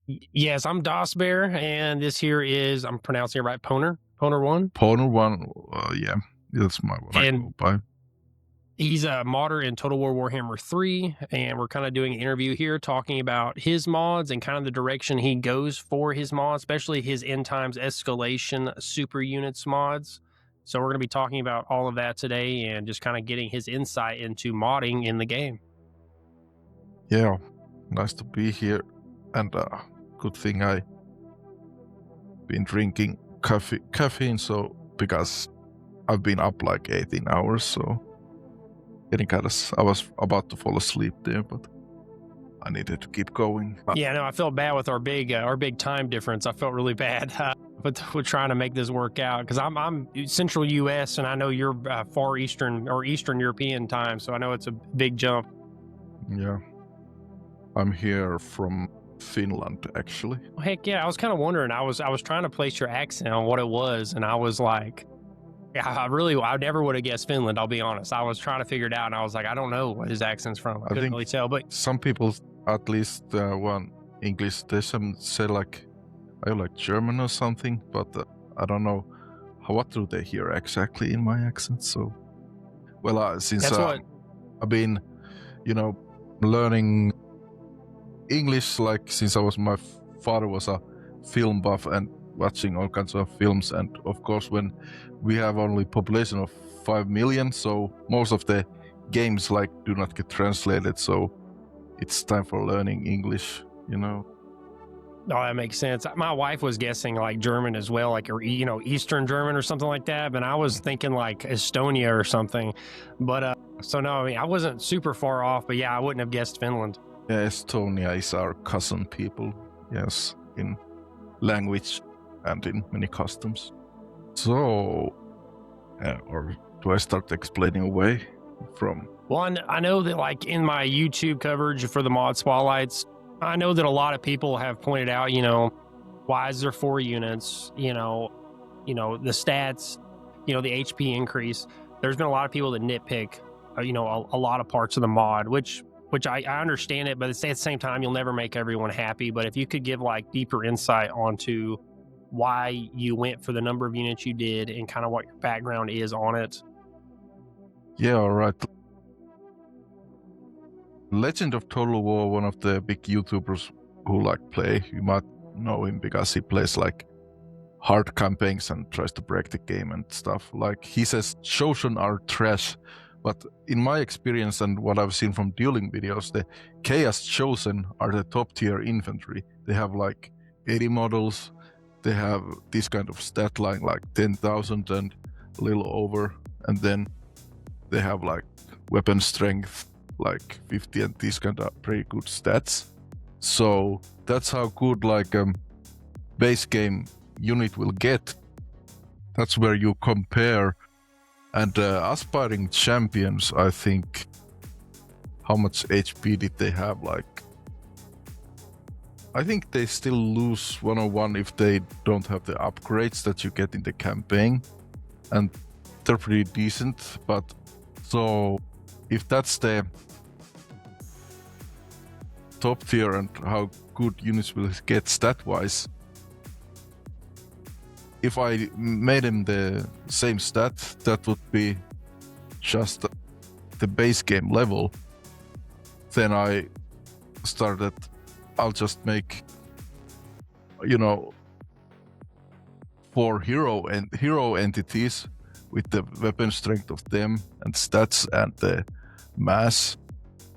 Yes, I'm DASSBEAR, and this here is, I'm pronouncing it right, Pwner1. Pwner1, yeah, that's my one I go by. He's a modder in Total War Warhammer 3, and we're kind of doing an interview here talking about his mods and kind of the direction he goes for his mods, especially his End Times Escalation super units mods. So we're going to be talking about all of that today and just kind of getting his insight into modding in the game. Yeah, nice to be here, and good thing I been drinking caffeine, so because I've been up like 18 hours, so getting kind of, I was about to fall asleep there, but I needed to keep going. Yeah, no, I felt bad with our big time difference. I felt really bad, but we're trying to make this work out because I'm Central U.S. and I know you're far Eastern or Eastern European time, so I know it's a big jump. Yeah, I'm here from Finland actually. Well, heck yeah, I was kind of wondering. I was trying to place your accent on what it was, and I was like, yeah, I never would have guessed Finland. I'll be honest. I was trying to figure it out, and I was like, I don't know what his accent's from. I couldn't really tell, but some people, at least one English, they say like, are you like German or something? But I don't know what do they hear exactly in my accent. So, well, since I've been, learning English like since my father was a film buff and watching all kinds of films, and of course when we have only population of 5 million, so most of the games like do not get translated, so it's time for learning English. Oh, that makes sense. My wife was guessing like German as well, like, or Eastern German or something like that, but I was thinking like Estonia or something. But so no, I mean, I wasn't super far off, but yeah, I wouldn't have guessed Finland. Yeah, Estonia is our cousin people, yes, in language and in many customs. So, or do I start explaining away from? Well, I know that like in my YouTube coverage for the mod spotlights, I know that a lot of people have pointed out, why is there 4 units? The stats, the HP increase. There's been a lot of people that nitpick, a lot of parts of the mod, which I understand it, but at the same time, you'll never make everyone happy. But if you could give like deeper insight onto why you went for the number of units you did and kind of what your background is on it. Yeah, all right. Legend of Total War, one of the big YouTubers who like play, you might know him because he plays like hard campaigns and tries to break the game and stuff. Like he says, Chosen are trash, but in my experience and what I've seen from dueling videos, the Chaos Chosen are the top tier infantry. They have like 80 models, they have this kind of stat line like 10,000 and a little over, and then they have like weapon strength like 50 and these kind of pretty good stats. So that's how good like base game unit will get. That's where you compare. And aspiring champions, I think, how much HP did they have? Like, I think they still lose 101 if they don't have the upgrades that you get in the campaign, and they're pretty decent. But so if that's the top tier and how good units will get stat-wise, if I made them the same stat, that would be just the base game level. Then I started, I'll just make, 4 hero entities with the weapon strength of them and stats and the mass.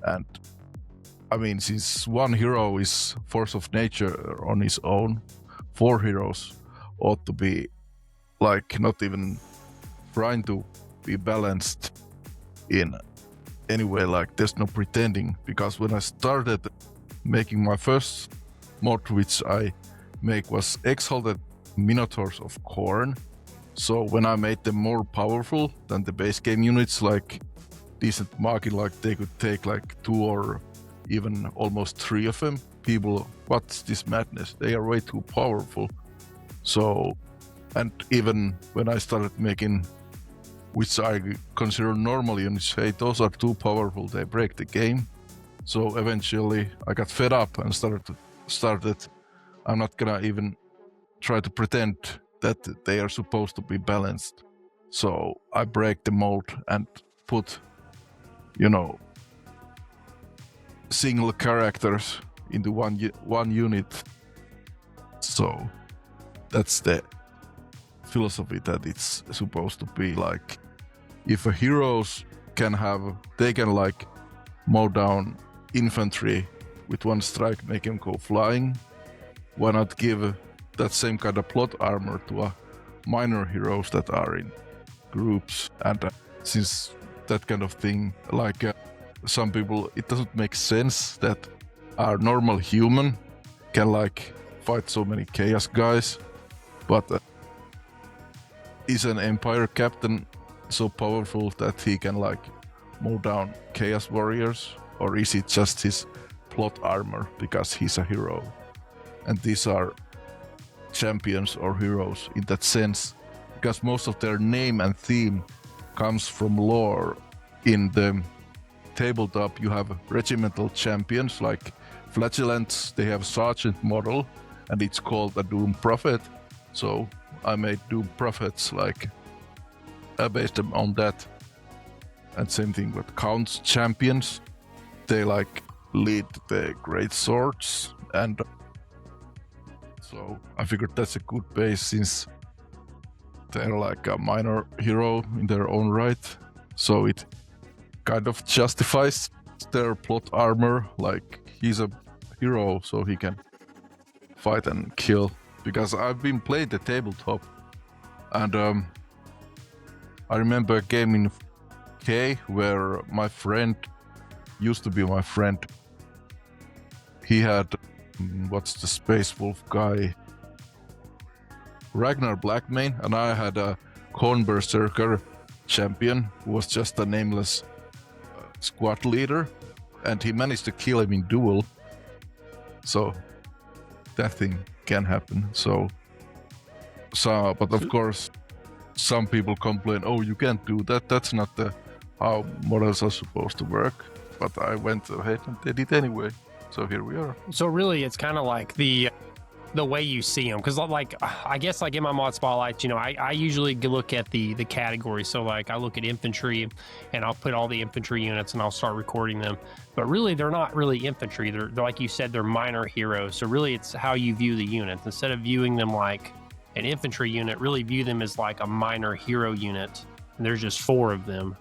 And I mean, since 1 hero is force of nature on his own, 4 heroes ought to be like not even trying to be balanced in any way. Like there's no pretending, because when I started making my first mod, which I make, was Exalted Minotaurs of Khorne. So when I made them more powerful than the base game units, like decent market, like they could take like 2 or even almost 3 of them, people, what's this madness? They are way too powerful. So, and even when I started making, which I consider normal units, hey, those are too powerful, they break the game. So eventually I got fed up and started I'm not gonna even try to pretend that they are supposed to be balanced. So I break the mold and put, single characters into one unit. So that's the philosophy, that it's supposed to be like, if a heroes they can like mow down infantry with one strike, make them go flying. Why not give that same kind of plot armor to a minor heroes that are in groups? And since that kind of thing, like some people, it doesn't make sense that our normal human can like fight so many chaos guys, but is an empire captain so powerful that he can like mow down chaos warriors? Or is it just his plot armor because he's a hero? And these are champions or heroes in that sense, because most of their name and theme comes from lore. In the tabletop you have regimental champions like flagellants, they have sergeant model, and it's called a Doom Prophet. So I made Doom Prophets, like I based them on that. And same thing with Counts champions, they like lead the great swords, and so I figured that's a good base since they're like a minor hero in their own right. So it kind of justifies their plot armor, like he's a hero so he can fight and kill. Because I've been playing the tabletop, and I remember a game in K where my friend, used to be my friend, he had, what's the Space Wolf guy? Ragnar Blackmane, and I had a Khorne Berserker champion who was just a nameless squad leader, and he managed to kill him in duel. So that thing can happen. So but of course some people complain, oh, you can't do that, that's not how models are supposed to work. But I went ahead and did it anyway. So here we are. So really, it's kind of like the way you see them, because like I guess like in my mod spotlights, I usually look at the categories. So like I look at infantry, and I'll put all the infantry units and I'll start recording them. But really, they're not really infantry. They're like you said, they're minor heroes. So really, it's how you view the units. Instead of viewing them like an infantry unit, really view them as like a minor hero unit. And there's just 4 of them.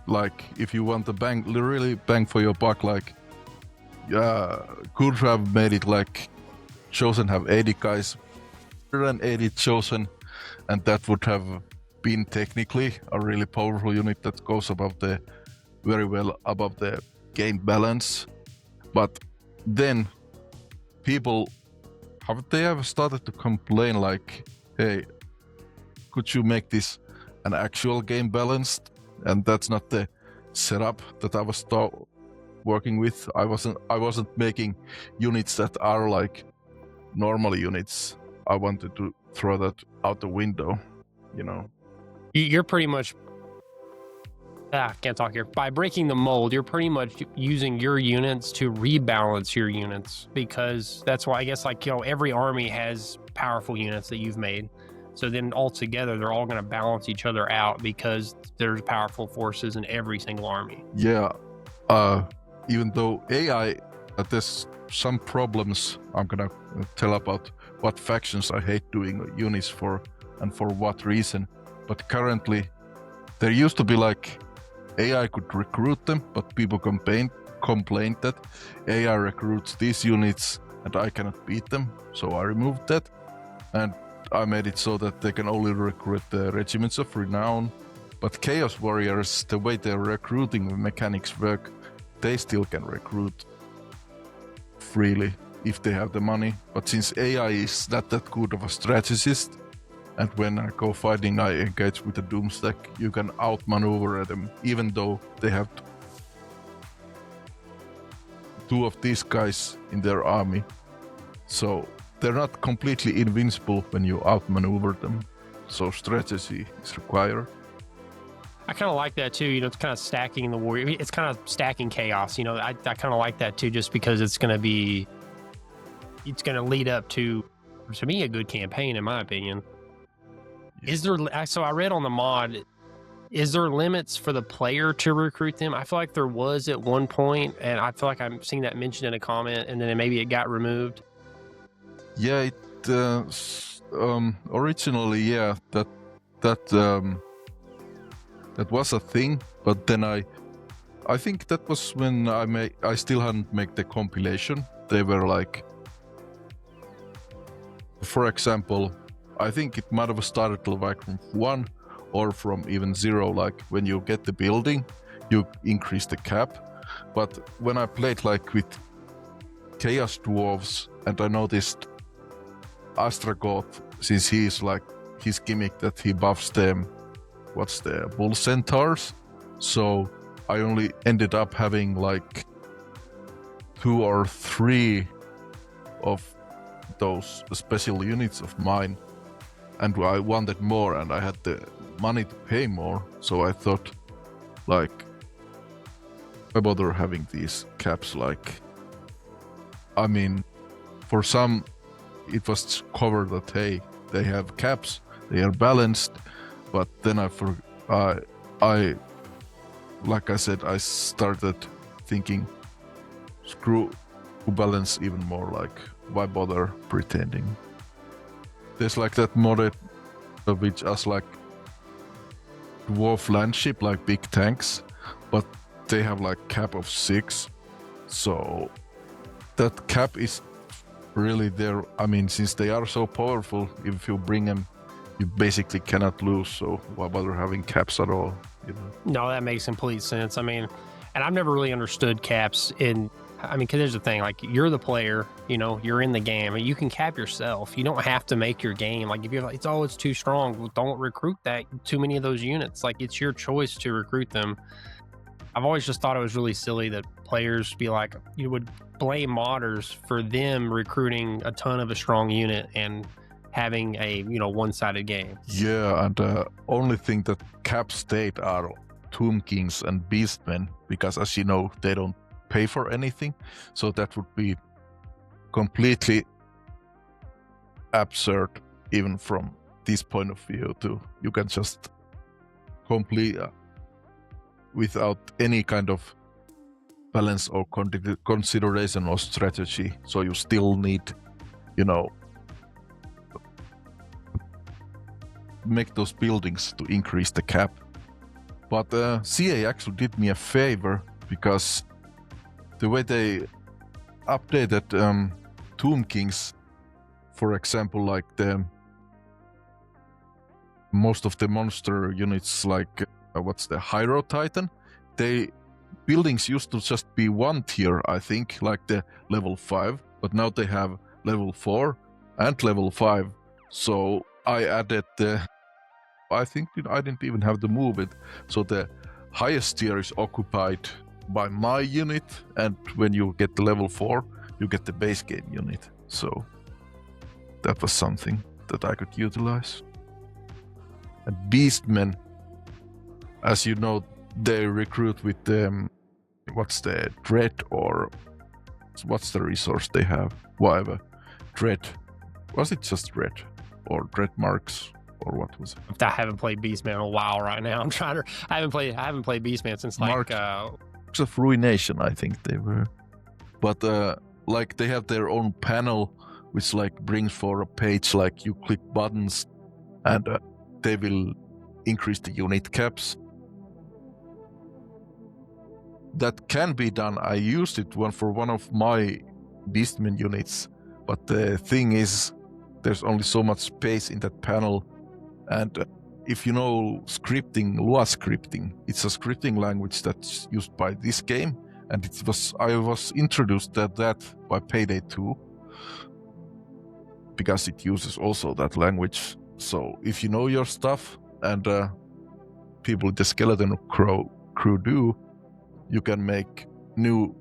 Like if you want to really bang for your buck, like could have made it like Chosen have 80 guys, 180 Chosen, and that would have been technically a really powerful unit that goes very well above the game balance. But then people, have they ever started to complain like, hey, could you make this an actual game balanced? And that's not the setup that I was working with. I wasn't making units that are like normal units. I wanted to throw that out the window, You're pretty much can't talk here. By breaking the mold, you're pretty much using your units to rebalance your units, because that's why I guess like every army has powerful units that you've made. So then all together, they're all going to balance each other out because there's powerful forces in every single army. Yeah. Even though AI, there's some problems. I'm going to tell about what factions I hate doing units for and for what reason. But currently, there used to be like AI could recruit them, but people complained that AI recruits these units and I cannot beat them. So I removed that. And I made it so that they can only recruit the regiments of renown. But Chaos Warriors, the way their recruiting mechanics work, they still can recruit freely if they have the money. But since AI is not that good of a strategist, and when I go fighting, I engage with the Doomstack, you can outmaneuver them, even though they have 2 of these guys in their army. So they're not completely invincible when you outmaneuver them. So strategy is required. I kind of like that too. It's kind of stacking the warrior. It's kind of stacking chaos. I kind of like that too, just because it's going to lead up to me, a good campaign, in my opinion. Is there, so I read on the mod, is there limits for the player to recruit them? I feel like there was at one point, and I feel like I'm seeing that mentioned in a comment, and then maybe it got removed. Yeah, originally, yeah, that was a thing, but then I think that was when I still hadn't made the compilation. They were like, for example, I think it might have started like from 1 or from even 0, like when you get the building, you increase the cap. But when I played like with Chaos Dwarves, and I noticed Astragoth, since he's like his gimmick that he buffs them, what's the bull centaurs, so I only ended up having like 2 or 3 of those special units of mine, and I wanted more, and I had the money to pay more, so I thought, like, why bother having these caps? Like, I mean, for some it was covered that, hey, they have caps, they are balanced, but then I like I said, I started thinking, screw balance even more, like, why bother pretending? There's like that modded which has like dwarf landship, like big tanks, but they have like cap of 6, so that cap is really there. I mean, since they are so powerful, if you bring them, you basically cannot lose, so why bother having caps at all, No, that makes complete sense. I mean, and I've never really understood caps because there's the thing, like, you're the player, you're in the game, and you can cap yourself. You don't have to make your game. Like, if you're like, it's too strong, well, don't recruit too many of those units. Like, it's your choice to recruit them. I've always just thought it was really silly that players be like, you would blame modders for them recruiting a ton of a strong unit and having a one-sided game. Yeah, and only thing that cap state are Tomb Kings and Beastmen, because as you know, they don't pay for anything, so that would be completely absurd, even from this point of view too. You can just complete without any kind of balance or consideration or strategy, so you still need, make those buildings to increase the cap. But CA actually did me a favor, because the way they updated Tomb Kings, for example, like most of the monster units, like what's the Hydro Titan, buildings used to just be 1 tier, I think, like the level 5, but now they have level 4 and level 5. So I added I think I didn't even have to move it, so the highest tier is occupied by my unit, and when you get the level 4, you get the base game unit. So that was something that I could utilize. And Beastmen, as you know, they recruit with what's the dread, or what's the resource they have? Whatever. Dread. Was it just dread? Or dread marks? Or what was it? I haven't played Beastman in a while right now. I haven't played Beastman since like Marks of Ruination, I think they were. But like they have their own panel, which like brings for a page, like you click buttons and they will increase the unit caps. That can be done. I used it for one of my Beastman units, but the thing is, there's only so much space in that panel, and if you know scripting, Lua scripting, it's a scripting language that's used by this game, and I was introduced to that by Payday 2, because it uses also that language. So if you know your stuff, and people in the Skeleton crew do, you can make new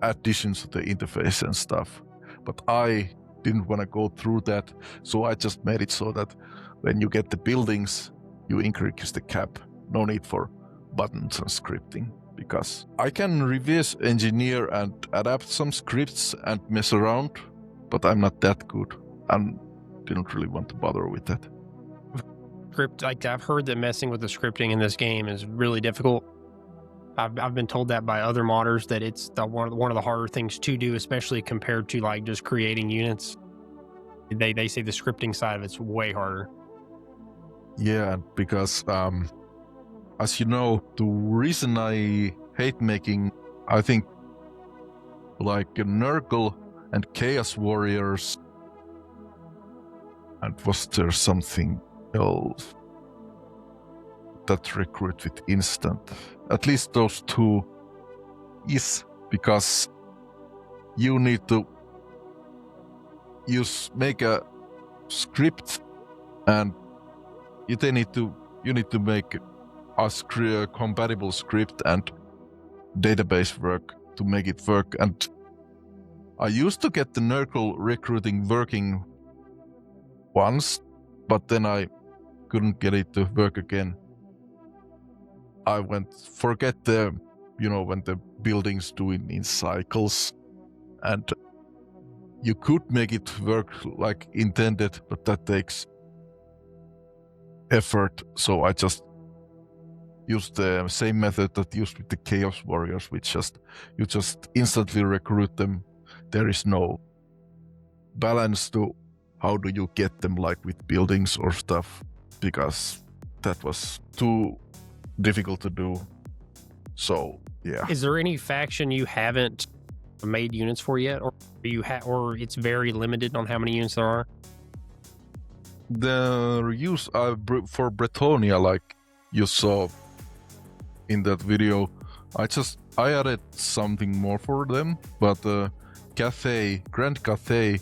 additions to the interface and stuff. But I didn't want to go through that, so I just made it so that when you get the buildings, you increase the cap no need for buttons and scripting, because I can reverse engineer and adapt some scripts and mess around, but I'm not that good and didn't really want to bother with that. Like I've heard that messing with the scripting in this game is really difficult. I've been told that by other modders that it's one of the harder things to do, especially compared to like just creating units. They say the scripting side of it's way harder. Yeah, because as you know, the reason I hate making, I think, like Nurgle and Chaos Warriors, and was there something else that recruit with instant? At least those two, is because you need to make a script, and you need to make a compatible script and database work to make it work. And I used to get the Nurgle recruiting working once, but then I couldn't get it to work again. I forget when the buildings do it in cycles, and you could make it work like intended, but that takes effort. So I just used the same method that used with the Chaos Warriors, which you just instantly recruit them. There is no balance to how do you get them, like with buildings or stuff, because that was too difficult to do. So yeah. Is there any faction you haven't made units for yet, or or it's very limited on how many units there are? The use for Bretonia, like you saw in that video, I added something more for them, but Grand Cathay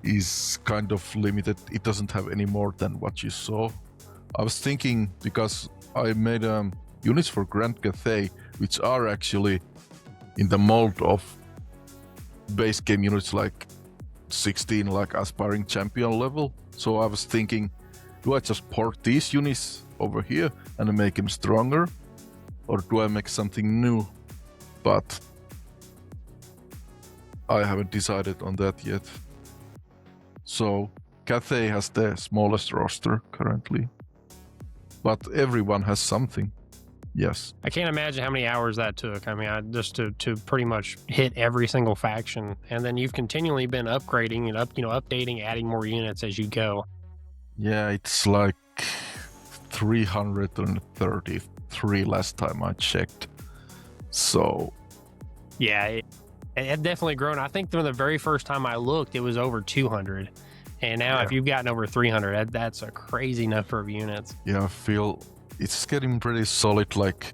is kind of limited. It doesn't have any more than what you saw. I was thinking, because I made units for Grand Cathay, which are actually in the mold of base game units, like 16, like aspiring champion level. So I was thinking, do I just port these units over here and make them stronger, or do I make something new? But I haven't decided on that yet. So Cathay has the smallest roster currently, but everyone has something. Yes. I can't imagine how many hours that took. I mean, just to pretty much hit every single faction, and then you've continually been upgrading and updating, adding more units as you go. Yeah, it's like 333 last time I checked. So yeah, it had definitely grown. I think from the very first time I looked, it was over 200, and now if you've gotten over 300, that's a crazy number of units. Yeah, I feel it's getting pretty solid. Like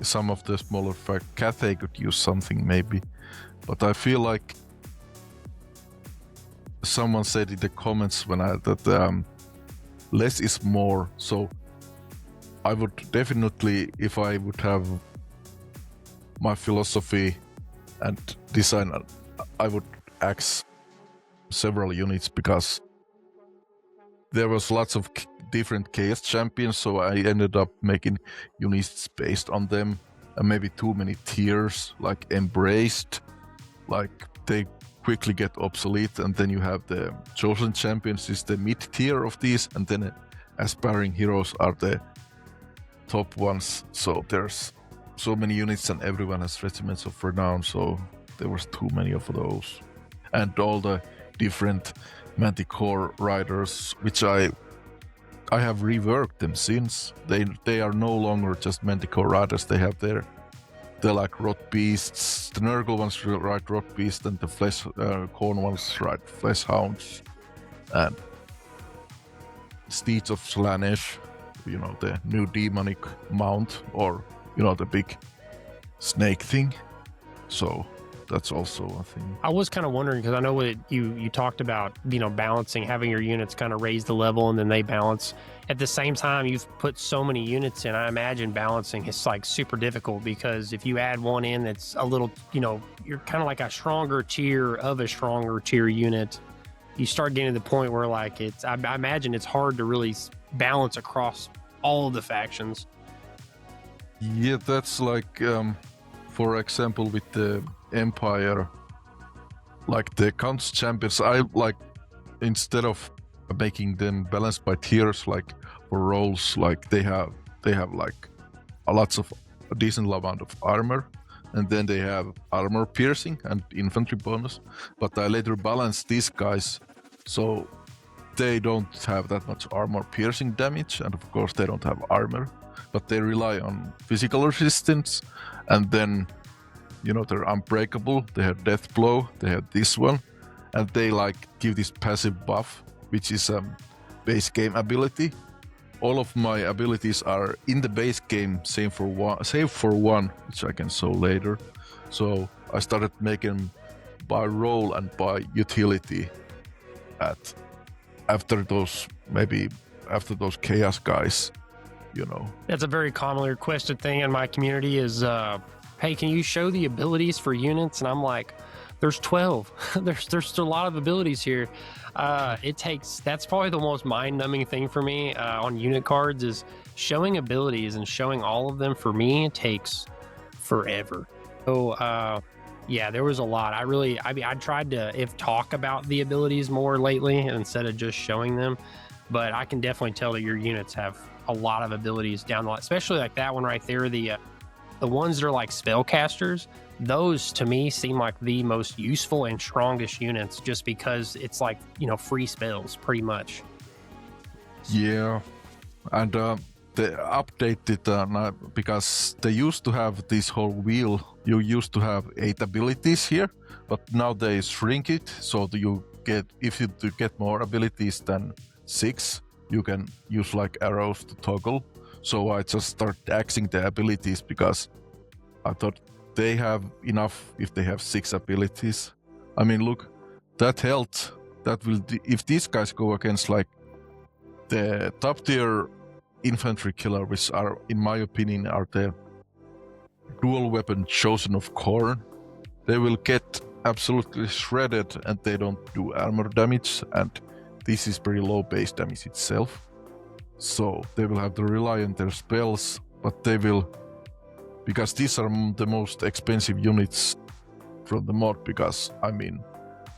some of the smaller Cathay could use something maybe, but I feel like someone said in the comments that less is more. So I would definitely, if I would have my philosophy and design, I would axe several units, because there was lots of different chaos champions, so I ended up making units based on them, and maybe too many tiers, like embraced, like they quickly get obsolete, and then you have the chosen champions is the mid tier of these, and then aspiring heroes are the top ones. So there's so many units, and everyone has regiments of renown, so there was too many of those. And all the different Manticore riders, which I have reworked them since. They are no longer just Manticore riders. They're like rot beasts. The Nurgle ones ride rot beasts, and the corn ones ride flesh hounds. And Steeds of Slaanesh, the new demonic mount, or the big snake thing. So that's also a thing. I was kind of wondering, because I know what you talked about, balancing, having your units kind of raise the level and then they balance. At the same time, you've put so many units in, I imagine balancing is like super difficult, because if you add one in that's a little, you're kind of like a stronger tier of a stronger tier unit, you start getting to the point where like I imagine it's hard to really balance across all of the factions. Yeah, that's like, for example, with the Empire, like the Council Champions, I like, instead of making them balanced by tiers, like for roles, like they have like a decent amount of armor, and then they have armor piercing and infantry bonus. But I later balanced these guys so they don't have that much armor piercing damage, and of course they don't have armor, but they rely on physical resistance, and then they're unbreakable, they have death blow, they have this one, and they like give this passive buff, which is a base game ability. All of my abilities are in the base game, save for one, which I can show later. So I started making by role and by utility after those chaos guys, That's a very commonly requested thing in my community is, hey, can you show the abilities for units? And I'm like, there's 12. there's a lot of abilities here. That's probably the most mind-numbing thing for me on unit cards is showing abilities, and showing all of them for me takes forever. So yeah, there was a lot. I tried to talk about the abilities more lately instead of just showing them, but I can definitely tell that your units have a lot of abilities down the line, especially like that one right there, the ones that are like spellcasters. Those to me seem like the most useful and strongest units, just because it's like free spells pretty much. Yeah, and they updated because they used to have this whole wheel. You used to have 8 abilities here, but now they shrink it, so if you get more abilities than 6, you can use like arrows to toggle. So I just started axing the abilities because I thought they have enough if they have 6 abilities. I mean, look, that health, if these guys go against like the top tier infantry killer, which are, in my opinion, are the dual weapon Chosen of Khorne, they will get absolutely shredded, and they don't do armor damage, and this is pretty low base damage itself. So they will have to rely on their spells, but they will, because these are the most expensive units from the mod, because I mean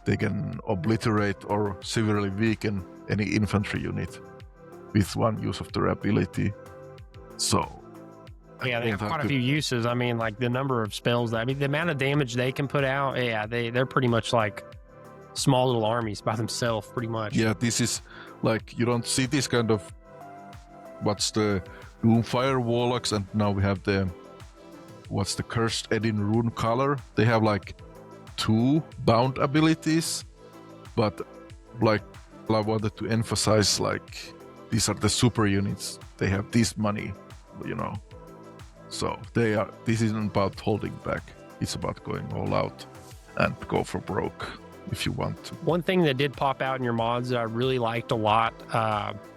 they can obliterate or severely weaken any infantry unit with one use of their ability. So yeah, they have quite a few uses. I mean, like the number of spells the amount of damage they can put out, yeah, they're pretty much like small little armies by themselves, pretty much. Yeah, this is like, you don't see this kind of, what's the Doomfire Warlocks, and now we have what's the Cursed Edin Rune Color. They have like 2 bound abilities, but like I wanted to emphasize, like, these are the super units. They have this money, So this isn't about holding back. It's about going all out and go for broke if you want to. One thing that did pop out in your mods that I really liked a lot,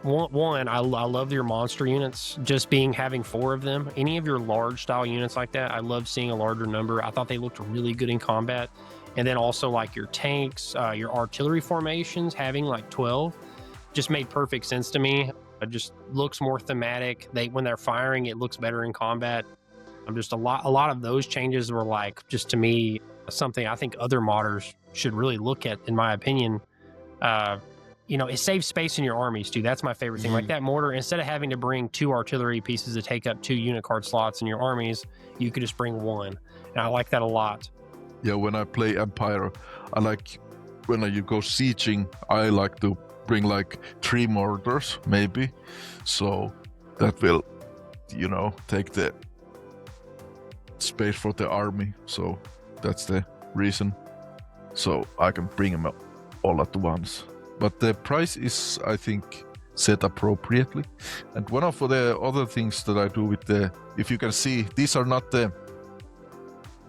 one, I love your monster units, just having 4 of them. Any of your large style units like that, I love seeing a larger number. I thought they looked really good in combat. And then also like your tanks, your artillery formations, having like 12 just made perfect sense to me. It just looks more thematic. When they're firing, it looks better in combat. Just a lot of those changes were like, just to me, something I think other modders should really look at, in my opinion. It saves space in your armies too. That's my favorite thing. Like that mortar, instead of having to bring 2 artillery pieces to take up 2 unit card slots in your armies, you could just bring 1. And I like that a lot. Yeah, when I play Empire, when you go sieging, I like to bring like 3 mortars maybe, so that will take the space for the army. So that's the reason, so I can bring them all at once. But the price is, I think, set appropriately. And one of the other things that I do with if you can see, these are not the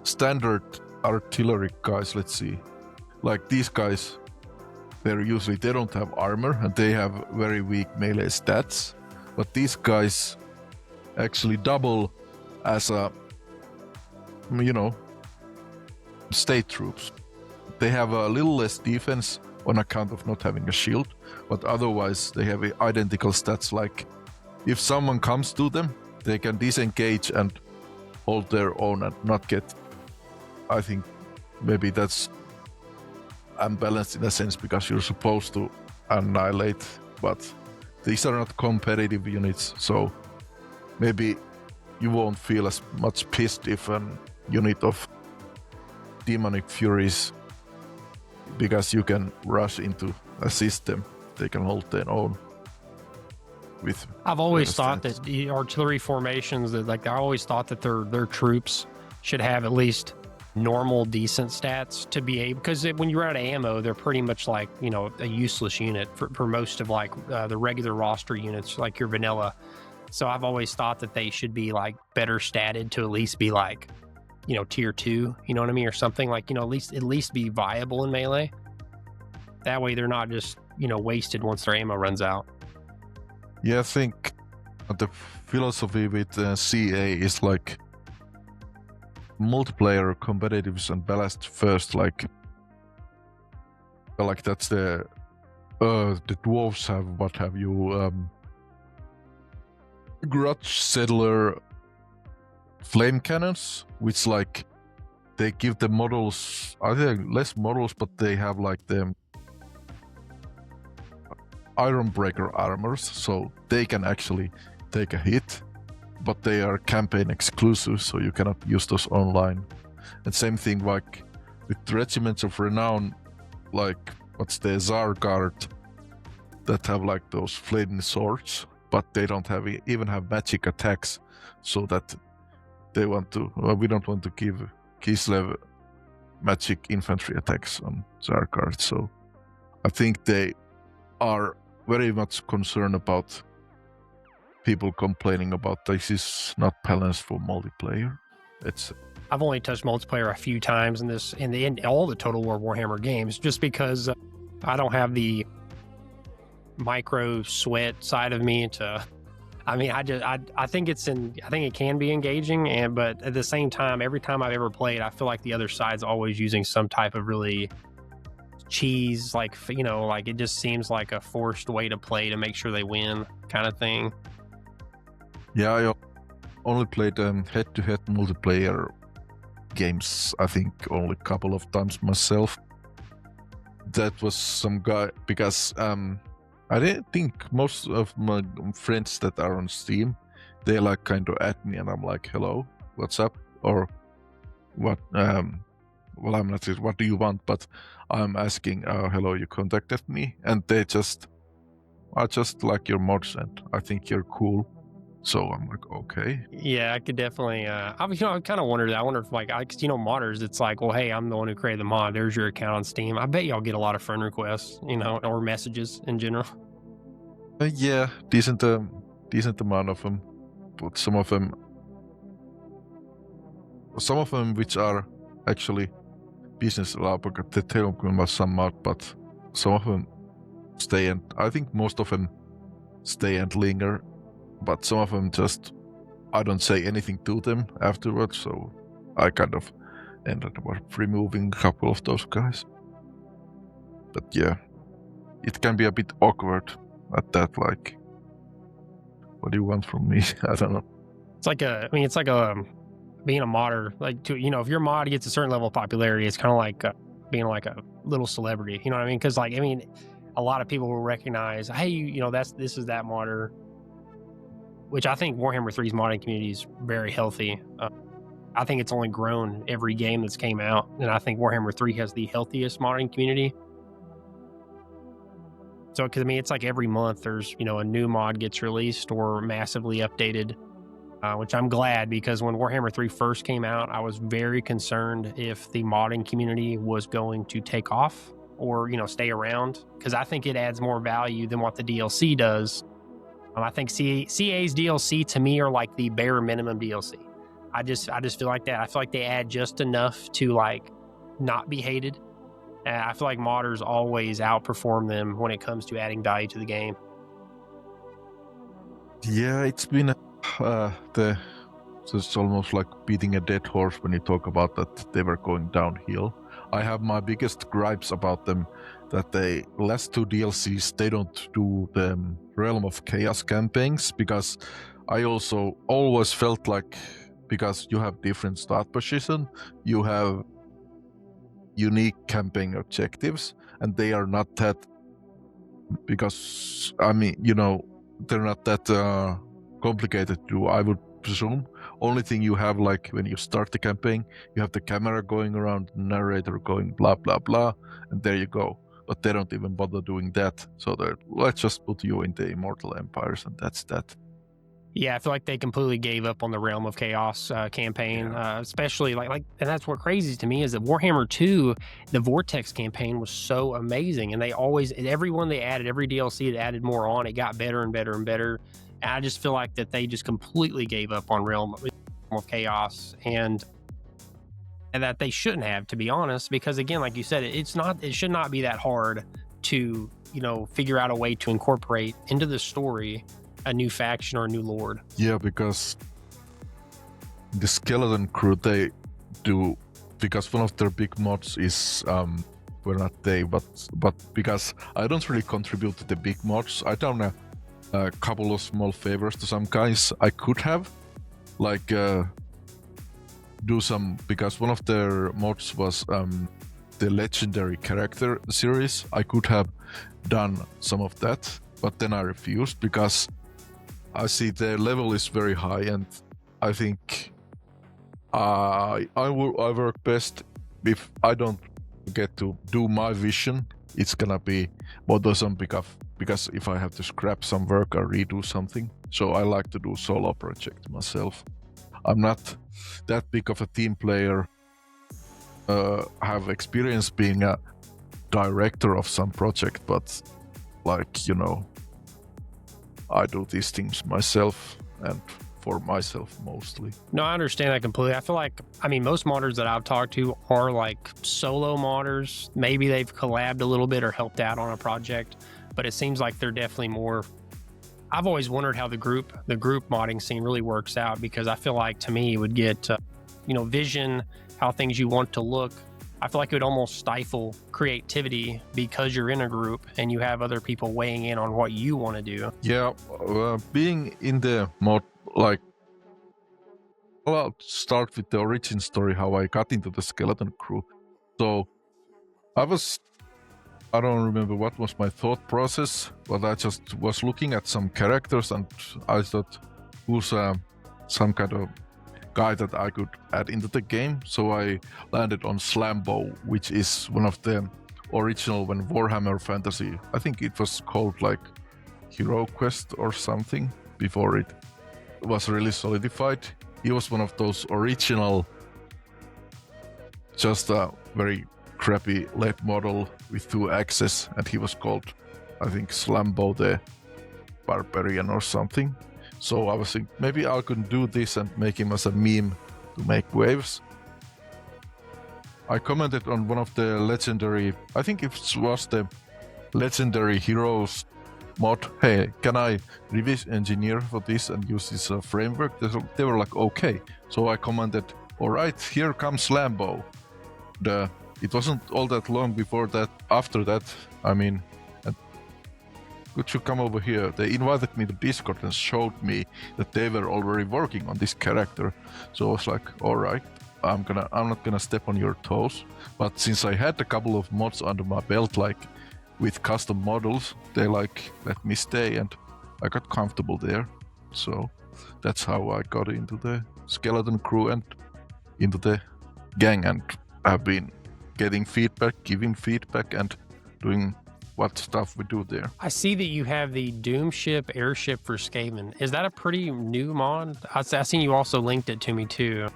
standard artillery guys. Let's see, like these guys, they don't have armor, and they have very weak melee stats. But these guys actually double as state troops. They have a little less defense on account of not having a shield, but otherwise they have identical stats. Like if someone comes to them, they can disengage and hold their own and not get. I think maybe that's unbalanced in a sense because you're supposed to annihilate, but these are not competitive units, so maybe you won't feel as much pissed if an unit of demonic furies, because you can rush into a system, they can hold their own. With I've always thought that the artillery formations, that like I always thought that their troops should have at least normal decent stats to be able, because when you run out of ammo, they're pretty much like, you know, a useless unit for most of like the regular roster units, like your vanilla. So I've always thought that they should be like better statted to at least be like, you know, tier 2, you know what I mean, or something like, you know, at least be viable in melee. That way they're not just, you know, wasted once their ammo runs out. Yeah, I think the philosophy with CA is like multiplayer, competitives, and ballast first. Like that's the dwarves have, what have you, grudge settler flame cannons, which like they give the models, I think less models, but they have like the iron breaker armors, so they can actually take a hit, but they are campaign exclusive, so you cannot use those online. And same thing like with regiments of renown, like what's the Tsar Guard, that have like those flaming swords, but they don't have even have magic attacks, so that they want to, well, we don't want to give Kislev magic infantry attacks on Tsar Guard. So I think they are very much concerned about people complaining about this is not balanced for multiplayer. I've only touched multiplayer a few times in all the Total War Warhammer games, just because I don't have the micro sweat side of me to. I mean, I think it can be engaging, but at the same time, every time I've ever played, I feel like the other side's always using some type of really cheese, like, you know, like it just seems like a forced way to play to make sure they win kind of thing. Yeah, I only played head-to-head multiplayer games, I think only a couple of times myself. That was some guy, because I didn't think most of my friends that are on Steam, they like kind of at me and I'm like, hello, what's up? Or what, well, I'm not saying what do you want, but I'm asking, hello, you contacted me, and I just like your mods and I think you're cool. So I'm like, okay. Yeah, I could definitely. I kind of wondered that. I wonder if, like, modders, it's like, well, hey, I'm the one who created the mod. There's your account on Steam. I bet y'all get a lot of friend requests, you know, or messages in general. Yeah, decent amount of them, but some of them which are actually business allowed, because they don't come out some mod, but some of them stay, and I think most of them stay and linger. But some of them just, I don't say anything to them afterwards, so I kind of ended up removing a couple of those guys. But yeah, it can be a bit awkward at that, like, what do you want from me? I don't know. It's like being a modder, like, to, you know, if your mod gets a certain level of popularity, it's kind of like being like a little celebrity, you know what I mean? Because, like, I mean, a lot of people will recognize, hey, you know, this is that modder. Which I think Warhammer 3's modding community is very healthy. I think it's only grown every game that's came out, and I think Warhammer 3 has the healthiest modding community. So, because I mean, it's like every month there's, you know, a new mod gets released or massively updated, which I'm glad, because when Warhammer 3 first came out, I was very concerned if the modding community was going to take off or, you know, stay around, because I think it adds more value than what the DLC does. I think CA's DLC to me are like the bare minimum DLC. I just feel like that. I feel like they add just enough to like not be hated. And I feel like modders always outperform them when it comes to adding value to the game. Yeah, it's been it's almost like beating a dead horse when you talk about that they were going downhill. I have my biggest gripes about them, that they last two DLCs, they don't do the Realm of Chaos campaigns, because I also always felt like because you have different start position, you have unique campaign objectives, and they are not that, because I mean, they're not that complicated to do, I would presume. Only thing you have, like when you start the campaign, you have the camera going around, narrator going blah blah blah, and there you go. But they don't even bother doing that. So let's just put you in the Immortal Empires, and that's that. Yeah, I feel like they completely gave up on the Realm of Chaos campaign, especially like, and that's what crazy to me is that Warhammer 2, the Vortex campaign was so amazing, and they always, everyone they added, every DLC that added more on, it got better and better and better. And I just feel like that they just completely gave up on Realm of Chaos, and that they shouldn't have, to be honest, because again, like you said, it should not be that hard to figure out a way to incorporate into the story a new faction or a new lord. Yeah, because the Skeleton Crew, they do, because one of their big mods is well, not they, but because I don't really contribute to the big mods, I done a couple of small favors to some guys. I could have like do some, because one of their mods was the legendary character series. I could have done some of that, but then I refused because I see the level is very high, and I think I work best if I don't get to do my vision. It's gonna be bothersome because if I have to scrap some work or redo something. So I like to do solo project myself. I'm not that big of a team player. Have experience being a director of some project, but I do these things myself and for myself mostly. No, I understand that completely. I feel like, most modders that I've talked to are like solo modders. Maybe they've collabed a little bit or helped out on a project, but it seems like they're definitely more. I've always wondered how the group modding scene really works out, because I feel like to me it would get, vision, how things you want to look. I feel like it would almost stifle creativity because you're in a group and you have other people weighing in on what you want to do. Yeah, being in the mod, I'll start with the origin story, how I got into the Skeleton Crew. So I don't remember what was my thought process, but I just was looking at some characters and I thought, who's some kind of guy that I could add into the game. So I landed on Slambo, which is one of the original when Warhammer Fantasy, I think it was called like Hero Quest or something before it was really solidified. He was one of those original, just a very crappy late model with 2 axes, and he was called, I think, Slambo the Barbarian or something. So I was thinking, maybe I could do this and make him as a meme to make waves. I commented on one of the legendary, I think it was the legendary heroes mod, hey, can I reverse engineer for this and use this framework? They were like, okay. So I commented, all right, here comes Lambo. It wasn't all that long before that, after that, could you come over here? They invited me to Discord and showed me that they were already working on this character. So I was like, all right, I'm not gonna step on your toes. But since I had a couple of mods under my belt, like with custom models, they let me stay, and I got comfortable there. So that's how I got into the Skeleton Crew and into the gang, and I've been getting feedback, giving feedback, and doing what stuff we do there. I see that you have the Doomship airship for Skaven. Is that a pretty new mod? I seen you also linked it to me too.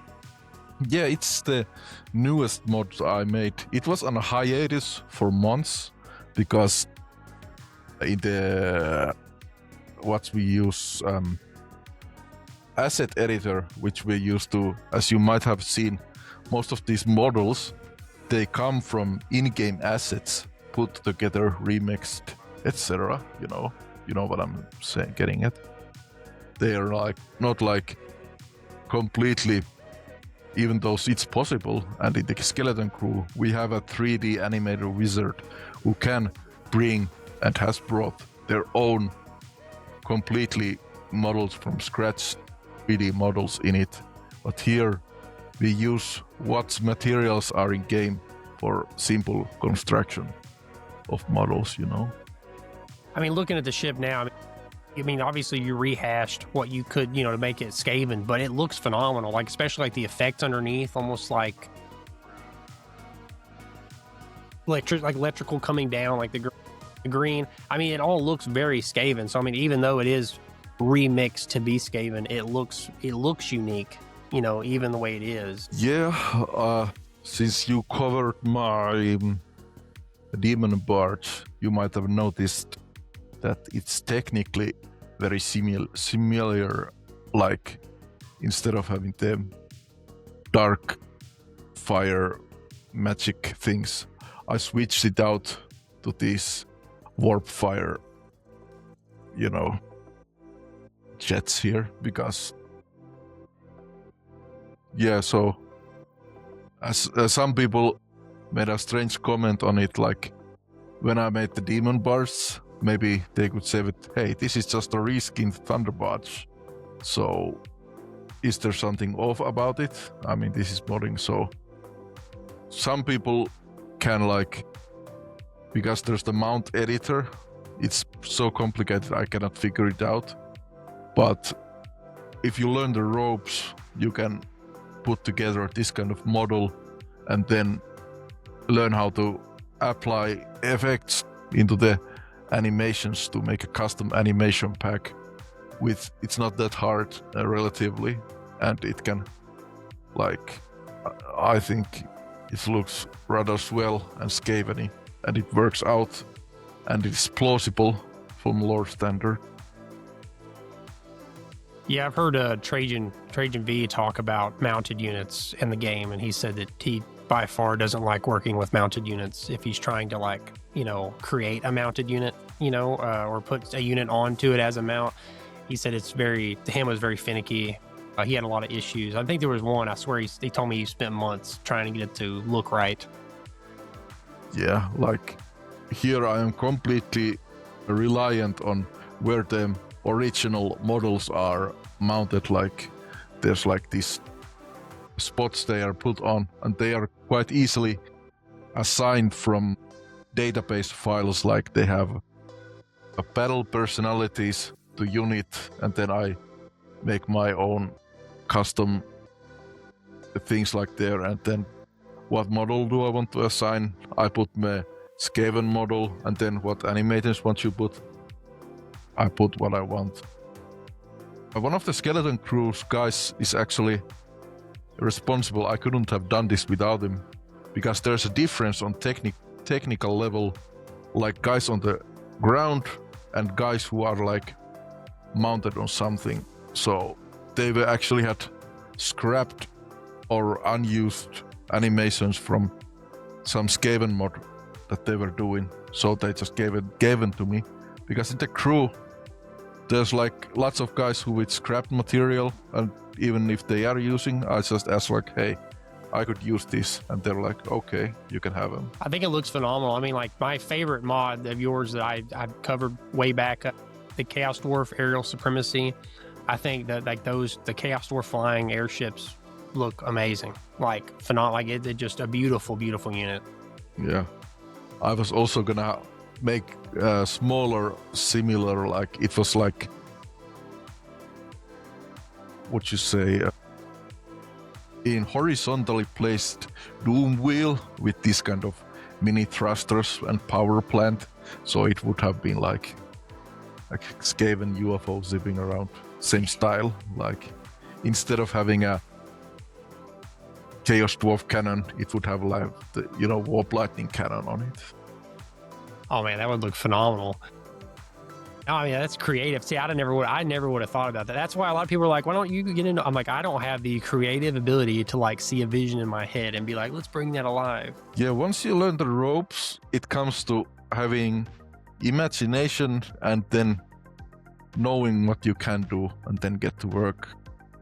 Yeah, it's the newest mod I made. It was on a hiatus for months because in the what we use asset editor, which we used to, as you might have seen, most of these models, they come from in-game assets put together, remixed, etc. You know what I'm saying, getting at. They are not completely, even though it's possible. And in the Skeleton Crew, we have a 3D animator wizard who can bring and has brought their own completely models from scratch, 3D models in it, But here we use what materials are in game for simple construction of models, you know. I mean, looking at the ship now, I mean, obviously you rehashed what you could, you know, to make it Skaven, but it looks phenomenal. Like, especially like the effects underneath, almost like electrical coming down, like the green. I mean, it all looks very Skaven. So I mean, even though it is remixed to be Skaven, it looks unique, you know, even the way it is. Yeah, since you covered my demon barge, you might have noticed that it's technically very similar, like instead of having the dark fire magic things, I switched it out to these warp fire, you know, jets here, because yeah, so as some people made a strange comment on it, like when I made the demon bars, maybe they could say that, hey, this is just a reskinned Thunderbarge. So is there something off about it? I mean, this is modding, so some people can, like, because there's the mount editor, it's so complicated I cannot figure it out. But if you learn the ropes, you can put together this kind of model and then learn how to apply effects into the animations to make a custom animation pack. With it's not that hard relatively, and it can, like, I think it looks rather swell and Skaven-y, and it works out, and it's plausible from lore standard. Yeah, I've heard Trajan V talk about mounted units in the game, and he said that he by far doesn't like working with mounted units if he's trying to, like, you know, create a mounted unit, you know, or put a unit onto it as a mount. He said to him, was very finicky. He had a lot of issues. I think there was one, I swear he told me he spent months trying to get it to look right. Yeah, like here I am completely reliant on where the original models are mounted. Like there's like these spots they are put on, and they are quite easily assigned from database files. Like they have a battle personalities to unit, and then I make my own custom things like there, and then what model do I want to assign? I put my Skaven model, and then what animators want you put? I put what I want. One of the skeleton crews guys is actually responsible. I couldn't have done this without him, because there's a difference on technical level, like guys on the ground and guys who are like mounted on something. So they were actually had scrapped or unused animations from some Skaven mod that they were doing, so they just gave it to me. Because in the crew there's like lots of guys who with scrapped material, and even if they are using, I just ask like, hey, I could use this, and they're like, okay, you can have them. I think it looks phenomenal. I mean, like my favorite mod of yours that I've covered way back, the Chaos Dwarf Aerial Supremacy. I think that like the Chaos Dwarf flying airships look amazing, like phenomenal. Like it's just a beautiful, beautiful unit. Yeah, I was also gonna make smaller, similar, like it was like, what you say, in horizontally placed doom wheel with this kind of mini thrusters and power plant. So it would have been like Skaven UFO zipping around, same style. Like instead of having a Chaos Dwarf cannon, it would have like the, Warp Lightning cannon on it. Oh man, that would look phenomenal. Oh yeah, that's creative. See, I never would have thought about that. That's why a lot of people are like, why don't you get into? I'm like, I don't have the creative ability to like see a vision in my head and be like, let's bring that alive. Yeah, once you learn the ropes, it comes to having imagination and then knowing what you can do and then get to work.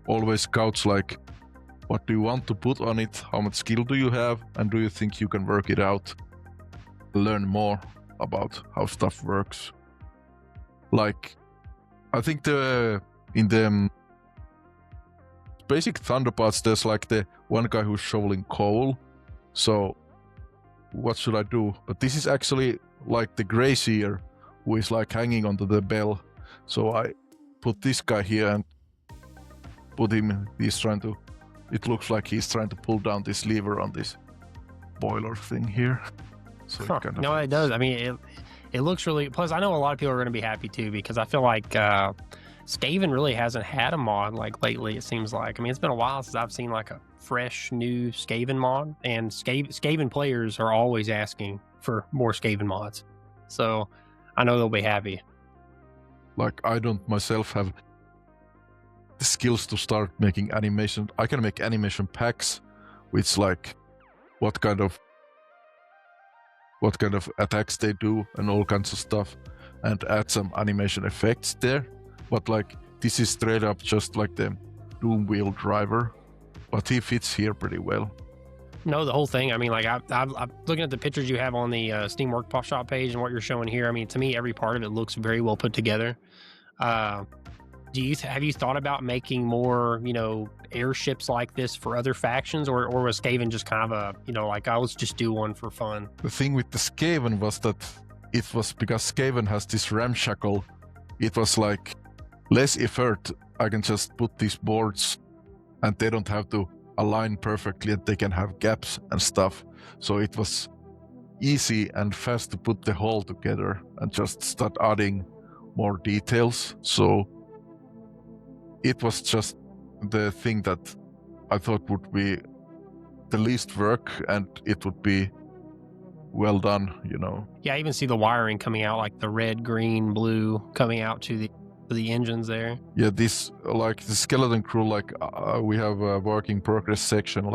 Always scouts like, what do you want to put on it? How much skill do you have? And do you think you can work it out? Learn more about how stuff works. Like, I think in the basic Thunderbots, there's like the one guy who's shoveling coal. So what should I do? But this is actually like the Greyseer who is like hanging onto the bell. So I put this guy here and put him, it looks like he's trying to pull down this lever on this boiler thing here. So it kind of no, it does. I mean, it looks really, plus I know a lot of people are going to be happy too, because I feel like Skaven really hasn't had a mod like lately, it seems like. I mean, it's been a while since I've seen like a fresh new Skaven mod, and Skaven players are always asking for more Skaven mods. So I know they'll be happy. Like, I don't myself have the skills to start making animation. I can make animation packs, which like what kind of attacks they do and all kinds of stuff, and add some animation effects there. But like, this is straight up just like the Doom Wheel driver, but he fits here pretty well. No, the whole thing. I mean, like, I'm looking at the pictures you have on the Steam Workshop page and what you're showing here. I mean, to me, every part of it looks very well put together. Have you thought about making more, airships like this for other factions, or was Skaven just kind of a, like, let's just do one for fun? The thing with the Skaven was that it was because Skaven has this ramshackle. It was like less effort. I can just put these boards, and they don't have to align perfectly, and they can have gaps and stuff. So it was easy and fast to put the whole together and just start adding more details. So it was just the thing that I thought would be the least work, and it would be well done, Yeah, I even see the wiring coming out, like the red, green, blue coming out to the engines there. Yeah, this, like the skeleton crew, like we have a work in progress section.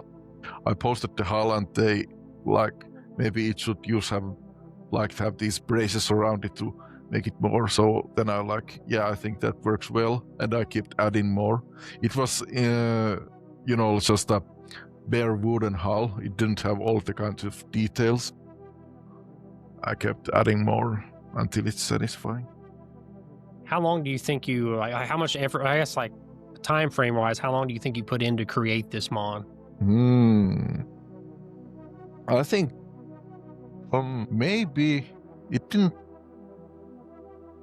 I posted the hull, and they like, maybe it should have these braces around it to make it more. So then I I think that works well, and I kept adding more. It was just a bare wooden hull. It didn't have all the kinds of details. I kept adding more until it's satisfying. How long do you think how much effort, I guess, like time frame wise, how long do you think you put in to create this mod? I think maybe it didn't.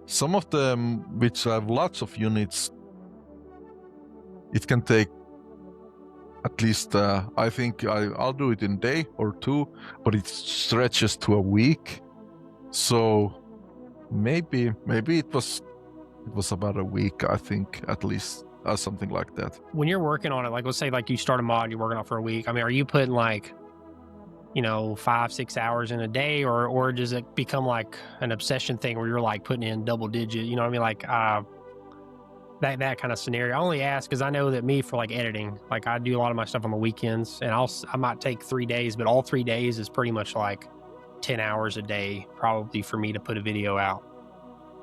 Some of them which have lots of units, it can take at least, I think I'll do it in a day or two, but it stretches to a week. So maybe it was about a week, I think, at least, something like that. When you're working on it, like, let's say like you start a mod, you're working on it for a week. I mean, are you putting like 5-6 hours in a day, or does it become like an obsession thing where you're like putting in double digit, you know what I mean? Like that kind of scenario. I only ask because I know that me, for like editing, like I do a lot of my stuff on the weekends, and I might take 3 days, but all 3 days is pretty much like 10 hours a day probably for me to put a video out.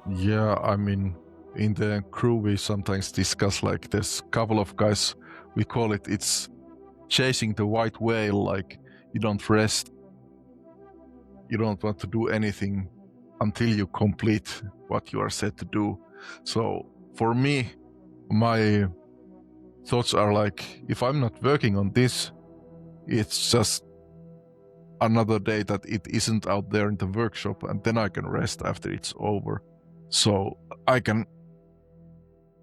Yeah, I mean, in the crew we sometimes discuss, like, there's a couple of guys, we call it's chasing the white whale. Like, you don't rest, you don't want to do anything until you complete what you are set to do. So for me, my thoughts are like, if I'm not working on this, it's just another day that it isn't out there in the workshop, and then I can rest after it's over. So I can,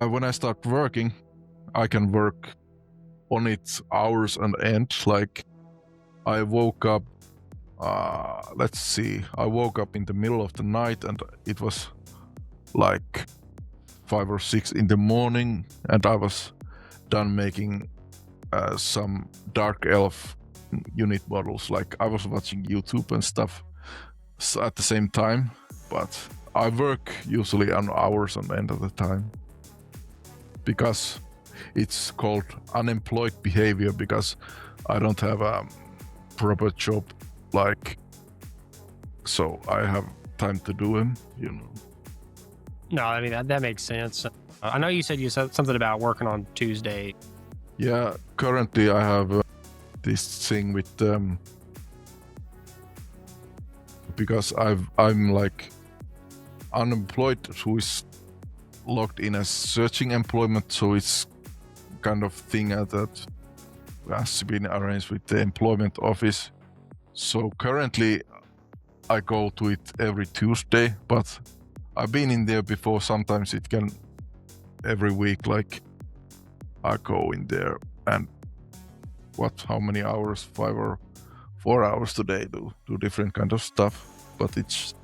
when I start working, I can work on it hours on end. Like, I woke up, I woke up in the middle of the night, and it was like 5 or 6 in the morning, and I was done making some Dark Elf unit models. Like, I was watching YouTube and stuff at the same time, but I work usually on hours on end of the time, because it's called unemployed behavior, because I don't have a proper job, like, so I have time to do them, No, I mean, that makes sense. I know you said something about working on Tuesday. Yeah, currently I have this thing with because I'm like unemployed, who is logged in as searching employment, so it's kind of thing that has been arranged with the employment office. So currently I go to it every Tuesday, but I've been in there before. Sometimes it can every week, like I go in there and how many hours, 5 or 4 hours today, do different kind of stuff, but it's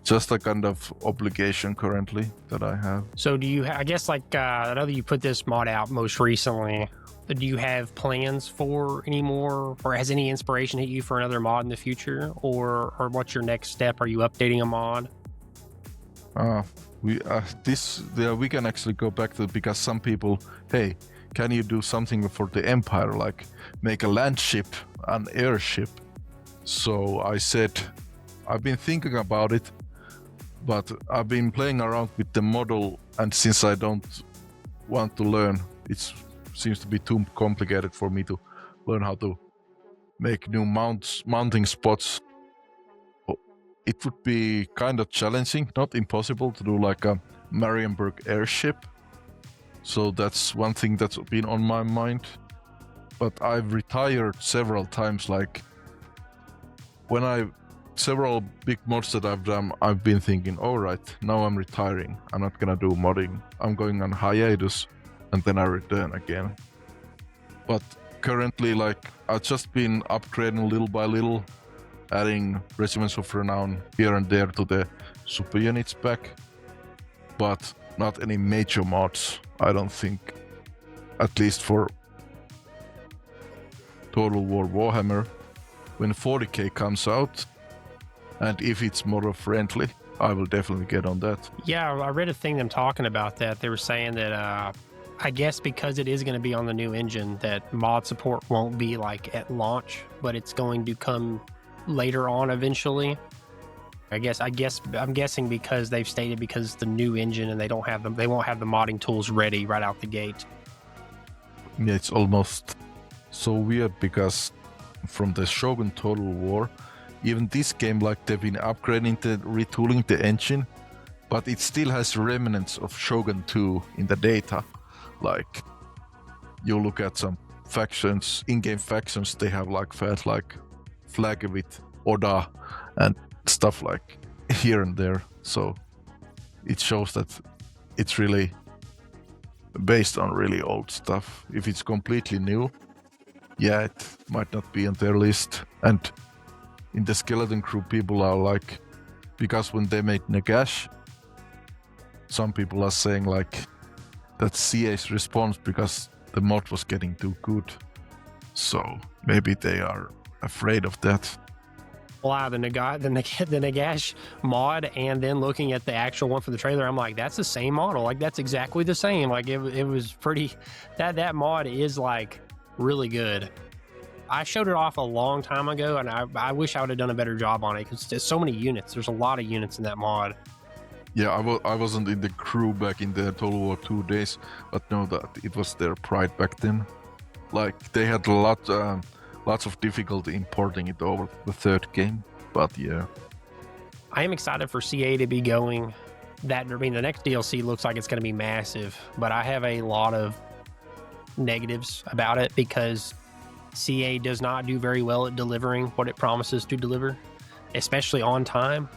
just a kind of obligation currently that I have. So do you, I guess, like, I know that you put this mod out most recently. Do you have plans for any more, or has any inspiration hit you for another mod in the future, or what's your next step? Are you updating a mod? We can actually go back to, because some people, hey, can you do something for the Empire, like make a land ship, an airship? So I said, I've been thinking about it, but I've been playing around with the model, and since I don't want to learn, it seems to be too complicated for me to learn how to make new mounting spots. It would be kind of challenging, not impossible, to do like a Marienburg airship. So that's one thing that's been on my mind. But I've retired several times, like several big mods that I've done, I've been thinking, all right, now I'm retiring. I'm not gonna do modding. I'm going on hiatus, and then I return again. But currently, like, I've just been upgrading little by little, adding regiments of renown here and there to the super units back, but not any major mods, I don't think. At least for Total War Warhammer. When 40k comes out, and if it's model friendly, I will definitely get on that. Yeah, I read a thing them talking about that. They were saying that I guess because it is going to be on the new engine, that mod support won't be like at launch, but it's going to come later on eventually. I'm guessing because they've stated because it's the new engine and they won't have the modding tools ready right out the gate. Yeah, it's almost so weird because from the Shogun Total War, even this game, like, they've been retooling the engine, but it still has remnants of Shogun 2 in the data. Like, you look at some factions, in-game factions, they have like flag with Oda and stuff like here and there. So it shows that it's really based on really old stuff. If it's completely new, yeah, it might not be on their list. And in the Skeleton Crew, people are like, because when they made Nagash, some people are saying like that's CA's response because the mod was getting too good. So maybe they are afraid of that. Wow, the Nagash mod, and then looking at the actual one for the trailer, I'm like, that's the same model. Like, that's exactly the same. Like, it was pretty. That mod is like really good. I showed it off a long time ago, and I wish I would have done a better job on it because there's so many units. There's a lot of units in that mod. Yeah, I wasn't in the crew back in the Total War 2 days, but know that it was their pride back then. Like, they had lots of difficulty importing it over the third game, but yeah. I am excited for CA to be going. The next DLC looks like it's going to be massive, but I have a lot of negatives about it because CA does not do very well at delivering what it promises to deliver, especially on time.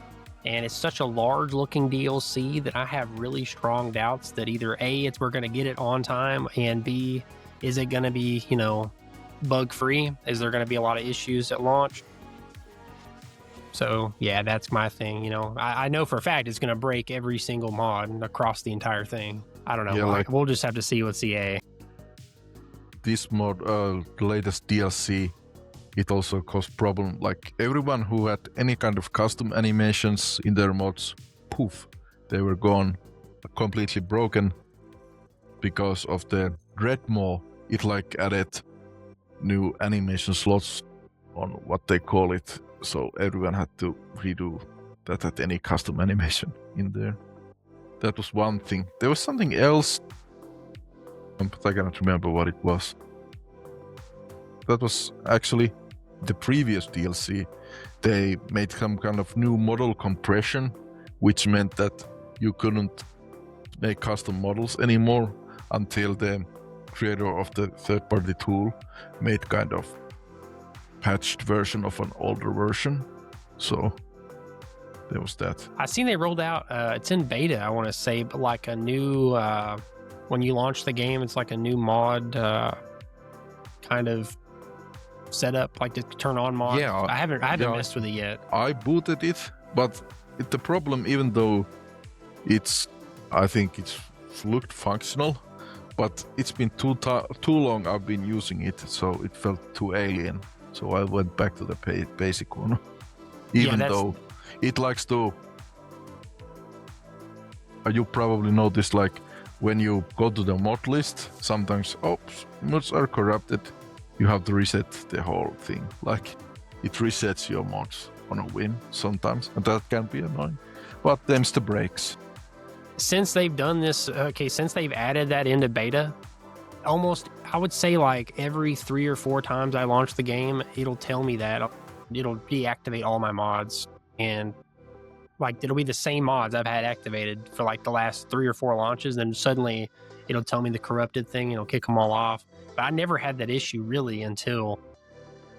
And it's such a large looking DLC that I have really strong doubts that either A, we're going to get it on time, and B, is it going to be, bug free? Is there going to be a lot of issues at launch? So yeah, that's my thing. I know for a fact it's going to break every single mod across the entire thing. I don't know. Yeah, we'll just have to see with CA. This mod, the latest DLC, it also caused problem. Like, everyone who had any kind of custom animations in their mods, poof, they were gone, completely broken because of the Dreadmaw. It like added new animation slots on what they call it, so everyone had to redo that at any custom animation in there. That was one thing. There was something else, but I cannot remember what it was. That was actually the previous DLC. They made some kind of new model compression, which meant that you couldn't make custom models anymore until the creator of the third-party tool, made kind of patched version of an older version. So there was that. I seen they rolled out, it's in beta, I want to say, but like a new, when you launch the game, it's like a new mod kind of setup, like to turn on mod. Yeah, I haven't messed with it yet. I booted it, but the problem, even though I think it's looked functional, but it's been too long I've been using it, so it felt too alien. So I went back to the basic one. Even though it likes to... You probably noticed, like, when you go to the mod list, sometimes, mods are corrupted. You have to reset the whole thing. Like, it resets your mods on a whim sometimes, and that can be annoying. But them's the breaks. Since they've done this, since they've added that into beta, almost, I would say like every 3 or 4 times I launch the game, it'll tell me that. It'll deactivate all my mods, and like it'll be the same mods I've had activated for like the last 3 or 4 launches, and then suddenly it'll tell me the corrupted thing, and it'll kick them all off. But I never had that issue really until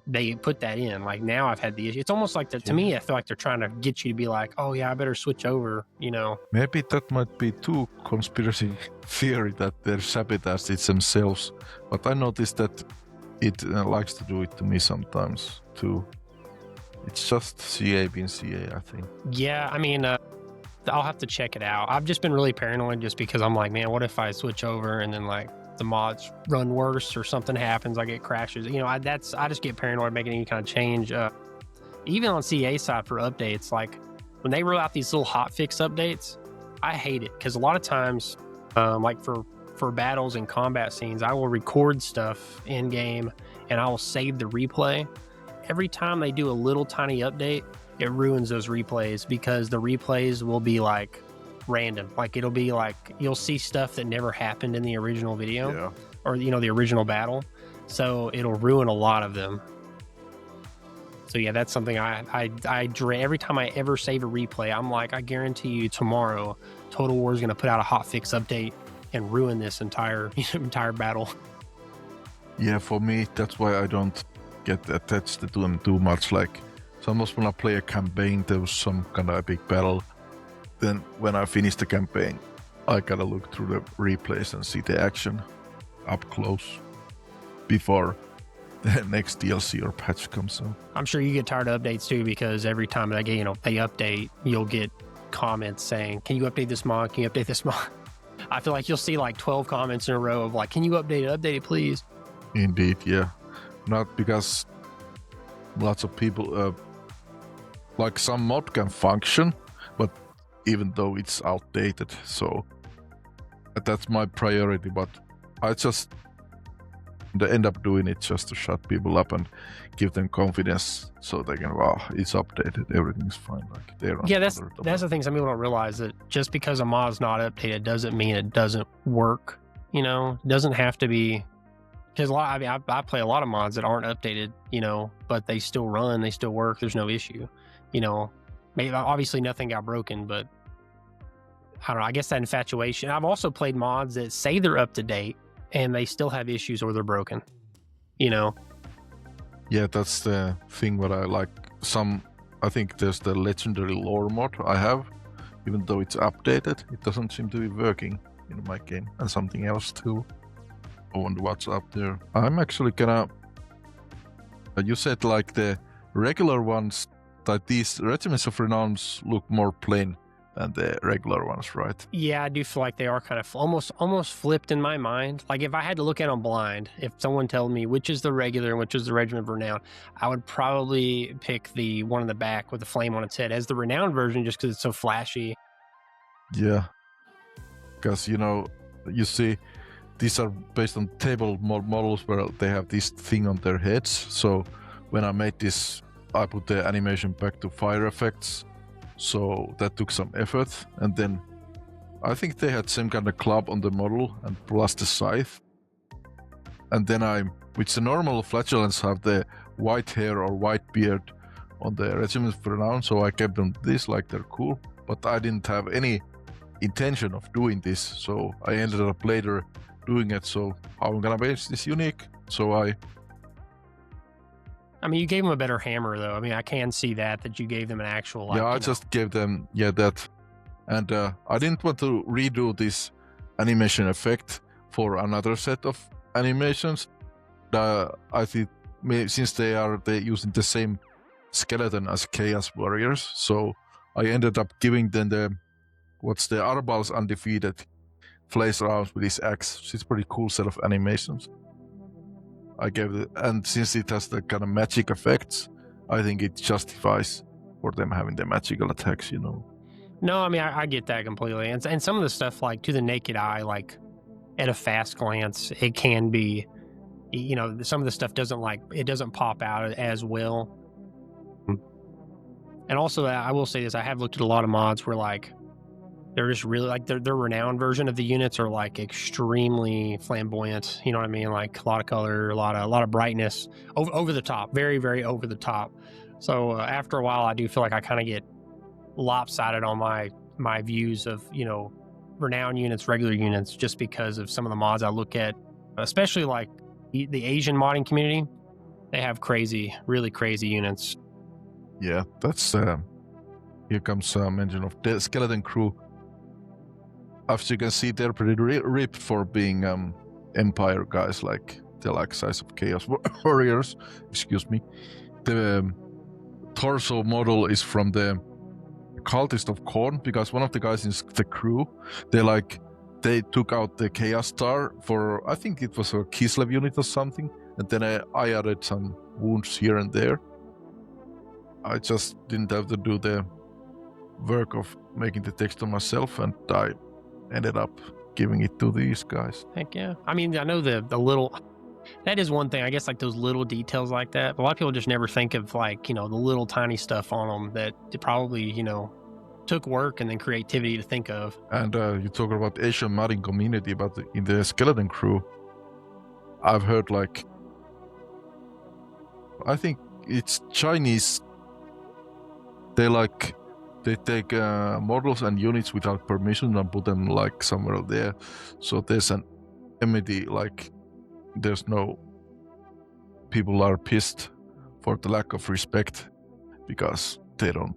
they put that in. Like now I've had the issue. It's almost like to me, I feel like they're trying to get you to be like, oh yeah, I better switch over, you know. Maybe that might be too conspiracy theory that they're sabotage it themselves. But I noticed that it likes to do it to me sometimes too. It's just CA being CA, I think. Yeah, I mean, I'll have to check it out. I've just been really paranoid just because I'm like, man, what if I switch over and then like the mods run worse or something happens, I get crashes. You know, I just get paranoid making any kind of change. Even on CA side for updates, like when they roll out these little hotfix updates, I hate it because a lot of times, like for battles and combat scenes, I will record stuff in game and I will save the replay. Every time they do a little tiny update, it ruins those replays because the replays will be like random. Like it'll be like you'll see stuff that never happened in the original video or you know the original battle, so it'll ruin a lot of them. So yeah, that's something I dread. Every time I ever save a replay, I'm like, I guarantee you tomorrow Total War is going to put out a hotfix update and ruin this entire battle. Yeah, for me that's why I don't get attached to them too much. Like sometimes when I play a campaign, there was some kind of epic battle. Then when I finish the campaign, I gotta look through the replays and see the action up close before the next DLC or patch comes out. I'm sure you get tired of updates too, because every time they update, you'll get comments saying, can you update this mod? Can you update this mod? I feel like you'll see like 12 comments in a row of like, can you update it please? Indeed, yeah. Not because lots of people, like some mod can function, but even though it's outdated, so that's my priority. But I just end up doing it just to shut people up and give them confidence, so they can, wow, it's updated, everything's fine. Like they're that's the thing. Some people don't realize that just because a mod's not updated doesn't mean it doesn't work. You know, it doesn't have to be. Because I play a lot of mods that aren't updated, you know, but they still run, they still work. There's no issue, you know. Maybe obviously nothing got broken, but I don't know. I guess that infatuation. I've also played mods that say they're up to date and they still have issues or they're broken, you know. Yeah, that's the thing. What I like. I think there's the legendary lore mod I have, even though it's updated, it doesn't seem to be working in my game, and something else too. I wonder what's up there. I'm actually gonna... You said like the regular ones, that these Regiments of Renowns look more plain than the regular ones, right? Yeah, I do feel like they are kind of almost flipped in my mind. Like if I had to look at them blind, if someone told me which is the regular and which is the Regiment of Renown, I would probably pick the one in the back with the flame on its head as the Renowned version, just because it's so flashy. Yeah, because you know, you see, these are based on table models where they have this thing on their heads. So when I made this, I put the animation back to fire effects. So that took some effort. And then I think they had some kind of club on the model and plus the scythe. And then which the normal flagellants have the white hair or white beard on the Regiment of Renown. So I kept them this, like they're cool. But I didn't have any intention of doing this. So I ended up later doing it. So how I'm gonna base this unique? So I mean, you gave them a better hammer, though. I mean, I can see that you gave them an actual, like, I just gave them that, and I didn't want to redo this animation effect for another set of animations. I think since they're using the same skeleton as Chaos Warriors, so I ended up giving them the Arbal's Undefeated flays around with his axe. It's a pretty cool set of animations. I gave it, and since it has the kind of magic effects, I think it justifies for them having the magical attacks, you know. No, I mean, I get that completely. And some of the stuff, like, to the naked eye, like, at a fast glance, it can be, you know, some of the stuff doesn't pop out as well. And also, I will say this, I have looked at a lot of mods where, like, they're just really, like, their renowned version of the units are, like, extremely flamboyant. You know what I mean? Like, a lot of color, a lot of brightness, over the top, very, very over the top. So after a while, I do feel like I kind of get lopsided on my views of, you know, renowned units, regular units, just because of some of the mods I look at, especially like the Asian modding community. They have really crazy units. Yeah, that's here comes a mention of the skeleton crew. As you can see, they're pretty ripped for being Empire guys. Like they're like size of Chaos Warriors. Excuse me. The torso model is from the Cultist of Khorne, because one of the guys in the crew, they took out the Chaos Star for, I think it was a Kislev unit or something, and then I added some wounds here and there. I just didn't have to do the work of making the texture myself, and I ended up giving it to these guys. Heck yeah. I mean, I know the little, that is one thing, I guess, like those little details like that. A lot of people just never think of, like, you know, the little tiny stuff on them that it probably, you know, took work and then creativity to think of. And you talk about Asian modding community, but in the skeleton crew, I've heard, like, I think it's Chinese. They take models and units without permission and put them like somewhere there. So there's an enmity, like there's no, people are pissed for the lack of respect because they don't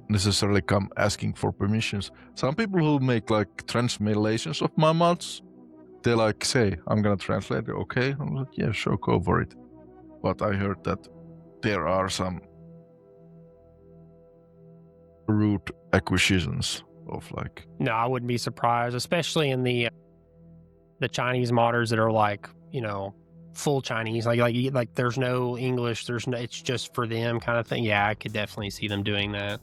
necessarily come asking for permissions. Some people who make like translations of my mods, they like say, I'm gonna translate it, okay? I'm like, yeah, sure, go for it. But I heard that there are some rude acquisitions of, like... No, I wouldn't be surprised, especially in the Chinese modders that are, like, you know, full Chinese, like there's no English, it's just for them kind of thing. Yeah, I could definitely see them doing that.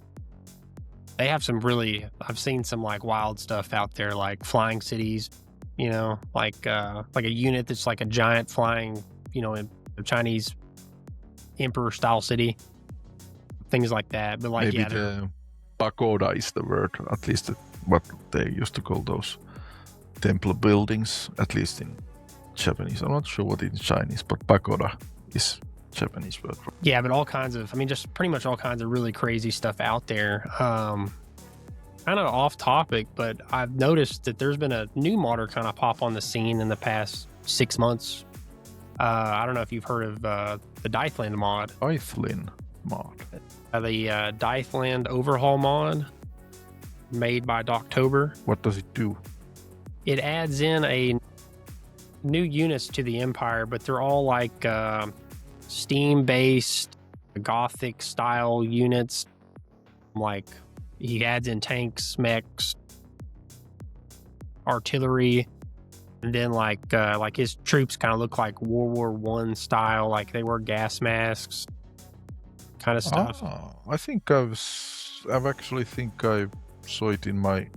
They have some really, I've seen some like wild stuff out there, like flying cities, you know, like a unit that's like a giant flying, you know, a Chinese emperor style city, things like that. But like, maybe yeah, the pagoda is the word, at least what they used to call those temple buildings, at least in Japanese. I'm not sure what in Chinese, but pagoda is Japanese word. Yeah, but all kinds of, I mean, just pretty much all kinds of really crazy stuff out there. Kind of off topic, but I've noticed that there's been a new modder kind of pop on the scene in the past 6 months. I don't know if you've heard of the Dythland mod. Dythland mod. The Dythland Overhaul mod made by Doctober. What does it do? It adds in a new units to the Empire, but they're all like Steam-based, Gothic-style units. Like, he adds in tanks, mechs, artillery, and then like his troops kind of look like World War I style, like they wear gas masks, kind of stuff. I think I actually think I saw it in my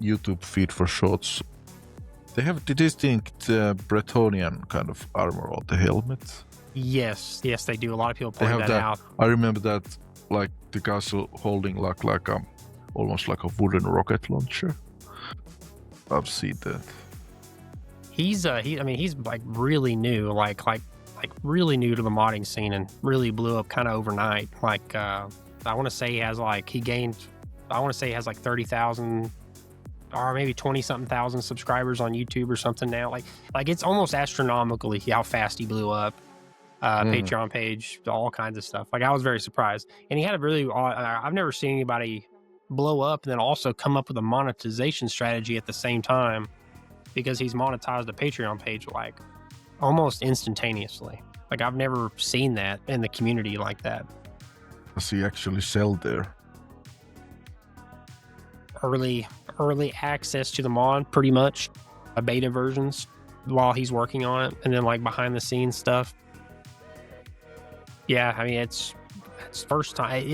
YouTube feed for shorts. They have the distinct Bretonnian kind of armor on the helmet. Yes, they do. A lot of people point that out. I remember that, like the castle holding like almost like a wooden rocket launcher. I've seen that. He's he's like really new, like really new to the modding scene, and really blew up kind of overnight. Like I want to say he has like 30,000 or maybe 20 something thousand subscribers on YouTube or something now. Like it's almost astronomically how fast he blew up. Patreon page, all kinds of stuff. Like I was very surprised, and he had a really. I've never seen anybody blow up and then also come up with a monetization strategy at the same time, because he's monetized a Patreon page like almost instantaneously. Like I've never seen that in the community like that. Does he actually sell there? Early access to the mod, pretty much, beta versions while he's working on it, and then like behind the scenes stuff. Yeah, I mean it's first time.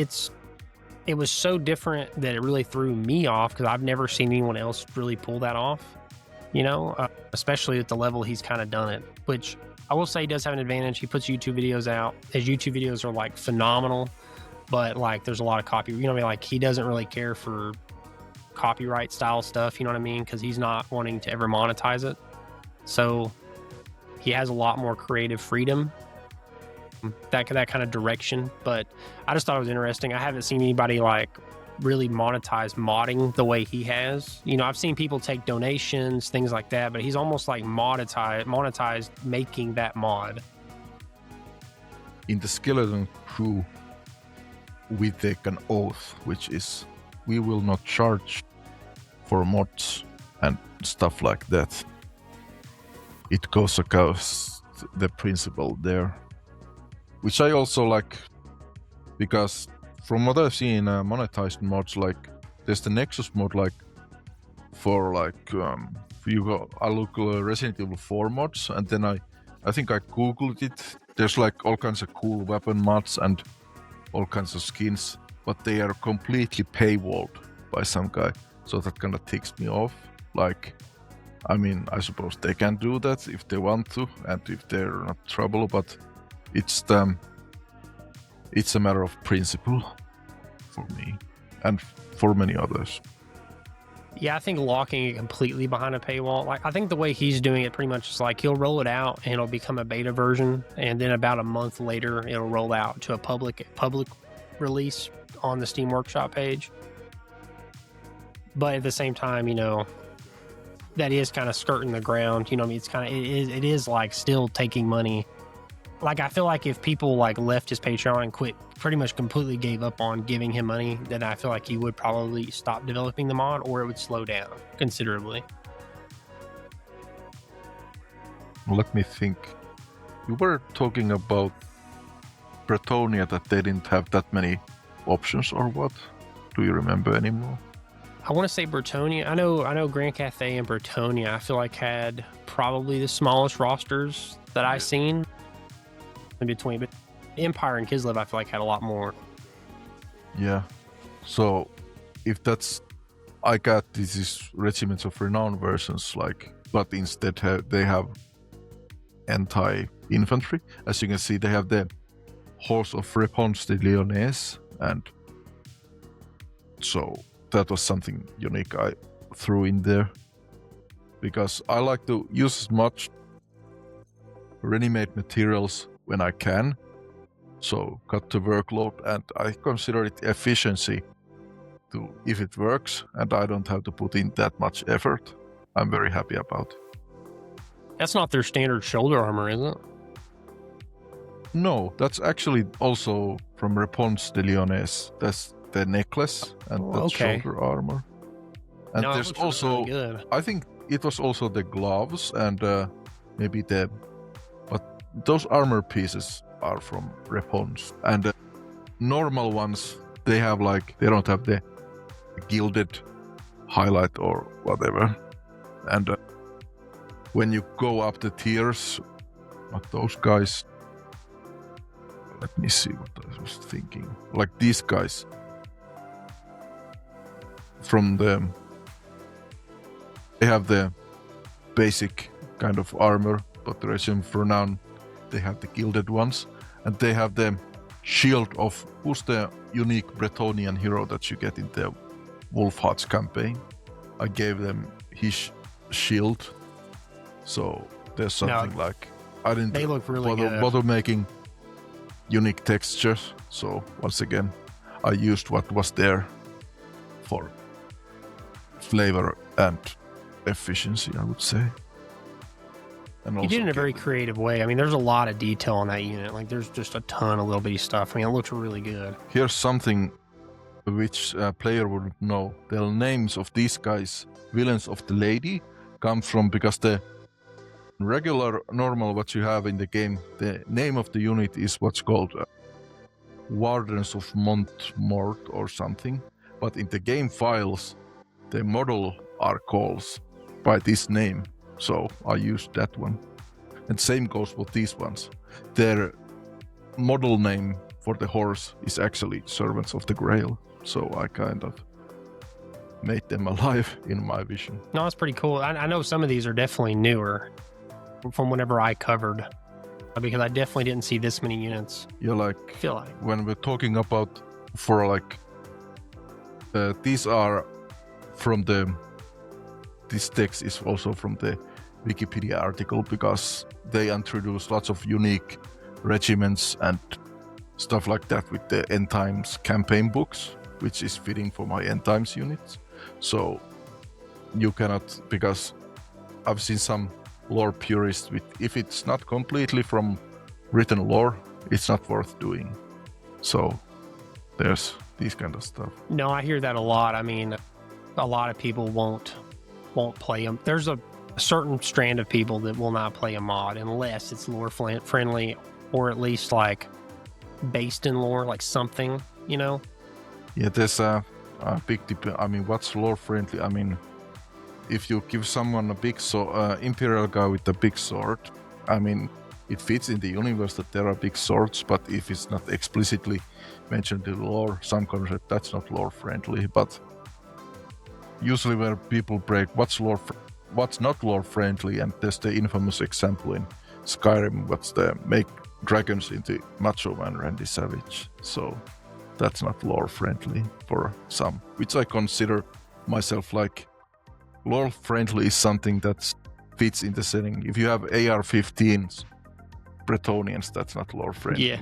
It was so different that it really threw me off, because I've never seen anyone else really pull that off. You know, especially at the level he's kind of done it. Which I will say he does have an advantage. He puts YouTube videos out. His YouTube videos are like phenomenal, but like there's a lot of copy. You know what I mean? Like he doesn't really care for copyright style stuff. You know what I mean? Because he's not wanting to ever monetize it. So he has a lot more creative freedom. That kind of direction, but I just thought it was interesting. I haven't seen anybody like really monetize modding the way he has. You know, I've seen people take donations, things like that, but he's almost like monetized making that mod. In the Skeleton Crew, we take an oath, which is we will not charge for mods and stuff like that. It goes against the principle there. Which I also like, because from what I've seen, monetized mods, like there's the Nexus mod, like for like I look Resident Evil 4 mods, and then I think I googled it. There's like all kinds of cool weapon mods and all kinds of skins, but they are completely paywalled by some guy. So that kind of ticks me off. Like, I mean, I suppose they can do that if they want to, and if they're not trouble, but it's a matter of principle for me and for many others. Yeah, I think locking it completely behind a paywall, like I think the way he's doing it pretty much is like he'll roll it out and it'll become a beta version, and then about a month later it'll roll out to a public release on the Steam Workshop page. But at the same time, you know, that is kind of skirting the ground. You know what I mean? It's kind of it is like still taking money. Like I feel like if people like left his Patreon and quit, pretty much completely gave up on giving him money, then I feel like he would probably stop developing the mod, or it would slow down considerably. Let me think. You were talking about Paranoia, that they didn't have that many options, or what? Do you remember anymore? I want to say Paranoia. I know Grand Cathay and Paranoia, I feel like had probably the smallest rosters that I've seen in between, but Empire and Kislev I feel like had a lot more. Yeah. So if that's, I got these Regiments of Renown versions, like, but instead they have anti-infantry. As you can see, they have the Horse of Réponse de Lyonnaise, and so that was something unique I threw in there, because I like to use as much ready-made materials when I can, so cut the workload, and I consider it efficiency to, if it works and I don't have to put in that much effort, I'm very happy about it. That's not their standard shoulder armor, is it? No, that's actually also from Réponse de Lyonnaise. That's the necklace and the shoulder armor. And no, there's also, really good. I think it was also the gloves and maybe but those armor pieces are from Réponse. And normal ones, they don't have the gilded highlight or whatever. And when you go up the tiers, not those guys, let me see what I was thinking. Like these guys from they have the basic kind of armor, but the Regiment of Renown, they have the gilded ones, and they have the shield of, who's the unique Bretonian hero that you get in the Wolfhearts campaign. I gave them his shield, so there's something like, I didn't they look really good. bother making unique textures, so once again I used what was there flavor and efficiency, I would say. And You also did it in a very gameplay. creative way. I mean, there's a lot of detail on that unit. Like, there's just a ton of little bitty stuff. I mean, it looks really good. Here's something which a player wouldn't know. The names of these guys, villains of the lady, come from because the regular normal what you have in the game, the name of the unit is what's called Wardens of Montmort or something. But in the game files, the model are called by this name. So I used that one. And same goes with these ones. Their model name for the horse is actually Servants of the Grail. So I kind of made them alive in my vision. No, it's pretty cool. I know some of these are definitely newer from whenever I covered, because I definitely didn't see this many units. Yeah, like I feel like when we're talking about for like these are from the this text is also from the Wikipedia article because they introduce lots of unique regiments and stuff like that with the End Times campaign books, which is fitting for my End Times units. So you cannot, because I've seen some lore purists with, if it's not completely from written lore, it's not worth doing. So there's these kind of stuff. no, I hear that a lot. I mean, a lot of people won't play them. There's a certain strand of people that will not play a mod unless it's lore friendly, or at least like based in lore, like something, you know. Yeah, there's a big I mean, what's lore friendly? I mean, if you give someone a big imperial guy with a big sword, I mean, it fits in the universe that there are big swords, but if it's not explicitly mentioned in lore, some concept, that's not lore friendly. But usually where people break what's not lore friendly, and there's the infamous example in Skyrim, what's the make dragons into Macho Man Randy Savage. So that's not lore friendly for some, which I consider myself like lore friendly is something that fits in the setting. If you have AR-15s, Bretonians, that's not lore friendly.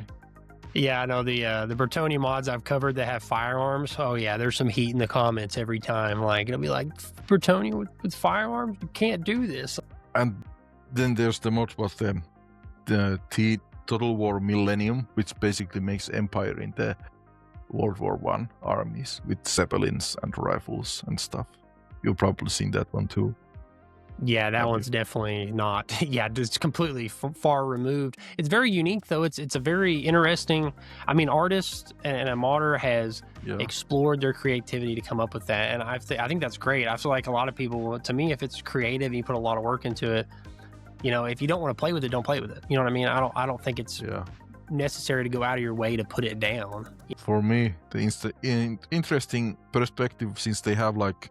Yeah, I know the Bretonnia mods I've covered that have firearms. Oh yeah, there's some heat in the comments every time. Like, it'll be like, Bretonnia with firearms, you can't do this. And then there's the mod was the Total War Millennium, which basically makes Empire in the World War I armies with zeppelins and rifles and stuff. You've probably seen that one too. Yeah, that one's definitely not. Yeah, just completely far removed. It's very unique though. It's a very interesting. I mean, artists and a modder has explored their creativity to come up with that, and I think that's great. I feel like a lot of people, to me, if it's creative and you put a lot of work into it, you know, if you don't want to play with it, don't play with it. You know what I mean? I don't think it's necessary to go out of your way to put it down. For me, the interesting perspective, since they have like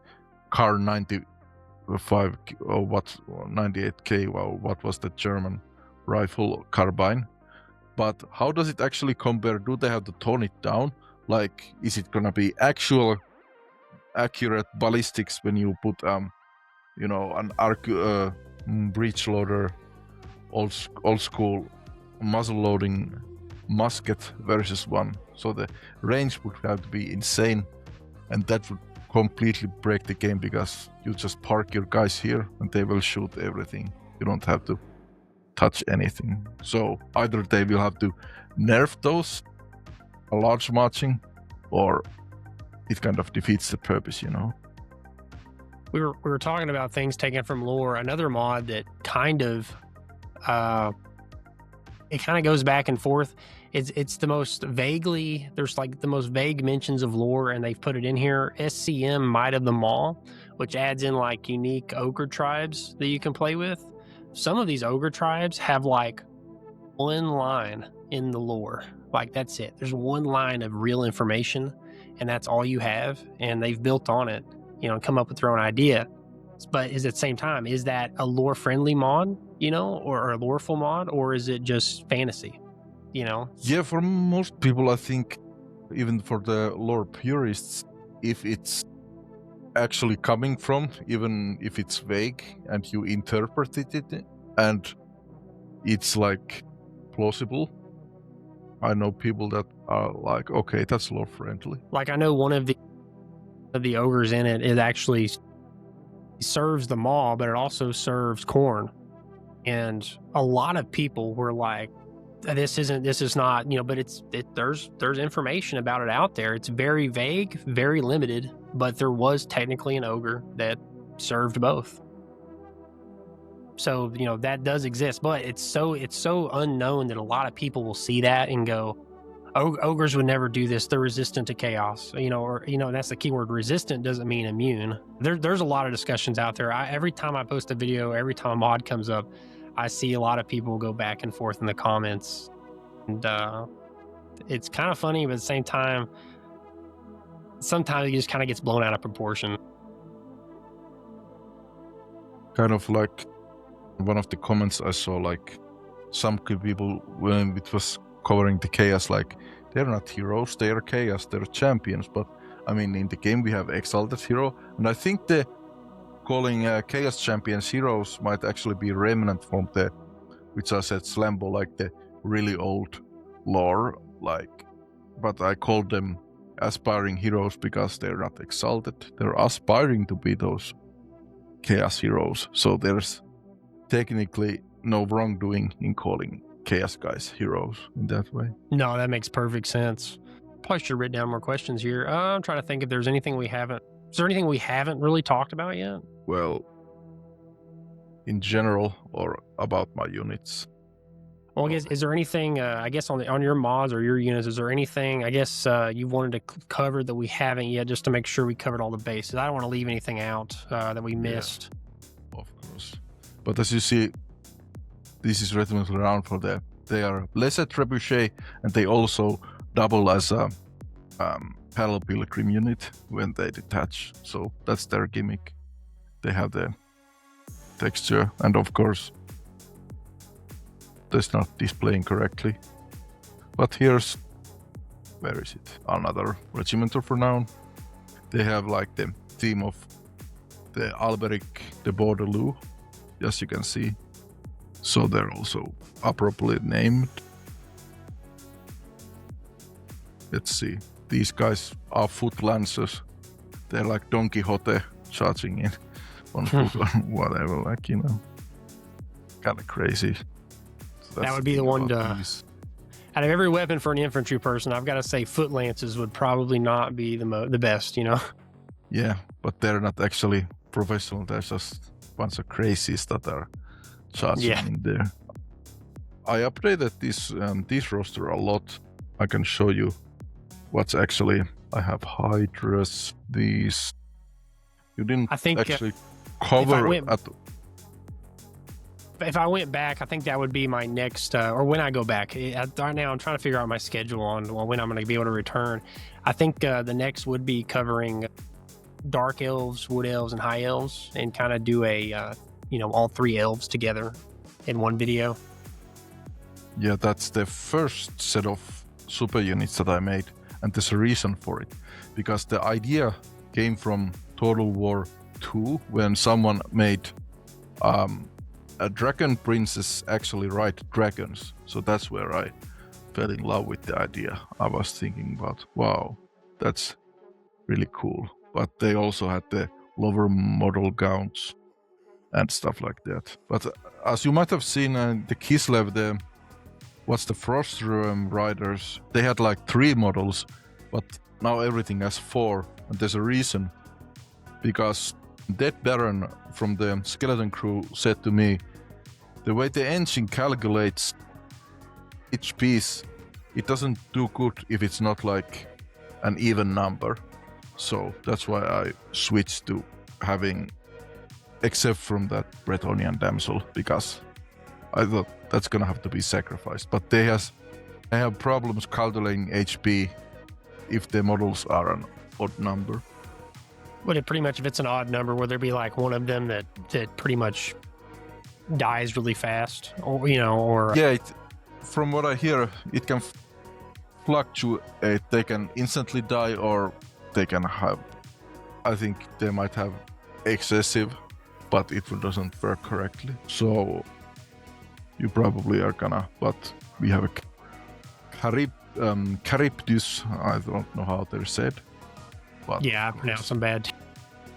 Car 95 or what 98K, well, what was the German rifle carbine? But how does it actually compare? Do they have to tone it down? Like, is it gonna be actual accurate ballistics when you put you know, an breech loader, old school muzzle loading musket versus one? So the range would have to be insane, and that would completely break the game because you just park your guys here and they will shoot everything. You don't have to touch anything. So either they will have to nerf those a large marching, or it kind of defeats the purpose, you know. We were talking about things taken from lore. Another mod that kind of it kind of goes back and forth. It's the most vaguely, there's like the most vague mentions of lore, and they've put it in here. SCM Might of the Maw, which adds in like unique ogre tribes that you can play with. Some of these ogre tribes have like one line in the lore. Like, that's it. There's one line of real information, and that's all you have. And they've built on it, you know, come up with their own idea. But at the same time, is that a lore friendly mod, you know, or a loreful mod, or is it just fantasy, you know? Yeah, for most people, I think, even for the lore purists, if it's actually coming from, even if it's vague and you interpreted it and it's like plausible, I know people that are like, okay, that's lore friendly. Like, I know one of the ogres in it is actually serves the maw, but it also serves corn. And a lot of people were like, this is not, you know, but there's information about it out there. It's very vague, very limited, but there was technically an ogre that served both. So, you know, that does exist, but it's so unknown that a lot of people will see that and go, ogres would never do this. They're resistant to chaos, you know, or, you know, that's the keyword. Resistant doesn't mean immune. There's a lot of discussions out there. Every time I post a video, every time a mod comes up, I see a lot of people go back and forth in the comments, and it's kind of funny, but at the same time, sometimes it just kind of gets blown out of proportion. Kind of like one of the comments I saw, like some people, when it was covering the chaos, like they're not heroes, they are chaos, they're champions. But I mean, in the game we have exalted hero, and I think the calling chaos champions heroes might actually be remnant from the, which I said Slambo, like the really old lore, like, but I called them aspiring heroes because they're not exalted, they're aspiring to be those chaos heroes. So there's technically no wrongdoing in calling chaos guys heroes in that way. No, that makes perfect sense. Probably should have written down more questions here. I'm trying to think if there's anything we haven't. Is there anything we haven't really talked about yet? Well, in general, or about my units. Well, I guess, is there anything, I guess, on your mods or your units, is there anything, I guess, you wanted to cover that we haven't yet, just to make sure we covered all the bases? I don't want to leave anything out that we missed. Yeah, of course. But as you see, this is Regiment around for them. They are less a trebuchet, and they also double as a Battle Pilgrim unit when they detach. So that's their gimmick. They have the texture, and of course, that's not displaying correctly. But here's, where is it? Another regimental for now. They have like the theme of the Alberic de Bordelou, as you can see. So they're also appropriately named. Let's see. These guys are foot lancers. They're like Don Quixote charging in on foot or whatever, like, you know, kind of crazy. So that would be the one to, out of every weapon for an infantry person, I've got to say foot lances would probably not be the best, you know? Yeah, but they're not actually professional. They're just a bunch of crazies that are charging in there. I updated this roster a lot. I can show you what's actually, I have Hydras, these. You didn't actually cover if I went back, I think that would be my next, or when I go back. Right now, I'm trying to figure out my schedule on when I'm going to be able to return. I think the next would be covering Dark Elves, Wood Elves, and High Elves, and kind of do a, you know, all three elves together in one video. Yeah, that's the first set of super units that I made, and there's a reason for it. Because the idea came from Total War 2, when someone made a dragon princess actually ride dragons. So that's where I fell in love with the idea. I was thinking about, wow, that's really cool. But they also had the lower model gowns and stuff like that. But as you might have seen the Kislev, what's the Frost Riders, they had like 3 models, but now everything has 4. And there's a reason. Because Dead Baron from the Skeleton Crew said to me, the way the engine calculates each piece, it doesn't do good if it's not like an even number. So that's why I switched to having, except from that Bretonnian damsel, because I thought that's gonna have to be sacrificed. But I have problems calculating HP if the models are an odd number. Would it pretty much, if it's an odd number, would there be like one of them that pretty much dies really fast, or, you know, or yeah, from what I hear, it can fluctuate. They can instantly die, or they can have, I think they might have excessive, but it doesn't work correctly. So you probably are gonna, but we have a Charybdis, I don't know how they're said. But yeah, I pronounced them bad.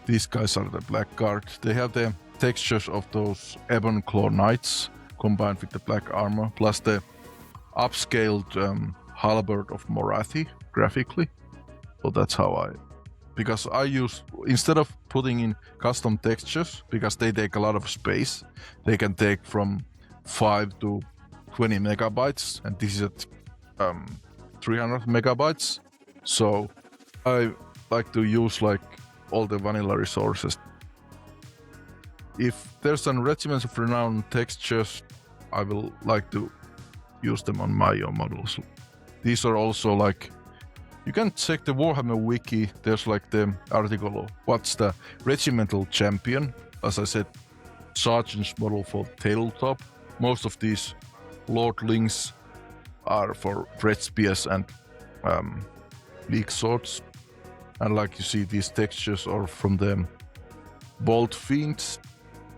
These guys are the black guard. They have the textures of those Ebon Claw Knights combined with the black armor, plus the upscaled halberd of Morathi graphically. So that's how because I use, instead of putting in custom textures, because they take a lot of space, they can take from 5 to 20 megabytes, and this is at 300 megabytes. So I like to use like all the vanilla resources. If there's some Regiments of Renown textures, I will like to use them on my own models. These are also like, you can check the Warhammer wiki, there's like the article of what's the regimental champion. As I said, sergeant's model for tabletop. Most of these lordlings are for red spears and league swords. And like you see, these textures are from the bolt fiends,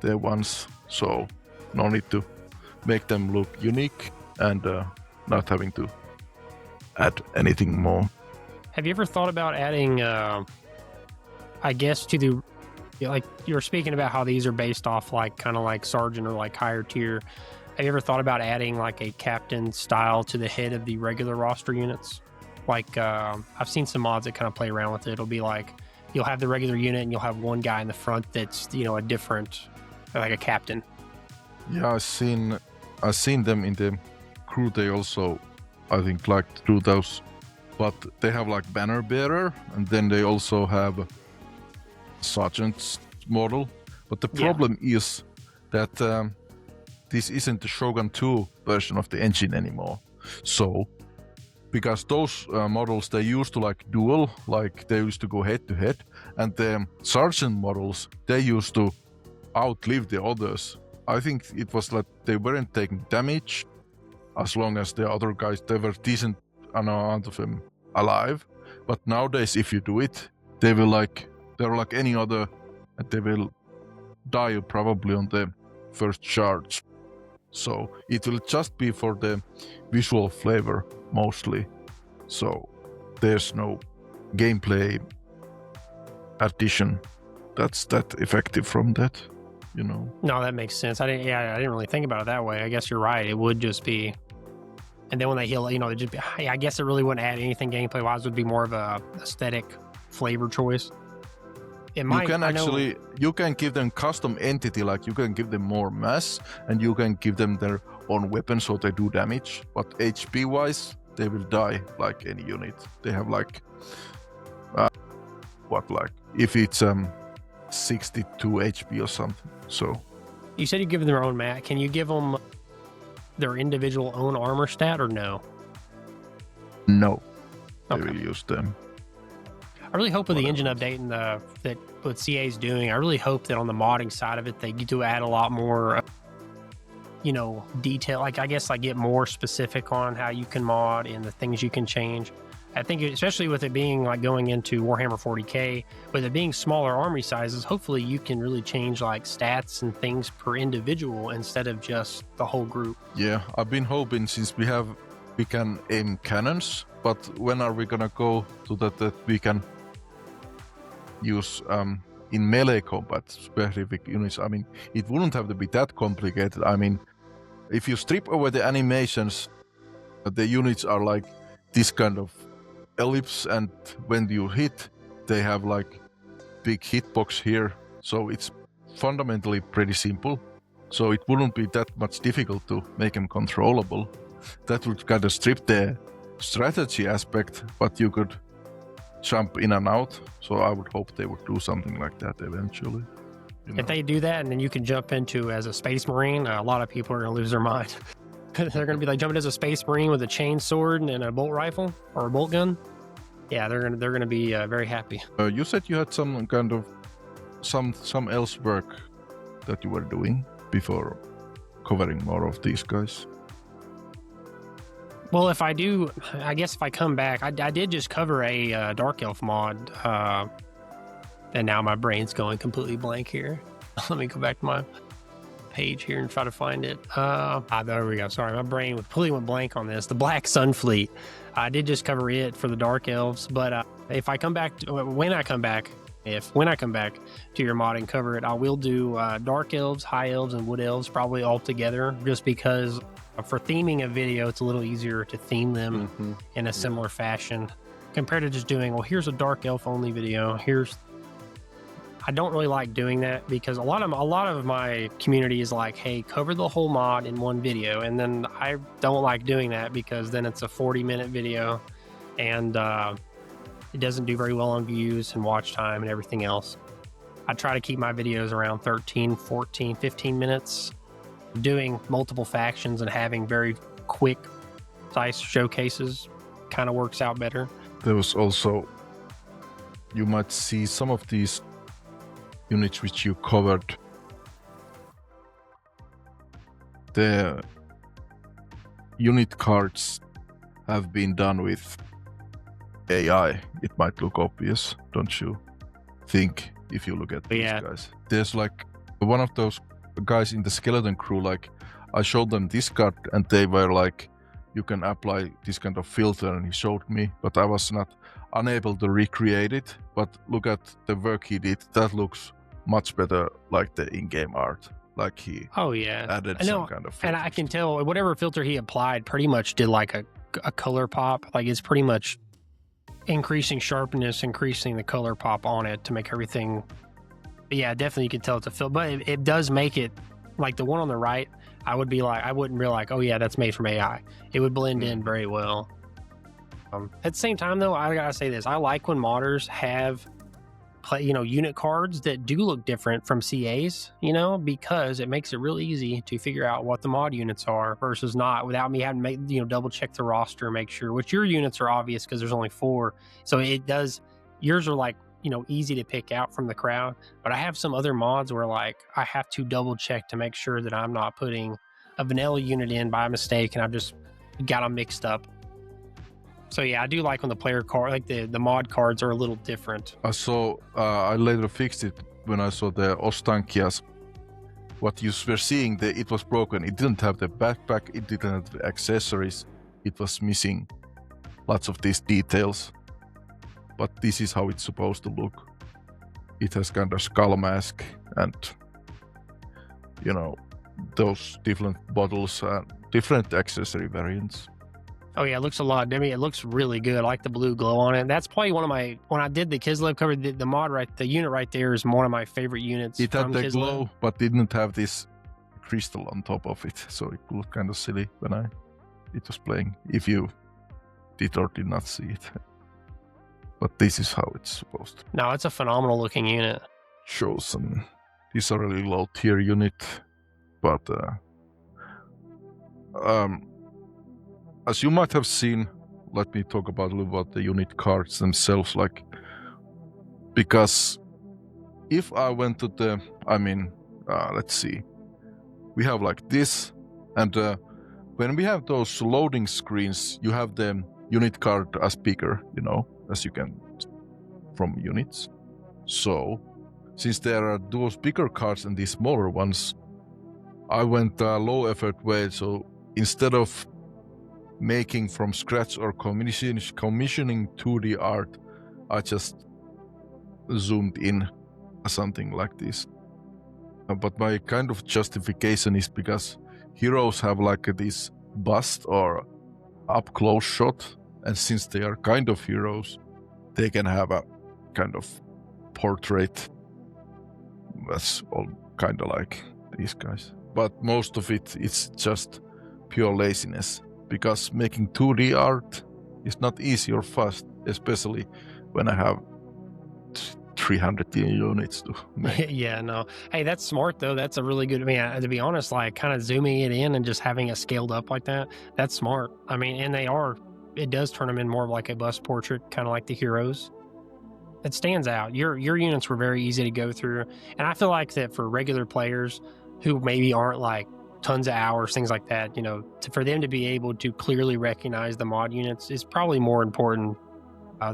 they're ones, so no need to make them look unique and not having to add anything more. Have you ever thought about adding, I guess, to the, like you were speaking about how these are based off like kind of like sergeant or like higher tier. Have you ever thought about adding like a captain style to the head of the regular roster units? Like I've seen some mods that kind of play around with it. It'll be like you'll have the regular unit and you'll have one guy in the front that's, you know, a different, like a captain. Yeah, I've seen them in the crew. They also, I think, like to do those, but they have like banner bearer, and then they also have sergeant's model. But the problem is that this isn't the Shogun 2 version of the engine anymore. So, because those models, they used to like duel, like they used to go head to head, and the sergeant models, they used to outlive the others. I think it was like they weren't taking damage as long as the other guys, they were decent amount of them alive. But nowadays, if you do it, they will like, they're like any other, and they will die probably on the first charge. So it will just be for the visual flavor mostly. So there's no gameplay addition that's that effective from that, you know. No, that makes sense. I didn't really think about it that way. I guess you're right. It would just be, and then when they heal, you know, it'd just be, I guess it really wouldn't add anything gameplay wise. It would be more of a aesthetic flavor choice. It might, you can give them custom entity, like you can give them more mass and you can give them their own weapon so they do damage, but HP wise they will die like any unit. They have like if it's 62 HP or something. So you said you give them their own mat. Can you give them their individual own armor stat or no? No. They Okay. will use them. I really hope with the engine update and that what CA is doing, I really hope that on the modding side of it, they get to add a lot more, you know, detail. Like, I guess, like get more specific on how you can mod and the things you can change. I think, especially with it being like going into Warhammer 40K, with it being smaller army sizes, hopefully you can really change like stats and things per individual instead of just the whole group. Yeah, I've been hoping since we can aim cannons, but when are we gonna go to that we can use in melee combat specific units? I mean, it wouldn't have to be that complicated. I mean, if you strip away the animations, the units are like this kind of ellipse, and when you hit, they have like big hitbox here. So it's fundamentally pretty simple. So it wouldn't be that much difficult to make them controllable. That would kind of strip the strategy aspect, but you could jump in and out. So I would hope they would do something like that eventually. You know? If they do that, and then you can jump into as a Space Marine, a lot of people are going to lose their mind. They're going to be like jumping as a Space Marine with a chain sword and a bolt rifle or a bolt gun. Yeah, they're going to be very happy. You said you had some kind of some else work that you were doing before covering more of these guys. Well, if I do, I guess if I come back, I did just cover a Dark Elf mod, and now my brain's going completely blank here. Let me go back to my page here and try to find it. There we go. Sorry, my brain completely went blank on this. The Black Sun Fleet. I did just cover it for the Dark Elves, but if I come back, when I come back, when I come back to your mod and cover it, I will do dark elves, high elves, and wood elves probably all together, just because for theming a video, it's a little easier to theme them in a similar fashion compared to just doing, well, here's a dark elf only video. I don't really like doing that because a lot of my community is like, hey, cover the whole mod in one video, and then I don't like doing that because then it's a 40-minute video, and it doesn't do very well on views and watch time and everything else. I try to keep my videos around 13, 14, 15 minutes. Doing multiple factions and having very quick, concise showcases kind of works out better. There was also, you might see some of these units which you covered. The unit cards have been done with AI. It might look obvious, don't you think, if you look at these guys? There's like one of those guys in the skeleton crew, like I showed them this card and they were like, you can apply this kind of filter, and he showed me, but I was not unable to recreate it. But look at the work he did. That looks much better like the in-game art. Like he added some kind of filter. And I can tell whatever filter he applied pretty much did like a color pop. Like it's pretty much increasing sharpness, increasing the color pop on it to make everything. Yeah, definitely you can tell it's a filter, but it does make it like the one on the right. I wouldn't be like, oh yeah, that's made from AI. It would blend in very well. At the same time though, I gotta say this, I like when modders have unit cards that do look different from CAs, because it makes it real easy to figure out what the mod units are versus not, without me having to make, double check the roster, make sure, which your units are obvious because there's only 4. So it does, yours are like, easy to pick out from the crowd. But I have some other mods where like I have to double check to make sure that I'm not putting a vanilla unit in by mistake and I've just got them mixed up. So yeah, I do like when the player card, like the mod cards are a little different. I later fixed it when I saw the Ostankias. What you were seeing, it was broken. It didn't have the backpack, it didn't have the accessories. It was missing lots of these details. But this is how it's supposed to look. It has kind of skull mask and, those different bottles, different accessory variants. Oh yeah, it looks a lot. I mean, it looks really good. I like the blue glow on it. That's probably one of my, when I did the Kislev cover, the mod the unit right there is one of my favorite units. It had the glow, but didn't have this crystal on top of it. So it looked kind of silly when it was playing, if you did or did not see it. But this is how it's supposed to be. No, it's a phenomenal looking unit. Chosen. These are really low tier unit, but as you might have seen, let me talk about a little about the unit cards themselves, because if I went to let's see, we have like this, and when we have those loading screens, you have the unit card as bigger, as you can from units. So since there are those bigger cards and these smaller ones, I went a low effort way. So instead of making from scratch or commissioning 2D art, I just zoomed in something like this. But my kind of justification is because heroes have like this bust or up close shot, and since they are kind of heroes, they can have a kind of portrait that's all kind of like these guys. But most of it's just pure laziness, because making 2D art is not easy or fast, especially when I have 300 units to make. Yeah, no. Hey, that's smart though. That's a really good, to be honest, like kind of zooming it in and just having it scaled up like that, that's smart. And it does turn them in more of like a bust portrait, kind of like the heroes. It stands out. Your units were very easy to go through. And I feel like that for regular players who maybe aren't like tons of hours, things like that, for them to be able to clearly recognize the mod units is probably more important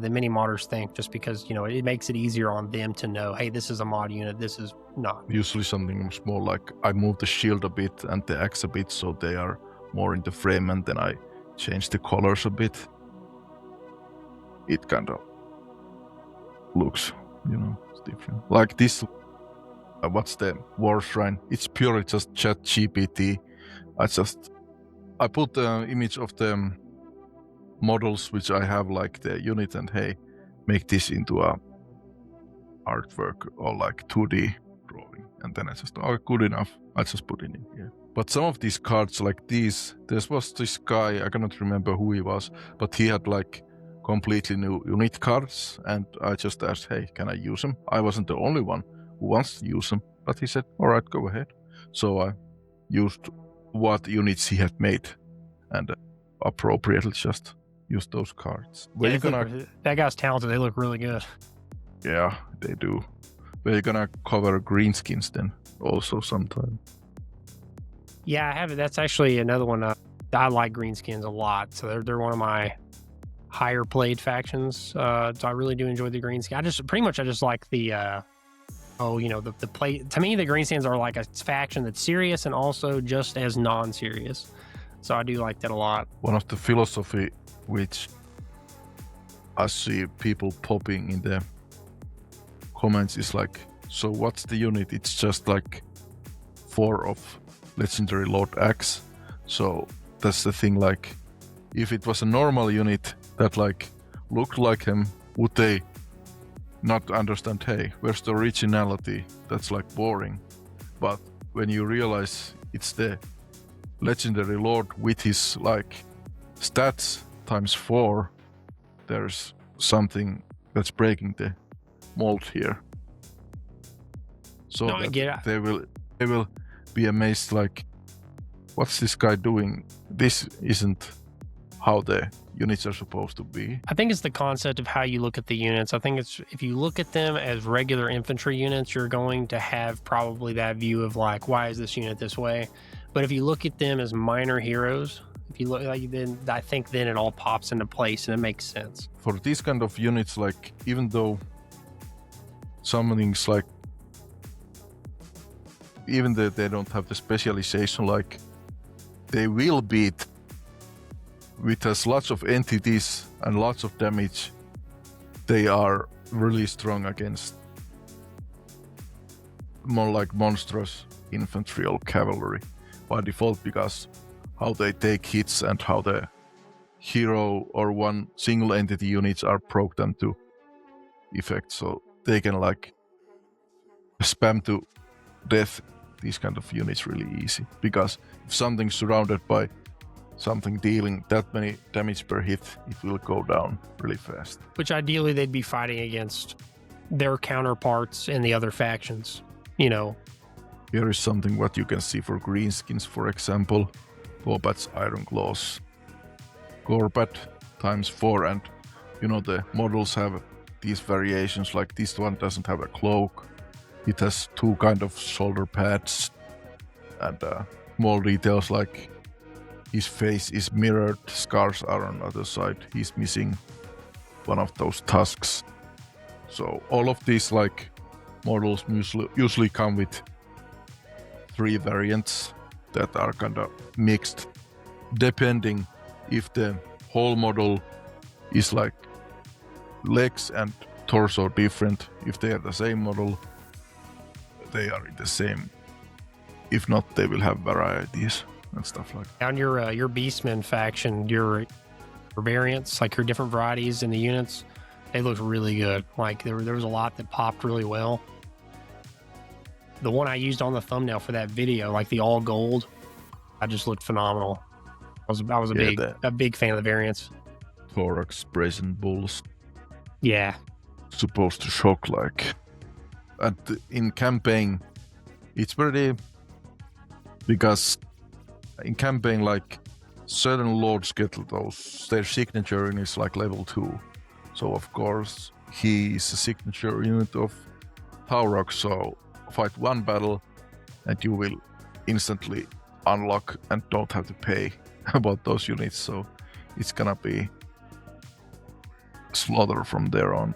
than many modders think, just because, it makes it easier on them to know, hey, this is a mod unit, this is not. Usually something small, like I move the shield a bit and the axe a bit so they are more in the frame, and then I change the colors a bit. It kind of looks it's different. Like this, what's the War Shrine? It's purely just chat GPT. I put the image of the models which I have, like the unit, and hey, make this into a artwork or like 2D drawing, and then I just, good enough, I just put it in here. But some of these cards like these, there was this guy, I cannot remember who he was, but he had like completely new unit cards, and I just asked, hey, can I use them? I wasn't the only one who wants to use them, but he said, all right, go ahead. So I used what units he had made and appropriately just used those cards. That guy's talented. They look really good. Yeah, they do. We're gonna cover greenskins then also sometime. Yeah, I have it. That's actually another one. I like greenskins a lot, so they're one of my higher played factions. So I really do enjoy the greenskin. I just like the the play. To me, the greenskins are like a faction that's serious and also just as non-serious. So I do like that a lot. One of the philosophy which I see people popping in the comments is like, so what's the unit? It's just like 4 of Legendary Lord Axe. So that's the thing, like, if it was a normal unit that like looked like him, would they not understand, hey, where's the originality? That's like boring. But when you realize it's the Legendary Lord with his like stats times 4, there's something that's breaking the mold here. So no, I get it. They will be amazed, like, what's this guy doing? This isn't how the units are supposed to be. I think it's the concept of how you look at the units. I think it's, if you look at them as regular infantry units, you're going to have probably that view of like, why is this unit this way? But if you look at them as minor heroes, if you look like, then I think then it all pops into place and it makes sense. For these kind of units, like, even though some things like, even though they don't have the specialization, like, they will beat with as lots of entities and lots of damage. They are really strong against more like monstrous infantry or cavalry by default, because how they take hits and how the hero or one single entity units are programmed to effect, so they can like spam to death these kind of units really easy, because if something's surrounded by something dealing that many damage per hit, it will go down really fast. Which ideally they'd be fighting against their counterparts in the other factions, you know. Here is something what you can see for greenskins, for example. Bobat's Iron Claws. Gorbat times 4, and you know the models have these variations, like this one doesn't have a cloak. It has 2 kind of shoulder pads and small details like his face is mirrored, scars are on the other side, he's missing one of those tusks. So all of these like models usually come with 3 variants that are kind of mixed, depending if the whole model is like legs and torso different. If they are the same model, they are in the same. If not, they will have varieties and stuff like that. On your Beastmen faction, your variants, like your different varieties in the units, they look really good. Like there was a lot that popped really well. The one I used on the thumbnail for that video, like the all gold, I just looked phenomenal. I was a big fan of the variants. Thorax brazen bulls. Yeah. Supposed to shock like. And in campaign, it's pretty, because in campaign, like, certain lords get those, their signature unit is like level 2. So of course he is a signature unit of Thorax, so fight 1 battle and you will instantly unlock and don't have to pay about those units, so it's gonna be slaughter from there on.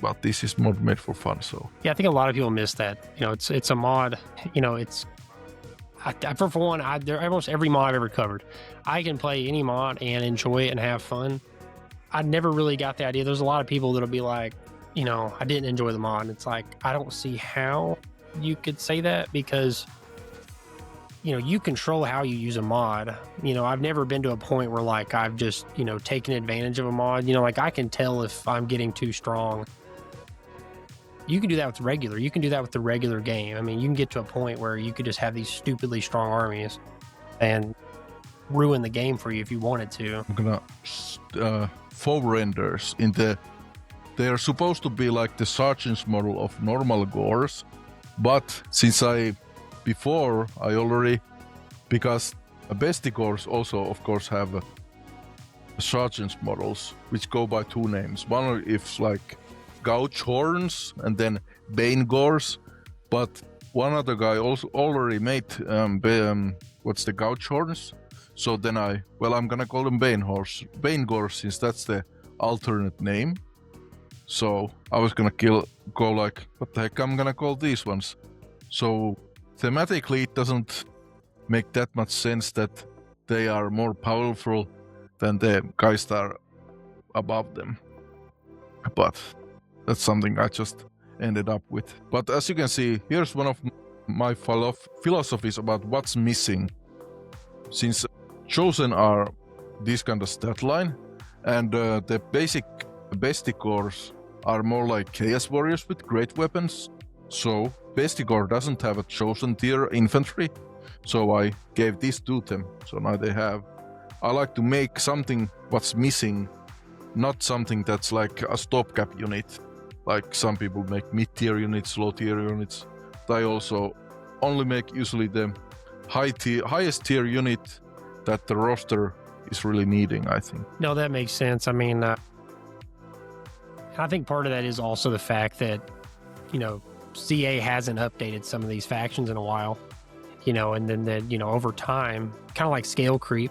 But this is mod made for fun, so yeah, I think a lot of people miss that. You know, it's a mod. You know, it's for one. Almost every mod I've ever covered, I can play any mod and enjoy it and have fun. I never really got the idea. There's a lot of people that'll be like, I didn't enjoy the mod. It's like, I don't see how you could say that, because you control how you use a mod. I've never been to a point where like I've just, taken advantage of a mod. Like I can tell if I'm getting too strong. You can do that with regular. You can do that with the regular game. I mean, you can get to a point where you could just have these stupidly strong armies and ruin the game for you if you wanted to. I'm gonna foe renders they are supposed to be like the sergeant's model of normal gores, but since because bestie gores also of course have sergeant's models which go by two names. One is like gouge horns and then bane gores, but one other guy also already made what's the gouge horns, so then I'm gonna call them bane gores since that's the alternate name. So I was gonna go like, what the heck I'm gonna call these ones. So thematically it doesn't make that much sense that they are more powerful than the guys that are above them, but that's something I just ended up with. But as you can see, here's one of my philosophies about what's missing. Since chosen are this kind of stat line, and the basic bestie cores are more like chaos warriors with great weapons, so bestie core doesn't have a chosen tier infantry, so I gave these to them, so now they have. I like to make something what's missing, not something that's like a stopgap unit, like some people make mid-tier units, low-tier units. I also only make usually the highest tier unit that the roster is really needing, I think. No, that makes sense. I mean, I think part of that is also the fact that, CA hasn't updated some of these factions in a while, and then that, over time, kind of like scale creep,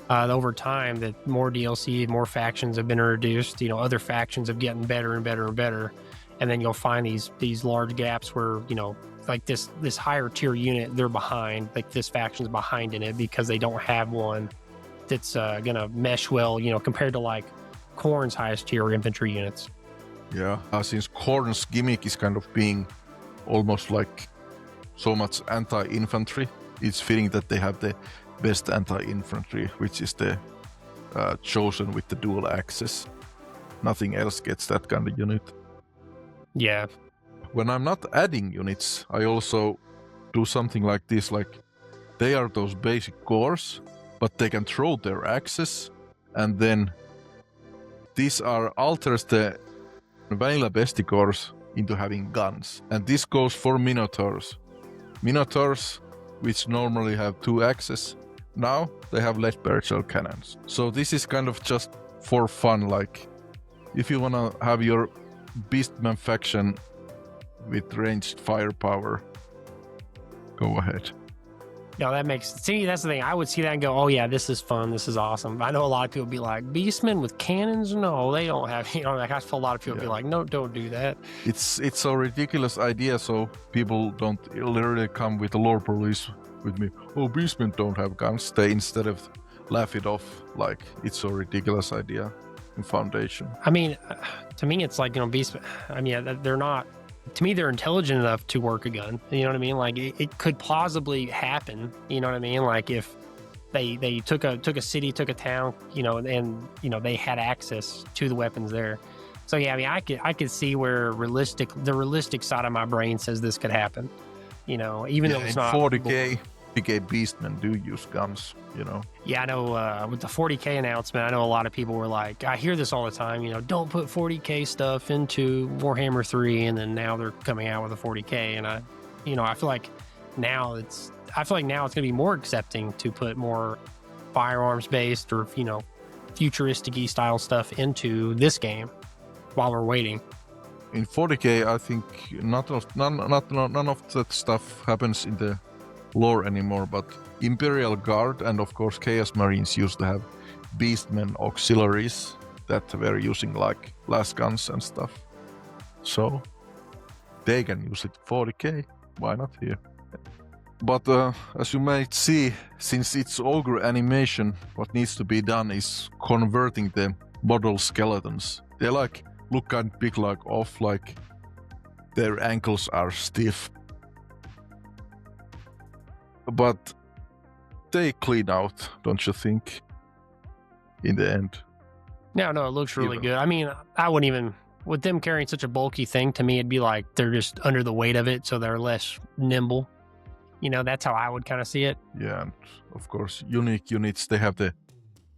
over time that more DLC, more factions have been introduced, other factions have gotten better and better and better. And then you'll find these large gaps where, like this higher tier unit, they're behind, like this faction's behind in it because they don't have one that's going to mesh well, compared to like Khorne's highest tier infantry units. Yeah, since Khorne's gimmick is kind of being almost like so much anti-infantry, it's fitting that they have the best anti-infantry, which is the chosen with the dual axis. Nothing else gets that kind of unit. Yeah. When I'm not adding units, I also do something like this, like they are those basic cores, but they can throw their axes, and then these alters the vanilla bestie cores into having guns. And this goes for Minotaurs. Minotaurs, which normally have two axes, now they have lead barrel cannons. So this is kind of just for fun, like if you wanna have your Beastman faction with ranged firepower, go ahead. No, that makes, see, that's the thing. I would see that and go, oh yeah, this is fun, this is awesome. I know a lot of people be like, Beastmen with cannons? No, they don't have, like I feel a lot of people be like, no, don't do that. It's a ridiculous idea, so people don't literally come with the Lore-Purists with me. Oh, Beastmen don't have guns. They instead of laugh it off like it's a ridiculous idea in Foundation. I mean, to me, it's like, Beastmen, I mean, they're not, to me, they're intelligent enough to work a gun. You know what I mean? Like it could plausibly happen. You know what I mean? Like if they took a city, took a town, and they had access to the weapons there. So yeah, I mean, I could see where the realistic side of my brain says this could happen. Even though it's not 40K. Beastmen do use guns, Yeah, I know with the 40K announcement, I know a lot of people were like, I hear this all the time, don't put 40K stuff into Warhammer 3, and then now they're coming out with a 40K, and I feel like now it's going to be more accepting to put more firearms based or, futuristic-y style stuff into this game while we're waiting. In 40K, I think none of that stuff happens in the lore anymore, but Imperial Guard and of course Chaos Marines used to have Beastmen auxiliaries that were using like last guns and stuff. So they can use it 40K, why not here? But as you might see, since it's ogre animation, what needs to be done is converting the model skeletons. They look look kind of big, like off, like their ankles are stiff. But they clean out, don't you think? In the end. No, it looks really good. I mean, I wouldn't even, with them carrying such a bulky thing, to me, it'd be like they're just under the weight of it, so they're less nimble. You know, that's how I would kind of see it. Yeah, and of course, unique units, they have the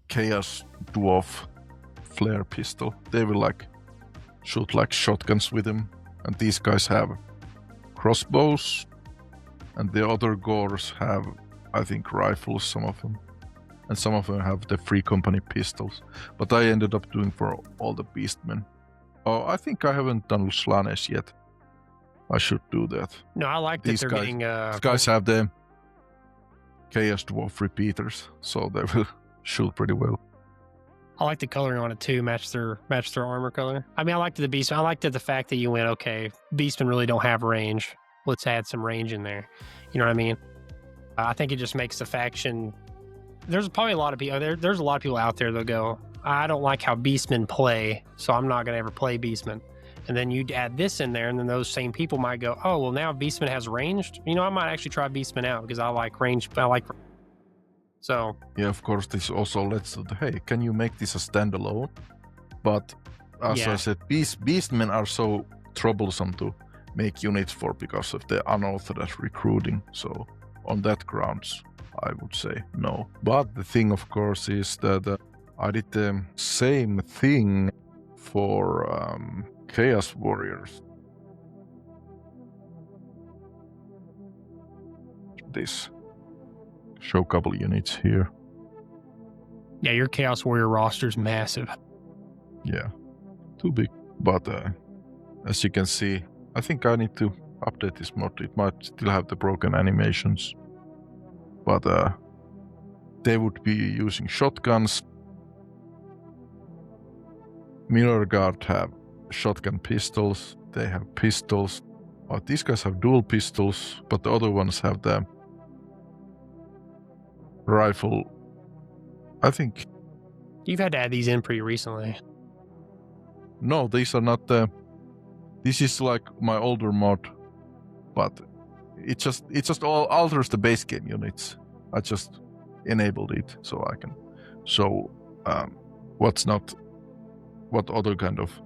Chaos Dwarf flare pistol. They will like shoot like shotguns with them. And these guys have crossbows. And the other Gores have, I think, rifles, some of them. And some of them have the Free Company pistols. But I ended up doing for all the Beastmen. Oh, I think I haven't done Slanesh yet. I should do that. No, I like that they're getting... These guys have the Chaos Dwarf repeaters, so they will shoot pretty well. I like the coloring on it too, match their armor color. I mean, I liked the Beastmen. I liked the fact that you went, okay, Beastmen really don't have range. Let's add some range in there. You know what I mean? I think it just makes the faction... There's probably a lot of people... There's a lot of people out there that go, I don't like how Beastmen play, so I'm not going to ever play Beastmen. And then you add this in there, and then those same people might go, oh, well, now Beastman has ranged. You know, I might actually try Beastman out because I like range. So. Yeah, of course, this also lets to, hey, can you make this a standalone? But as I said, Beastmen are so troublesome to make units for because of the unauthorized recruiting. So on that grounds, I would say no. But the thing, of course, is that I did the same thing for Chaos Warriors. This show couple units here. Yeah, your Chaos Warrior roster's massive. Yeah, too big. But as you can see, I think I need to update this mod. It might still have the broken animations. But they would be using shotguns. Mirror Guard have shotgun pistols. They have pistols. But these guys have dual pistols, but the other ones have the rifle. I think... You've had to add these in pretty recently. No, these are not the... This is like my older mod, but it just all alters the base game units. I just enabled it so I can show what other kind of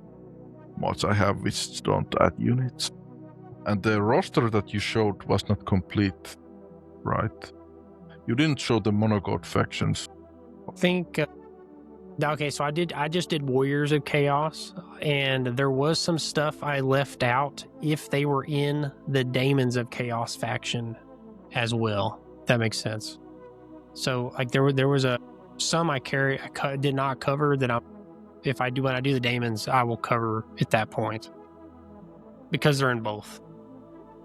mods I have which don't add units. And the roster that you showed was not complete, right? You didn't show the monogod factions. I think... okay, so I just did Warriors of Chaos, and there was some stuff I left out if they were in the Daemons of Chaos faction as well. If that makes sense. So like there was some I did not cover that when I do the Daemons, I will cover at that point because they're in both.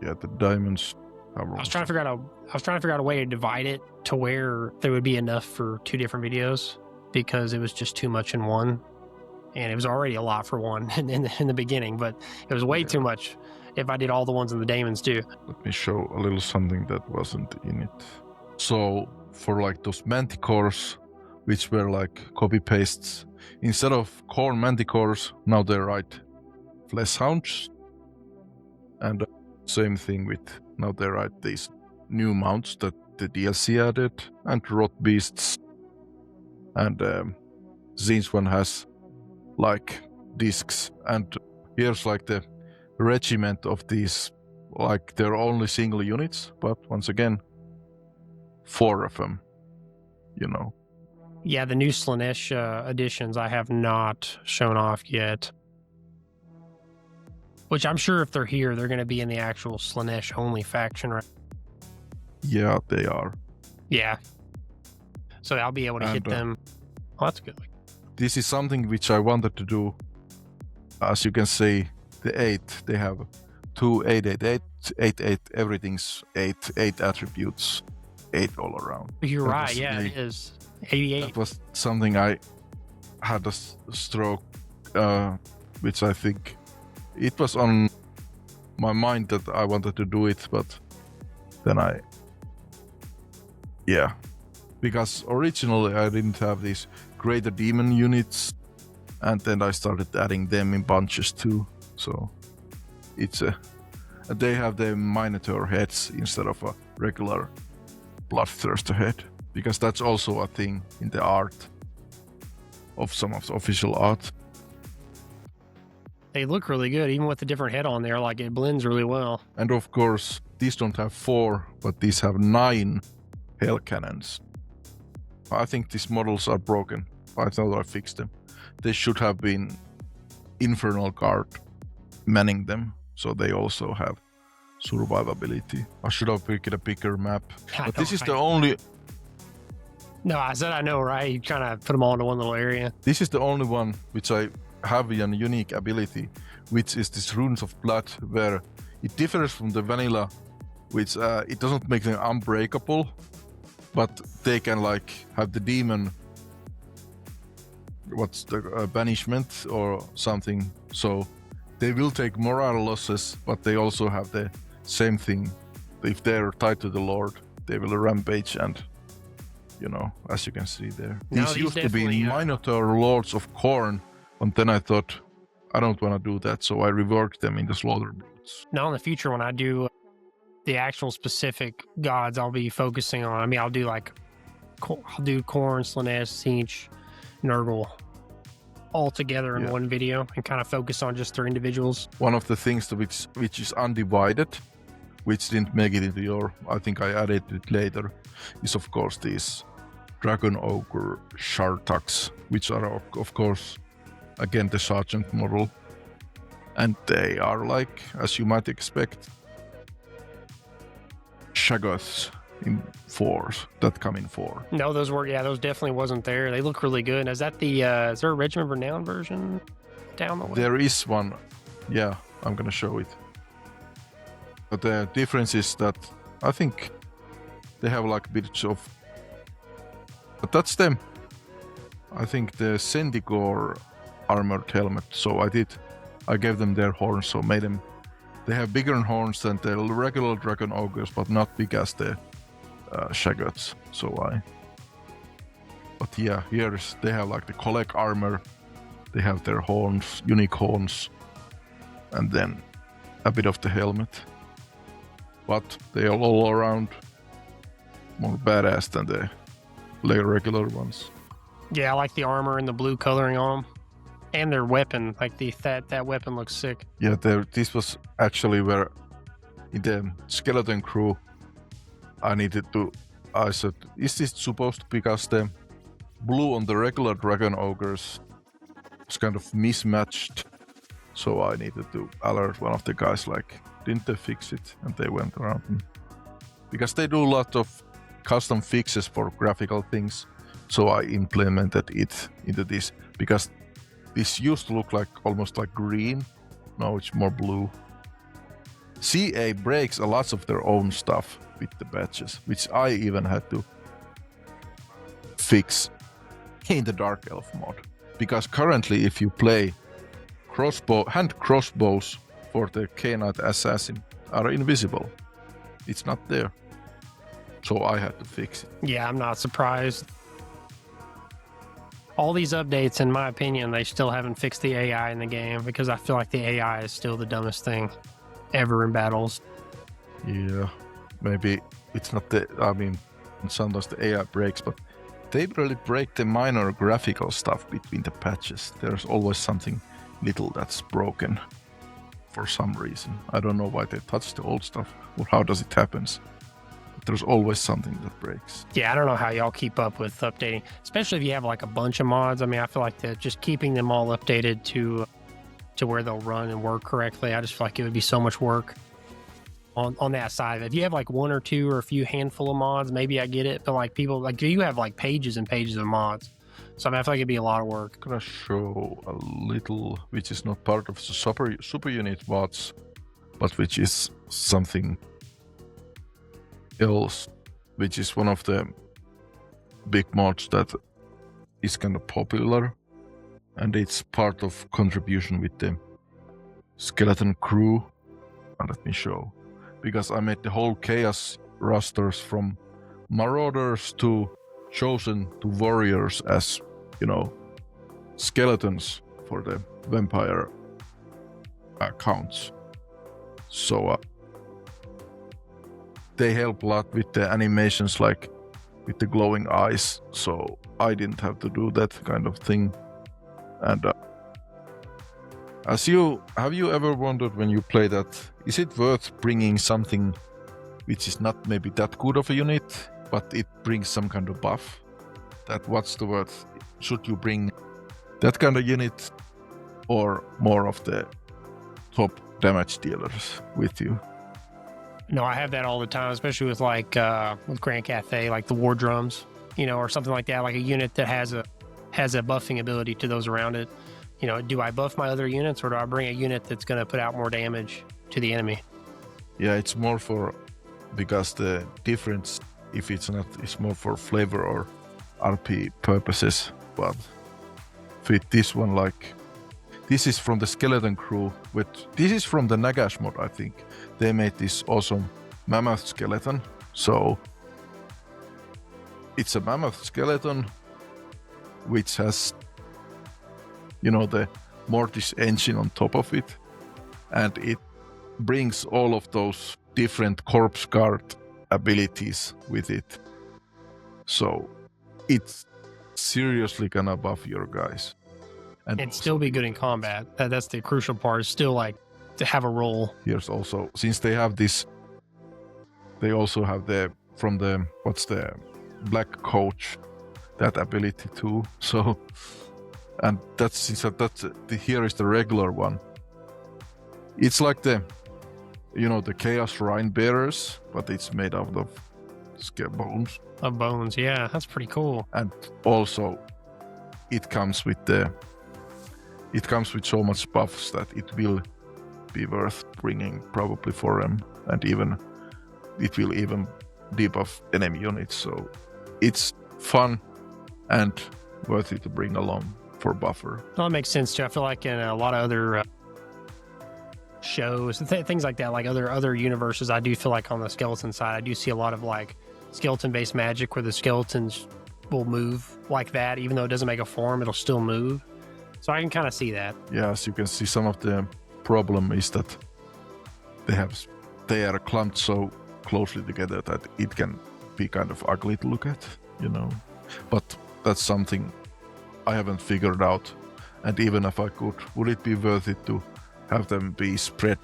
Yeah, the Diamonds. I was trying to figure out a way to divide it to where there would be enough for two different videos, because it was just too much in one, and it was already a lot for one in the beginning, but it was way too much if I did all the ones in the Daemons too. Let me show a little something that wasn't in it. So for like those manticores, which were like copy pastes, instead of core manticores, now they write flesh hounds, and same thing with now they write these new mounts that the DLC added, and rot beasts. And Zin's one has like discs, and here's like the regiment of these, like they're only single units, but once again, 4 of them, you know. Yeah, the new Slanesh editions I have not shown off yet. Which I'm sure if they're here, they're going to be in the actual Slanesh only faction, right? Yeah, they are. Yeah. So I'll be able to hit them. Oh, that's good. This is something which I wanted to do. As you can see, the 8, they have 2 8, 8, everything's 8 attributes, 8 all around. You're right, yeah, it is. 88. That was something I had a stroke, which I think it was on my mind that I wanted to do it, but then because originally I didn't have these greater demon units And then I started adding them in bunches too. So it's they have the Minotaur heads instead of a regular Bloodthirster head, because that's also a thing in the art of some of the official art. They look really good, even with the different head on there. Like, it blends really well. And of course, these don't have 4, but these have 9 hell cannons. I think these models are broken. I thought I fixed them. They should have been Infernal Guard manning them, so they also have survivability. I should have picked a bigger map. But this is the only... No, I said I know, right? You kind of put them all into one little area. This is the only one which I have a unique ability, which is this Runes of Blood, where it differs from the vanilla, which it doesn't make them unbreakable, but they can like have the demon, what's the banishment or something, so they will take morale losses, but they also have the same thing. If they're tied to the Lord, they will rampage, and you know, as you can see there. These used to be Minotaur Lords of Khorne, and then I thought, I don't want to do that, so I reworked them into Slaughter Brutes. Now in the future, when I do the actual specific gods, I'll be focusing on, I mean, I'll do like, I'll do Khorne, Slaanesh, Tzeentch, Nurgle, all together in one video and kind of focus on just their individuals. One of the things which is undivided, which didn't make it into your, I think I added it later, is of course these Dragon Ogre Shartax, which are of course again the Sergeant model, and they are like, as you might expect, Shaggoths in 4s that come in 4. No, those were, those definitely wasn't there. They look really good. Is that the is there a Regiment Renown version down the way? There is one, yeah, I'm gonna show it. But the difference is that I think they have like bits of, but that's them. I think the Sendigore armored helmet, so I gave them their horns, so made them, they have bigger horns than the regular Dragon Ogres, but not big as the Shaggoths, but yeah, they have like the Collect armor, they have their horns, unique horns, and then a bit of the helmet, but they are all around more badass than the regular ones. Yeah, I like the armor and the blue coloring on them. And their weapon, like that weapon looks sick. Yeah, this was actually where in the skeleton crew I said, is this supposed to be, because the blue on the regular Dragon Ogres was kind of mismatched, so I needed to alert one of the guys like, didn't they fix it? And they went around me. Because they do a lot of custom fixes for graphical things, so I implemented it into this, because this used to look like almost like green. Now it's more blue. CA breaks a lot of their own stuff with the badges, which I even had to fix in the Dark Elf mod. Because currently if you play hand crossbows for the Knight Assassin are invisible. It's not there. So I had to fix it. Yeah, I'm not surprised. All these updates, in my opinion, they still haven't fixed the AI in the game, because I feel like the AI is still the dumbest thing ever in battles. Yeah, maybe it's not sometimes the AI breaks, but they really break the minor graphical stuff between the patches. There's always something little that's broken for some reason. I don't know why they touch the old stuff or how does it happen. There's always something that breaks. Yeah, I don't know how y'all keep up with updating, especially if you have like a bunch of mods. I mean, I feel like that just keeping them all updated to where they'll run and work correctly, I just feel like it would be so much work on that side. If you have like one or two or a few handful of mods, maybe I get it. But like people, like you have like pages and pages of mods. So I mean, I feel like it'd be a lot of work. I'm gonna show a little, which is not part of the super unit mods, but which is something else, which is one of the big mods that is kind of popular, and it's part of contribution with the skeleton crew. And let me show, because I made the whole chaos rosters from marauders to chosen to warriors as, you know, skeletons for the vampire counts. So they help a lot with the animations, like with the glowing eyes, so I didn't have to do that kind of thing. And have you ever wondered when you play that, is it worth bringing something which is not maybe that good of a unit, but it brings some kind of buff? That what's the word? Should you bring that kind of unit or more of the top damage dealers with you? No, I have that all the time, especially with with Grand Cathay, like the War Drums, or something like that, like a unit that has a buffing ability to those around it. Do I buff my other units, or do I bring a unit that's going to put out more damage to the enemy? Yeah, it's more because the difference, if it's not, it's more for flavor or RP purposes. But with this one, like, this is from the Skeleton Crew. This is from the Nagash mod, I think. They made this awesome mammoth skeleton. So it's a mammoth skeleton which has, the Mortis engine on top of it, and it brings all of those different corpse guard abilities with it. So it's seriously gonna buff your guys. And it'd still be good in combat. That's the crucial part, is still like to have a role. Here's also, since they have this, they also have from the Black Coach, that ability too. So, and here is the regular one. It's like the Chaos Rhine Bearers, but it's made out of bones. Of bones, yeah, that's pretty cool. And also, it comes with so much buffs that it will be worth bringing probably for them, and it will even debuff enemy units. So it's fun and worth it to bring along for buffer. Well, that makes sense too. I feel like in a lot of other shows, things like that, like other universes, I do feel like on the skeleton side, I do see a lot of like skeleton-based magic where the skeletons will move like that, even though it doesn't make a form, it'll still move. So I can kind of see that. Yeah, as you can see, some of the problem is that they are clumped so closely together that it can be kind of ugly to look at, But that's something I haven't figured out. And even if I could, would it be worth it to have them be spread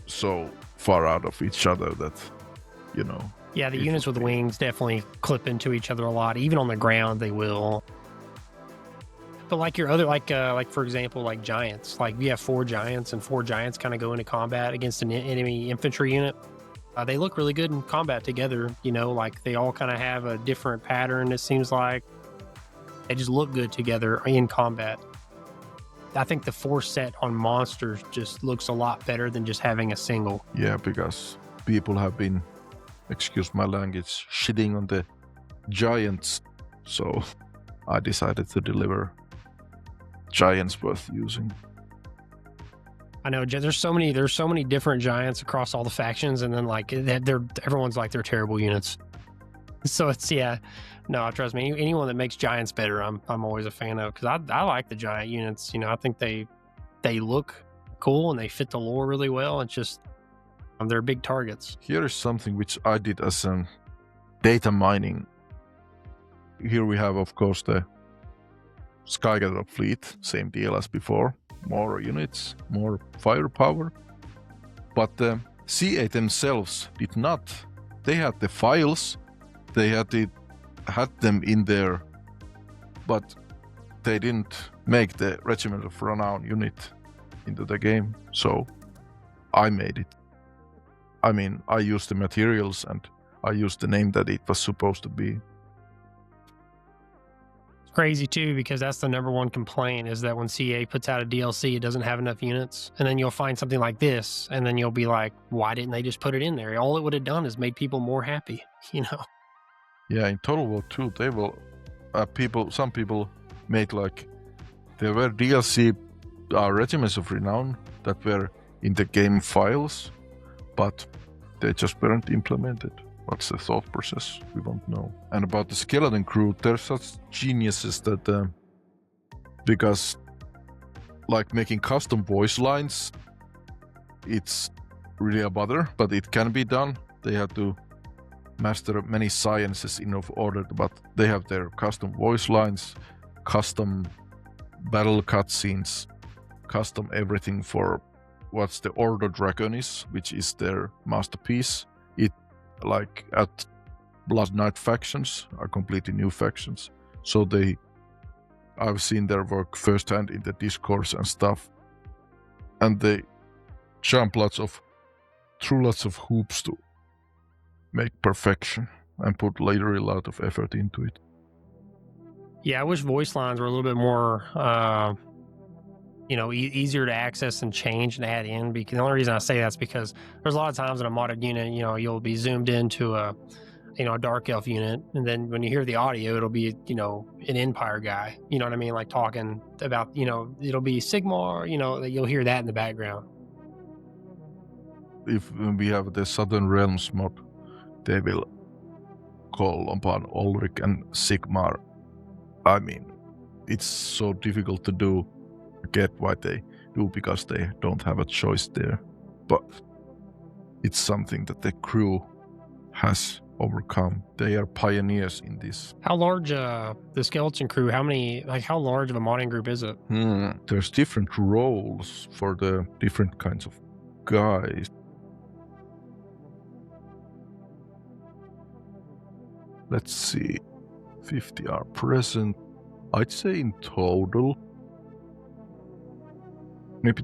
so far out of each other that, Yeah, the units with wings definitely clip into each other a lot. Even on the ground, they will. But like your other, like for example, like giants. Like you have 4 giants, and 4 giants kind of go into combat against an enemy infantry unit. They look really good in combat together. Like they all kind of have a different pattern. It seems like they just look good together in combat. I think the 4 set on monsters just looks a lot better than just having a single. Yeah, because people have been, excuse my language, shitting on the giants. So I decided to deliver giants worth using. I know there's so many different giants across all the factions, and then like everyone's like they're terrible units. So it's no, trust me. Anyone that makes giants better, I'm always a fan of, because I like the giant units. I think they look cool and they fit the lore really well. It's just they're big targets. Here is something which I did as data mining. Here we have, of course, the Skygather fleet, same deal as before. More units, more firepower. But the CA themselves did not. They had the files, they had them in there, but they didn't make the Regiment of Renown unit into the game. So I made it. I mean, I used the materials and I used the name that it was supposed to be. Crazy too, because that's the number one complaint, is that when CA puts out a DLC, it doesn't have enough units, and then you'll find something like this, and then you'll be like, why didn't they just put it in there? All it would have done is made people more happy. Yeah, in Total War 2, they will some people made like there were DLC Regiments of Renown that were in the game files, but they just weren't implemented. What's the thought process? We don't know. And about the Skeleton Crew, they're such geniuses that because like making custom voice lines, it's really a bother, but it can be done. They have to master many sciences in order, but they have their custom voice lines, custom battle cutscenes, custom everything for what's the Ordo Dragonis, which is their masterpiece. It, like at Blood Knight factions, are completely new factions. So I've seen their work firsthand in the discourse and stuff, and they jump through lots of hoops to make perfection and put literally a lot of effort into it. Yeah, I wish voice lines were a little bit more, easier to access and change and add in. Because the only reason I say that's because there's a lot of times in a modded unit, you'll be zoomed into a dark elf unit, and then when you hear the audio, it'll be, an Empire guy, you know what I mean? Like talking about, it'll be Sigmar, you'll hear that in the background. If we have the Southern Realms mod, they will call upon Ulrich and Sigmar. I mean, it's so difficult to do, get why they do, because they don't have a choice there. But it's something that the crew has overcome. They are pioneers in this. How large the skeleton crew, how large of a modding group is it? There's different roles for the different kinds of guys. Let's see, 50 are present. I'd say in total, maybe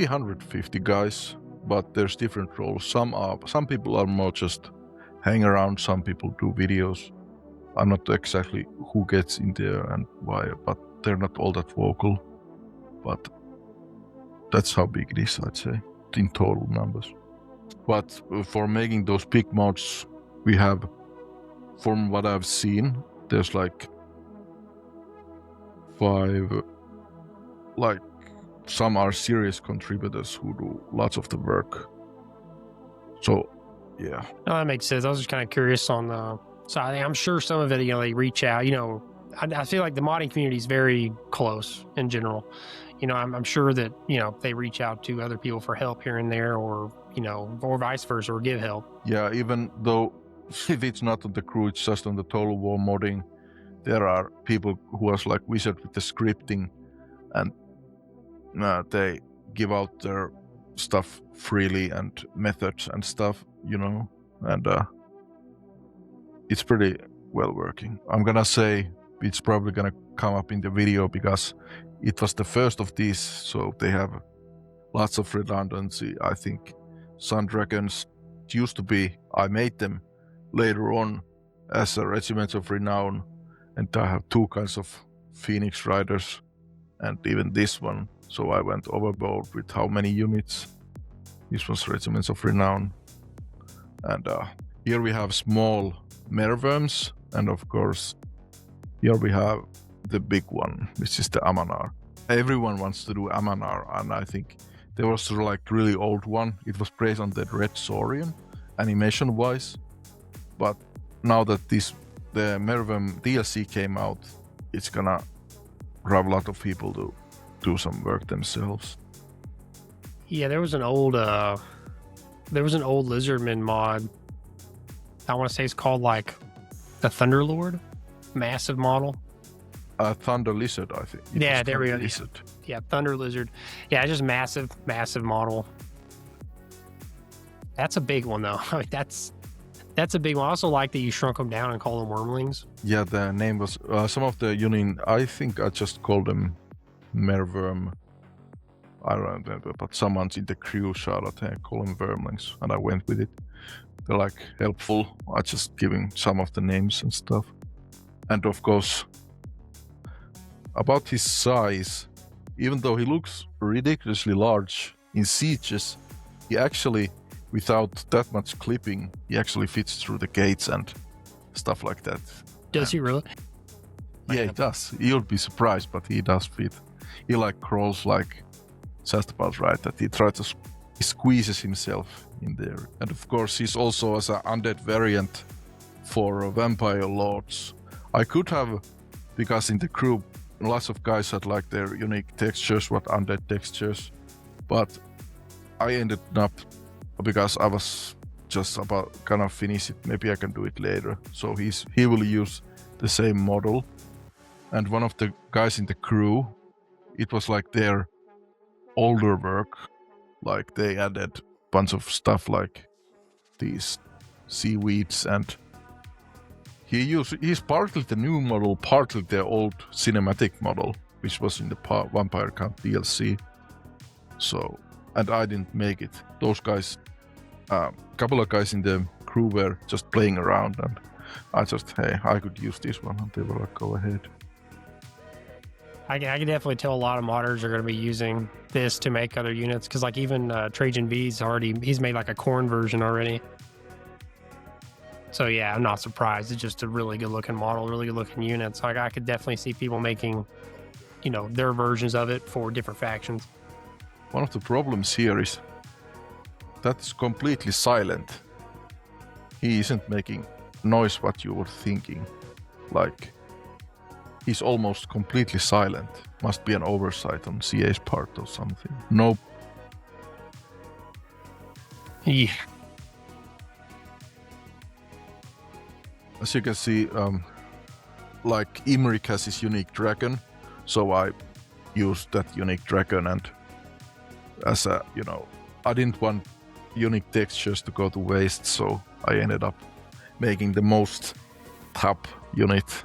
150 guys, but there's different roles. Some people are more just hang around, some people do videos. I'm not exactly who gets in there and why, but they're not all that vocal. But that's how big it is, I'd say, in total numbers. But for making those big mods, we have, from what I've seen, there's like 5, like some are serious contributors who do lots of the work. So, yeah. No, that makes sense. I was just kind of curious on the side. I'm sure some of it, they reach out. I feel like the modding community is very close in general. I'm sure that, they reach out to other people for help here and there, or, or vice versa, or give help. Yeah, even though if it's not on the crew, it's just on the Total War modding, there are people who are like wizard with the scripting, and they give out their stuff freely and methods and stuff, and it's pretty well working. I'm gonna say it's probably gonna come up in the video because it was the first of these, so they have lots of redundancy. I think Sun Dragons used to be, I made them later on as a Regiment of Renown, and I have 2 kinds of Phoenix Riders, and even this one, so I went overboard with how many units. This was Regiments of Renown, and here we have small Mereworms, and of course here we have the big one, which is the Amanar. Everyone wants to do Amanar, and I think there was like really old one. It was based on the Red Saurian animation wise, but now that the Mereworm DLC came out, it's gonna grab a lot of people to do some work themselves. Yeah, there was an old Lizardman mod. I want to say it's called like the Thunderlord, massive model. Thunder Lizard, I think. Yeah, there we go. Lizard. Yeah, Thunder Lizard. Yeah, just massive model. That's a big one though. I mean, that's a big one. I also like that you shrunk them down and call them wormlings. Yeah, the name was some of the union. I think I just called them Mereworm. I don't remember, but someone's in the crew shouted, "Hey, call them wormlings," and I went with it. They're like helpful. I just giving some of the names and stuff, and of course, about his size, even though he looks ridiculously large in sieges, he actually, without that much clipping, he actually fits through the gates and stuff like that. Does he really? Yeah, he does. You'll be surprised, but he does fit. He like crawls like just about right, that he tries to he squeezes himself in there. And of course, he's also as an undead variant for vampire lords. I could have, because in the crew lots of guys had like their unique textures, what undead textures, but I ended up, because I was just about gonna finish it, maybe I can do it later. So he will use the same model, and one of the guys in the crew, it was like their older work, like they added a bunch of stuff like these seaweeds, and he's partly the new model, partly the old cinematic model, which was in the Vampire Camp DLC. So, and I didn't make it. Those guys, a couple of guys in the crew were just playing around, and I just, hey, I could use this one, and they were like, go ahead. I can definitely tell a lot of modders are going to be using this to make other units, because like even Trajan V's he's made like a corn version already. So yeah, I'm not surprised. It's just a really good looking model, really good looking units. Like I could definitely see people making, you know, their versions of it for different factions. One of the problems here is that it's completely silent. He isn't making noise what you were thinking. Like, he's almost completely silent. Must be an oversight on CA's part or something. Nope. Yeah. As you can see, like Imric has his unique dragon, so I used that unique dragon, and as a, you know, I didn't want unique textures to go to waste, so I ended up making the most top unit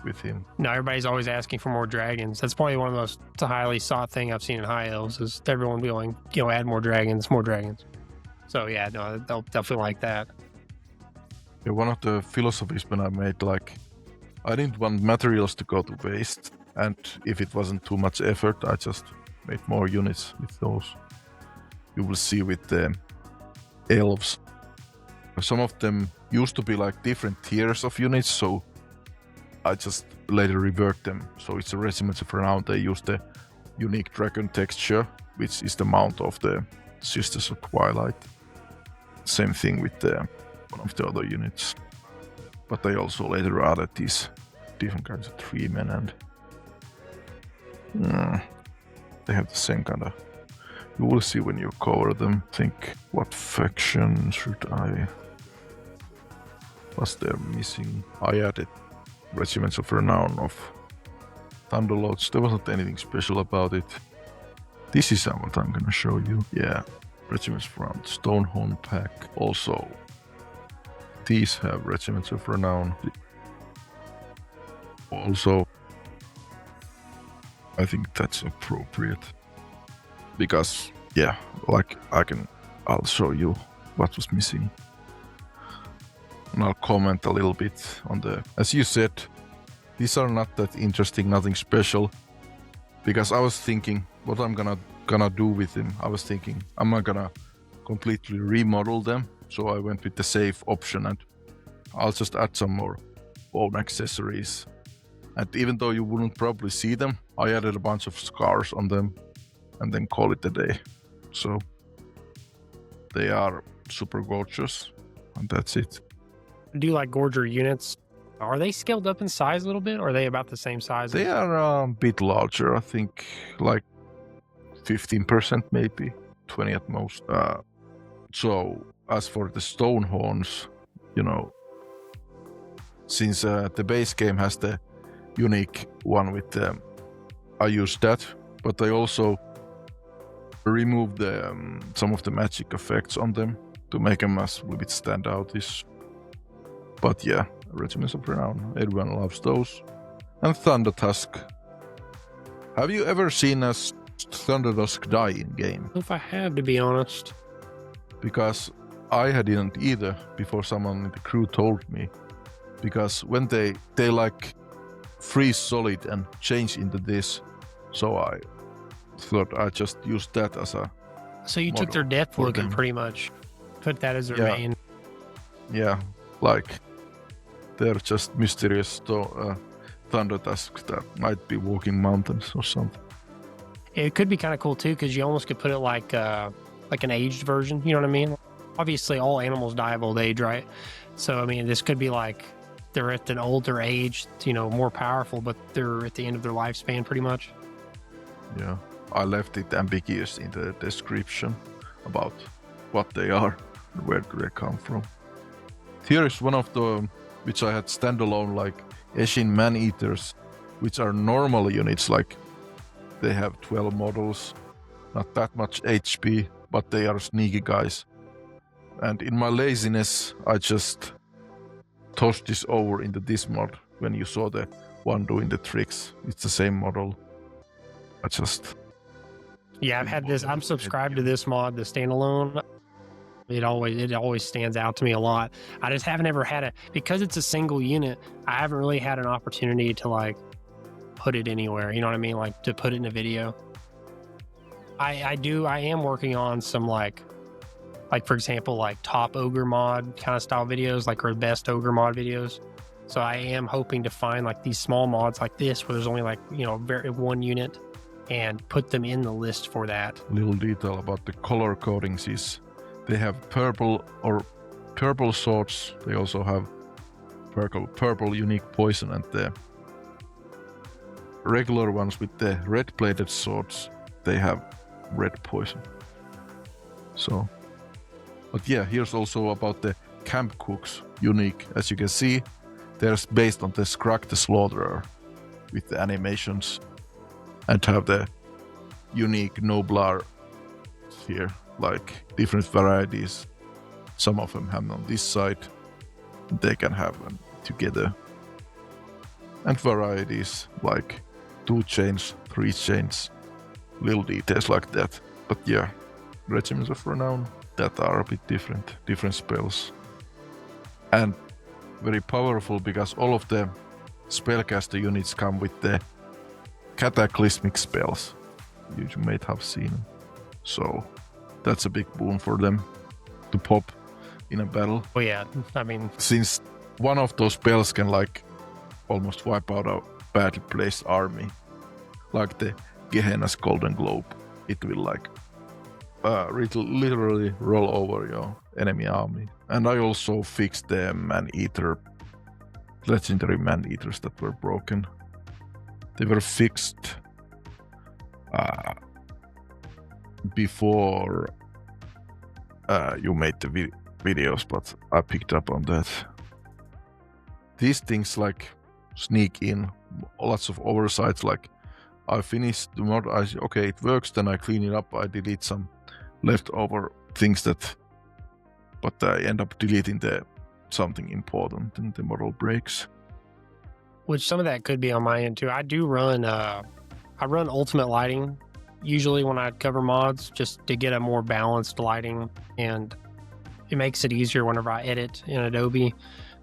with him. No, everybody's always asking for more dragons. That's probably one of the most highly sought thing I've seen in High Elves, is everyone going, you know, add more dragons, more dragons. So yeah, no, they'll definitely like that. Yeah, one of the philosophies when I made, like, I didn't want materials to go to waste, and if it wasn't too much effort, I just made more units with those. You will see with the elves. Some of them used to be like different tiers of units, so I just later revert them. So it's a regiment of renown. They use the unique dragon texture, which is the mount of the Sisters of Twilight. Same thing with one of the other units. But they also later added these different kinds of 3-men, and they have the same kind of. You will see when you cover them. Think, what faction should I? Was there missing? I added regiments of renown of Thunderlords. There wasn't anything special about it. This is what I'm gonna show you. Yeah, regiments from Stonehorn pack. Also, these have regiments of renown. Also, I think that's appropriate. Because, yeah, like I'll show you what was missing. And I'll comment a little bit on as you said, these are not that interesting, nothing special. Because I was thinking, what I'm gonna do with them. I was thinking, I'm not gonna completely remodel them. So I went with the safe option, and I'll just add some more bone accessories. And even though you wouldn't probably see them, I added a bunch of scars on them, and then call it a day. So they are super gorgeous, and that's it. Do you like Gorger units? Are they scaled up in size a little bit, or are they about the same size? They are a bit larger, I think, like 15% maybe, 20 at most. So as for the Stonehorns, you know, since the base game has the unique one with them, I used that, but I also removed some of the magic effects on them to make them as a little bit stand out-ish. But yeah, regiments of renown, everyone loves those. And Thundertusk. Have you ever seen a Thundertusk die in game? If I have to be honest. Because I hadn't either before someone in the crew told me. Because when they like freeze solid and change into this, so I thought I just used that as a. So you took their death looking pretty much, put that as their main. Yeah, like they're just mysterious Thundertusks that might be walking mountains or something. It could be kind of cool too, because you almost could put it like an aged version. You know what I mean? Obviously, all animals die of old age, right? So I mean, this could be like they're at an older age, more powerful, but they're at the end of their lifespan pretty much. Yeah, I left it ambiguous in the description about what they are and where do they come from. Here is one of the, which I had standalone, like Eshin Man-Eaters, which are normal units, like they have 12 models, not that much HP, but they are sneaky guys. And in my laziness, I just tossed this over into this mod when you saw the one doing the tricks. It's the same model. I just... Yeah, I've had this. I'm subscribed to this mod, the standalone. It always stands out to me a lot. I just haven't ever had because it's a single unit. I haven't really had an opportunity to like put it anywhere. You know what I mean? Like to put it in a video. I am working on some like for example, like top ogre mod kind of style videos, like or best ogre mod videos. So I am hoping to find like these small mods like this where there's only like one unit, and put them in the list for that. Little detail about the color codings is they have purple swords. They also have purple unique poison, and the regular ones with the red plated swords, they have red poison. So, but yeah, here's also about the camp cooks unique. As you can see, they're based on the Scrag the Slaughterer with the animations, and have the unique noblar here, like different varieties. Some of them have on this side, they can have them together. And varieties like 2 chains, 3 chains, little details like that. But yeah, regiments of renown that are a bit different spells. And very powerful because all of the spellcaster units come with the cataclysmic spells. You might have seen. So that's a big boon for them to pop in a battle. Oh yeah, I mean, since one of those spells can like almost wipe out a badly placed army, like the Gehenna's Golden Globe, it will like literally roll over your enemy army. And I also fixed the legendary man-eaters that were broken. They were fixed before you made the videos, but I picked up on that. These things like sneak in, lots of oversights, like I finished the mod, okay, it works, then I clean it up, I delete some leftover things but I end up deleting something important and the model breaks. Which some of that could be on my end too. I do run I run ultimate lighting usually when I cover mods, just to get a more balanced lighting, and it makes it easier whenever I edit in Adobe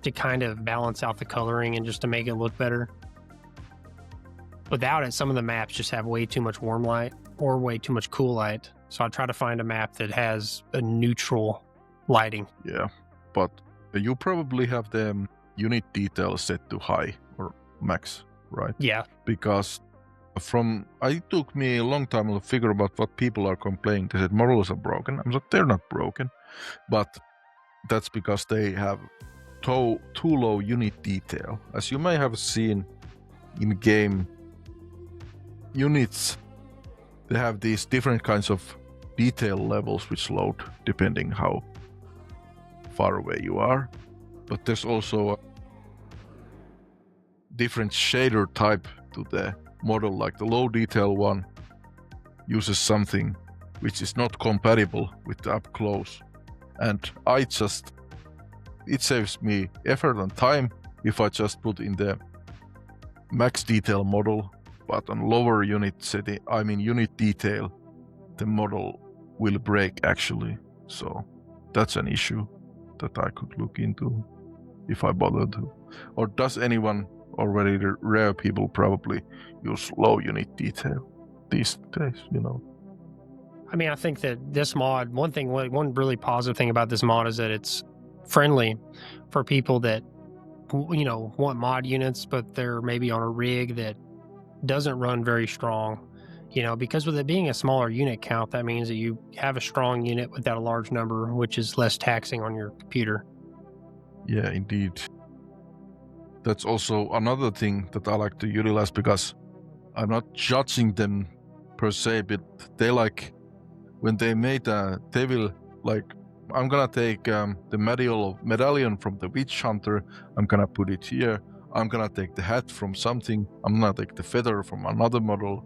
to kind of balance out the coloring and just to make it look better. Without it, some of the maps just have way too much warm light or way too much cool light. So I try to find a map that has a neutral lighting. Yeah, but you probably have the unit detail set to high or max, right? Yeah. Because it took me a long time to figure out what people are complaining. They said models are broken. I'm like, they're not broken, but that's because they have too low unit detail. As you may have seen in game units, they have these different kinds of detail levels which load depending how far away you are. But there's also a different shader type to the model, like the low detail one uses something which is not compatible with the up close, and it saves me effort and time if I just put in the max detail model, but on lower unit setting, unit detail, the model will break actually. So that's an issue that I could look into if I bothered to. Or does anyone already, rare people probably use low unit detail these days, I mean, I think that this mod, one really positive thing about this mod is that it's friendly for people that, want mod units, but they're maybe on a rig that doesn't run very strong, because with it being a smaller unit count, that means that you have a strong unit without a large number, which is less taxing on your computer. Yeah, indeed. that's also another thing that I like to utilize, because I'm not judging them per se, but they like, when they made they will like, I'm gonna take the medallion from the witch hunter, I'm gonna put it here, I'm gonna take the hat from something, I'm gonna take the feather from another model,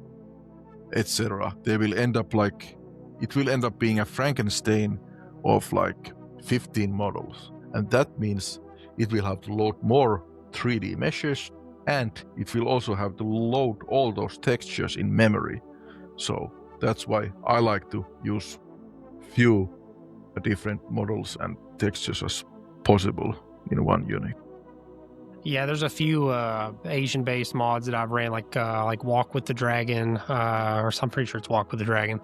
etc. They will end up like, it will end up being a Frankenstein of like 15 models, and that means it will have to load more 3D meshes, and it will also have to load all those textures in memory. So that's why I like to use few different models and textures as possible in one unit. Yeah, there's a few Asian-based mods that I've ran, like Walk with the Dragon, or I'm pretty sure it's Walk with the Dragon.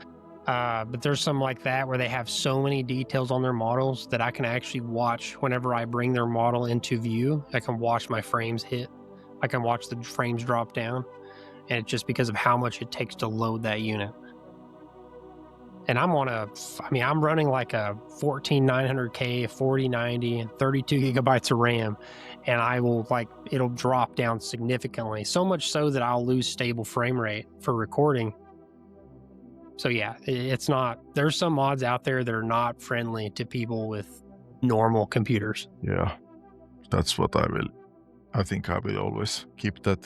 But there's some like that where they have so many details on their models that I can actually watch whenever I bring their model into view. I can watch my frames hit. I can watch the frames drop down, and it's just because of how much it takes to load that unit. And I'm running like a 14900K, 4090, and 32 gigabytes of RAM, and it'll drop down significantly. So much so that I'll lose stable frame rate for recording. So yeah, it's not, there's some mods out there that are not friendly to people with normal computers. Yeah, that's what I think I will always keep that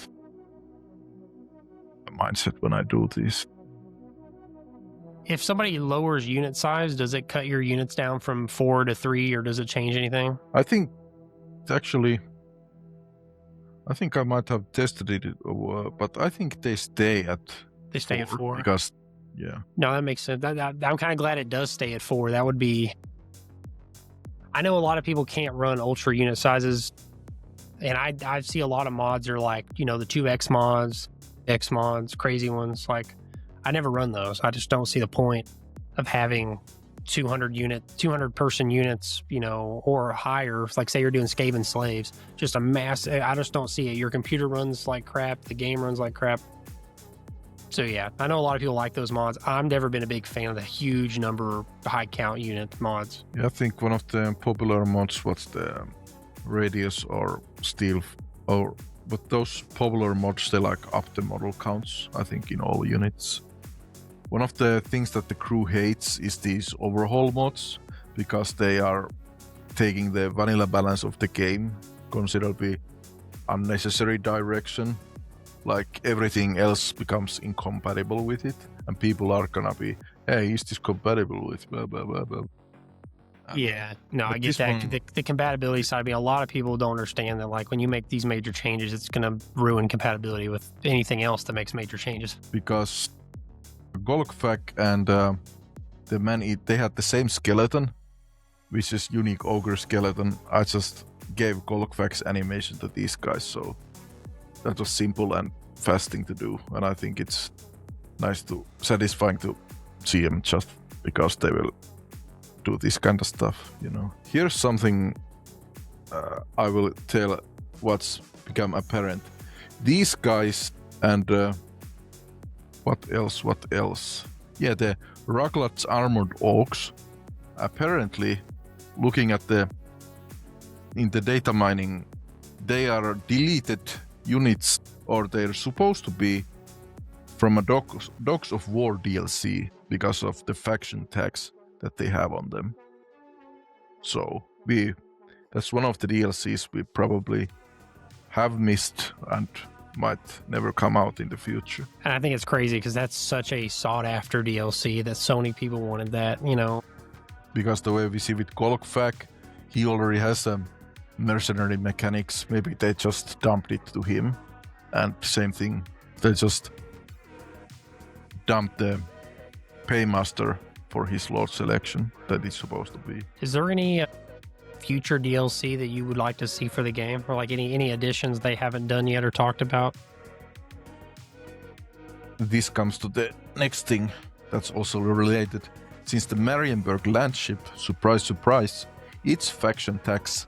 mindset when I do this. If somebody lowers unit size, does it cut your units down from 4 to 3, or does it change anything? I think actually, I think I might have tested it, but I think they stay at 4 because, yeah. No, that makes sense. I'm kind of glad it does stay at 4. That would be, I know a lot of people can't run ultra unit sizes, and I see a lot of mods are like, the 2X mods, X mods, crazy ones. Like, I never run those. I just don't see the point of having 200 person units, or higher. Like, say you're doing Skaven slaves, just a mass. I just don't see it. Your computer runs like crap. The game runs like crap. So yeah, I know a lot of people like those mods. I've never been a big fan of the huge number, high count unit mods. Yeah, I think one of the popular mods was the radius or steel, but those popular mods, they like up the model counts, I think, in all units. One of the things that the crew hates is these overhaul mods, because they are taking the vanilla balance of the game considerably unnecessary direction. Like, everything else becomes incompatible with it, and people are gonna be, hey, is this compatible with blah blah blah blah. Yeah, no, I get that. The compatibility side. A lot of people don't understand that, like, when you make these major changes, it's gonna ruin compatibility with anything else that makes major changes. Because Golgfag and the Man-Eat, they had the same skeleton, which is unique ogre skeleton. I just gave Golgfag's animation to these guys, so that was simple and fast thing to do, and I think it's satisfying to see them just because they will do this kind of stuff, Here's something I will tell what's become apparent. These guys and what else? Yeah, the Raglat's Armored Orcs, apparently, looking at in the data mining, they are deleted units, or they're supposed to be, from a Dogs of War DLC because of the faction tags that they have on them. So that's one of the DLCs we probably have missed and might never come out in the future. And I think it's crazy because that's such a sought after DLC that so many people wanted that, Because the way we see with Golgfag, he already has mercenary mechanics. Maybe they just dumped it to him, and same thing, they just dumped the paymaster for his lord selection that it's supposed to be. Is there any future DLC that you would like to see for the game, or like any additions they haven't done yet or talked about? This comes to the next thing that's also related. Since the Marienburg landship, surprise surprise, its faction tags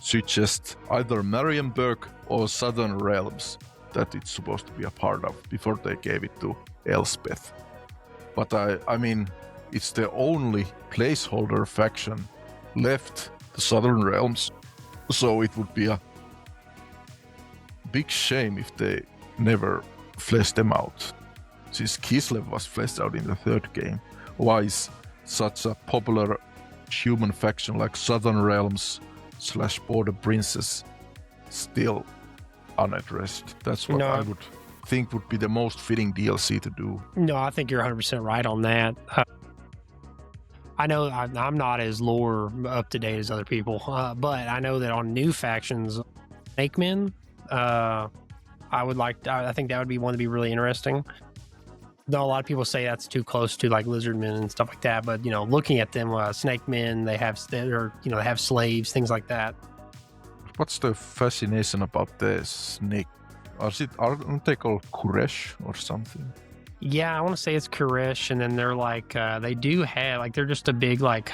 suggest either Marienburg or Southern Realms that it's supposed to be a part of before they gave it to Elspeth. But I mean, it's the only placeholder faction left, the Southern Realms, so it would be a big shame if they never fleshed them out. Since Kislev was fleshed out in the third game, why is such a popular human faction like Southern Realms / Border Princess still unaddressed? That's what I would think would be the most fitting DLC to do. No, I think you're 100% right on that. I know I'm not as lore up to date as other people, but I know that on new factions, Snake Men, I think that would be one to be really interesting. Though a lot of people say that's too close to like lizard men and stuff like that, but looking at them, snake men, they have slaves, things like that. What's the fascination about the snake? Aren't they called Kuresh or something? Yeah, I want to say it's Kuresh, and then they're like they do have like they're just a big like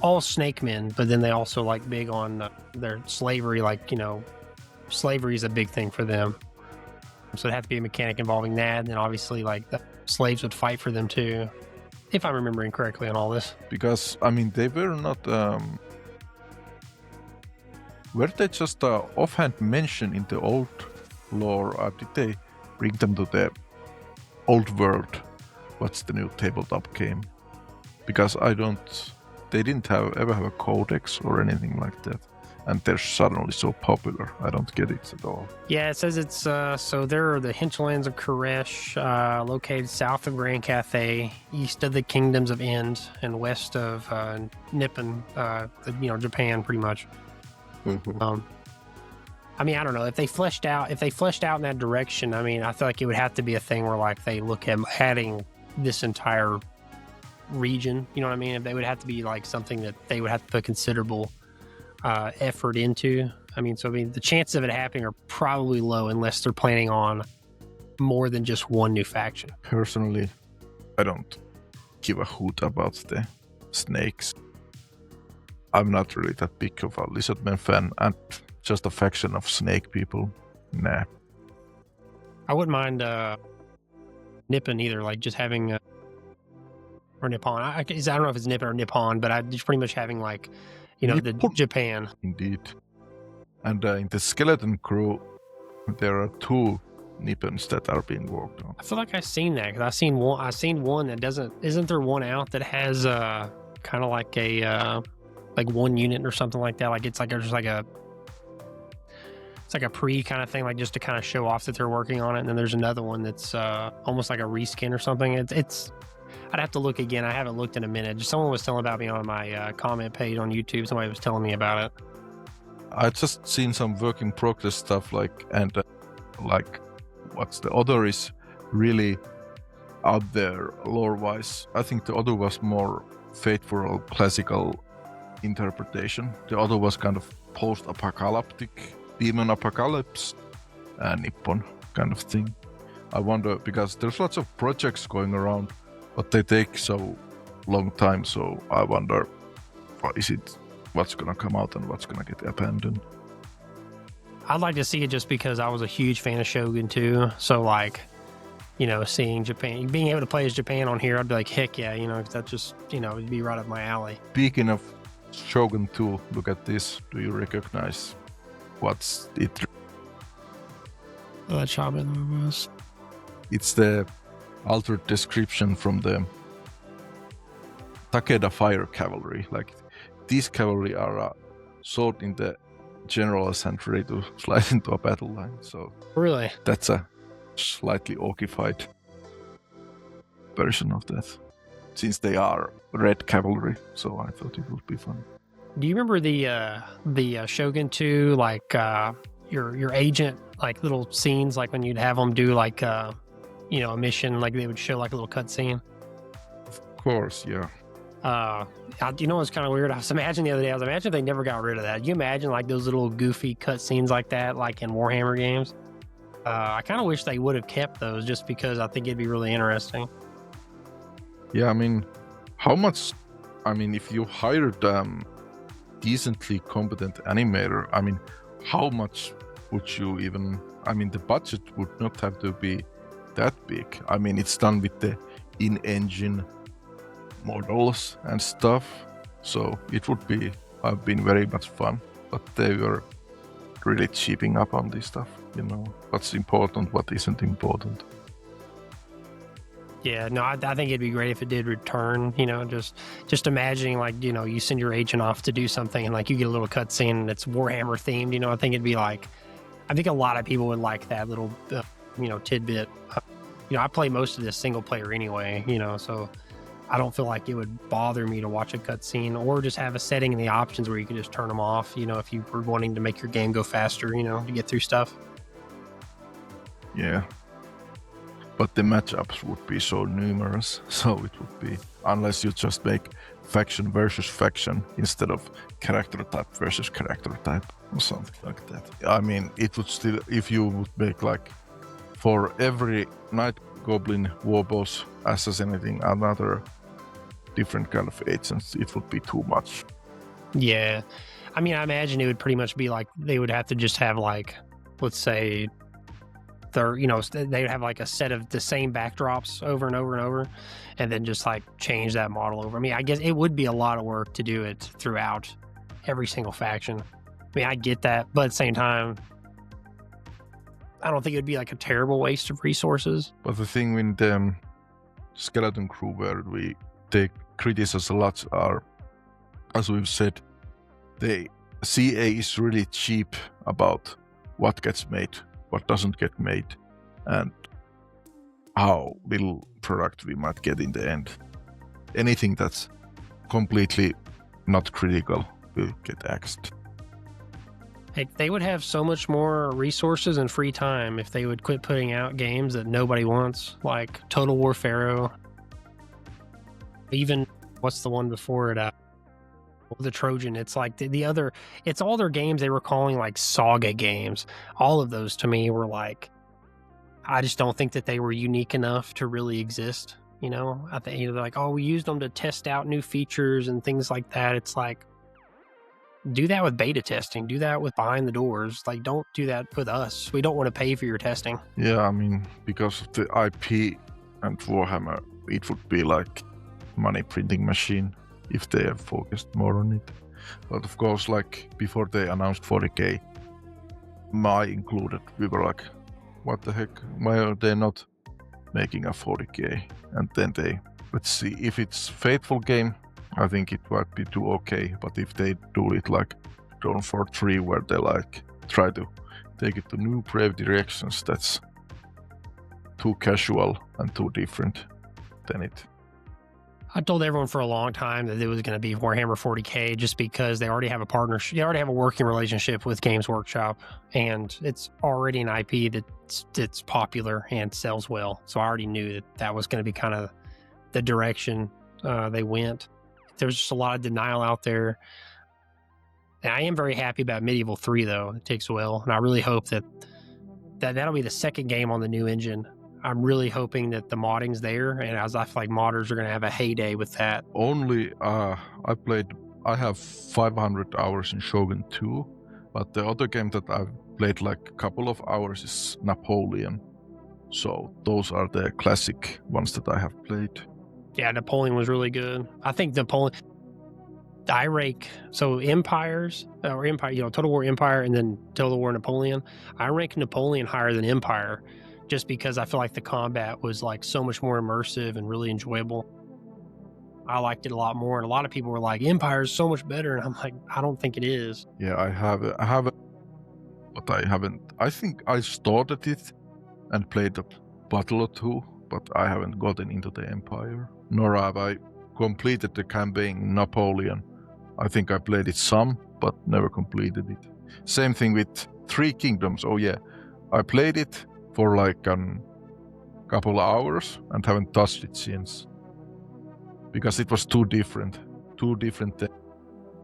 all snake men, but then they also like big on their slavery. Like slavery is a big thing for them. So it'd have to be a mechanic involving that, and then obviously like the slaves would fight for them too, if I'm remembering correctly on all this. Because they were not were they just offhand mentioned in the old lore, or did they bring them to the old world? What's the new tabletop game? Because they didn't ever have a codex or anything like that. And they're suddenly so popular. I don't get it at all. Yeah, it says it's so they're the hinterlands of Kuresh, located south of Grand Cathay, east of the kingdoms of End, and west of Nippon, Japan, pretty much. Mm-hmm. I don't know if they fleshed out in that direction. I feel like it would have to be a thing where like they look at adding this entire region. You know what I mean? If they would have to be like something that they would have to put considerable effort into. The chances of it happening are probably low unless they're planning on more than just one new faction. Personally, I don't give a hoot about the snakes. I'm not really that big of a lizardman fan, and just a faction of snake people, nah. I wouldn't mind Nippon either, like just having or Nippon. I don't know if it's Nippon or Nippon, but I just pretty much having like the Japan. Indeed. And in the skeleton crew, there are 2 Nippons that are being worked on. I feel like I've seen that because I've seen one that isn't there one out that has kind of like a like one unit or something like that, like it's like just like a pre kind of thing, like just to kind of show off that they're working on it. And then there's another one that's almost like a reskin or something. It's I'd have to look again. I haven't looked in a minute. Just someone was telling about me on my comment page on YouTube. Somebody was telling me about it. I just seen some work in progress stuff like what's the other is really out there lore wise. I think the other was more faithful classical interpretation. The other was kind of post-apocalyptic demon apocalypse Nippon kind of thing. I wonder, because there's lots of projects going around, but they take so long time, so I wonder what's gonna come out and what's gonna get abandoned. I'd like to see it just because I was a huge fan of Shogun too. So like, seeing Japan, being able to play as Japan on here, I'd be like, heck yeah, because that just, it'd be right up my alley. Speaking of Shogun 2, look at this. Do you recognize what's it? That shaman was. It's the altered description from the Takeda Fire Cavalry. Like, these cavalry are sold in the general's hand ready to slide into a battle line. So really, that's a slightly orcified version of that, since they are red cavalry. So I thought it would be fun. Do you remember the Shogun 2, like your agent, like little scenes, like when you'd have them do like a mission, like they would show like a little cutscene? Of course, yeah. What's kind of weird? I was imagining the other day, if they never got rid of that. You imagine like those little goofy cutscenes like that, like in Warhammer games? I kind of wish they would have kept those, just because I think it'd be really interesting. Yeah, how much? If you hired decently competent animator, how much would you even? The budget would not have to be that big. It's done with the in-engine models and stuff, so it would have been very much fun. But they were really cheaping up on this stuff. What's important, what isn't important. Yeah, no, I think it'd be great if it did return. Just imagining like you send your agent off to do something and like you get a little cutscene and it's Warhammer themed. I think it'd be like, I think a lot of people would like that little tidbit. I play most of this single player anyway. So I don't feel like it would bother me to watch a cutscene or just have a setting in the options where you can just turn them off. If you were wanting to make your game go faster, to get through stuff. Yeah. But the matchups would be so numerous, so it would be, unless you just make faction versus faction instead of character type versus character type or something like that. I mean, it would still, if you would make like for every Night Goblin, Warboss, assassinating another different kind of agents, it would be too much. Yeah. I mean, I imagine it would pretty much be like they would have to just have like, let's say, they'd have like a set of the same backdrops over and over and over, and then just like change that model over. I mean, I guess it would be a lot of work to do it throughout every single faction. I mean, I get that, but at the same time, I don't think it would be like a terrible waste of resources. But the thing with the Skeleton Crew, where we take criticize a lot, are, as we've said, the CA is really cheap about what gets made, what doesn't get made, and how little product we might get in the end. Anything that's completely not critical will get axed. Hey, they would have so much more resources and free time if they would quit putting out games that nobody wants, like Total War Pharaoh. Even, what's the one before it? The Trojan. It's like it's all their games they were calling like Saga games. All of those to me were like, I just don't think that they were unique enough to really exist. I think they're like, oh, we used them to test out new features and things like that. It's like, do that with beta testing. Do that with behind the doors. Like, don't do that with us. We don't want to pay for your testing. Yeah, I mean, because of the IP and Warhammer, it would be like money printing machine if they have focused more on it. But of course, like before they announced 40k, my included, we were like, what the heck, why are they not making a 40k? And then let's see, if it's Faithful game, I think it might be too okay. But if they do it like Dawnfall 3, where they like try to take it to new brave directions, that's too casual and too different, then I told everyone for a long time that it was going to be Warhammer 40k just because they already have a partnership, they already have a working relationship with Games Workshop, and it's already an IP that's popular and sells well. So I already knew that was going to be kind of the direction they went. There's just a lot of denial out there. And I am very happy about Medieval 3, though. It takes well, and I really hope that'll be the second game on the new engine. I'm really hoping that the modding's there, and as I feel like modders are going to have a heyday with that. Only I have 500 hours in Shogun 2, but the other game that I've played like a couple of hours is Napoleon. So those are the classic ones that I have played. Yeah, Napoleon was really good. I think Napoleon, I rank, so Empires, or Empire, Total War Empire and then Total War Napoleon. I rank Napoleon higher than Empire, just because I feel like the combat was like so much more immersive and really enjoyable. I liked it a lot more, and a lot of people were like, Empire is so much better, and I'm like, I don't think it is. Yeah, I have it, but I haven't. I think I started it and played a battle or two, but I haven't gotten into the Empire. Nor have I completed the campaign in Napoleon. I think I played it some, but never completed it. Same thing with Three Kingdoms. Oh yeah, I played it for like a couple of hours and haven't touched it since. Because it was too different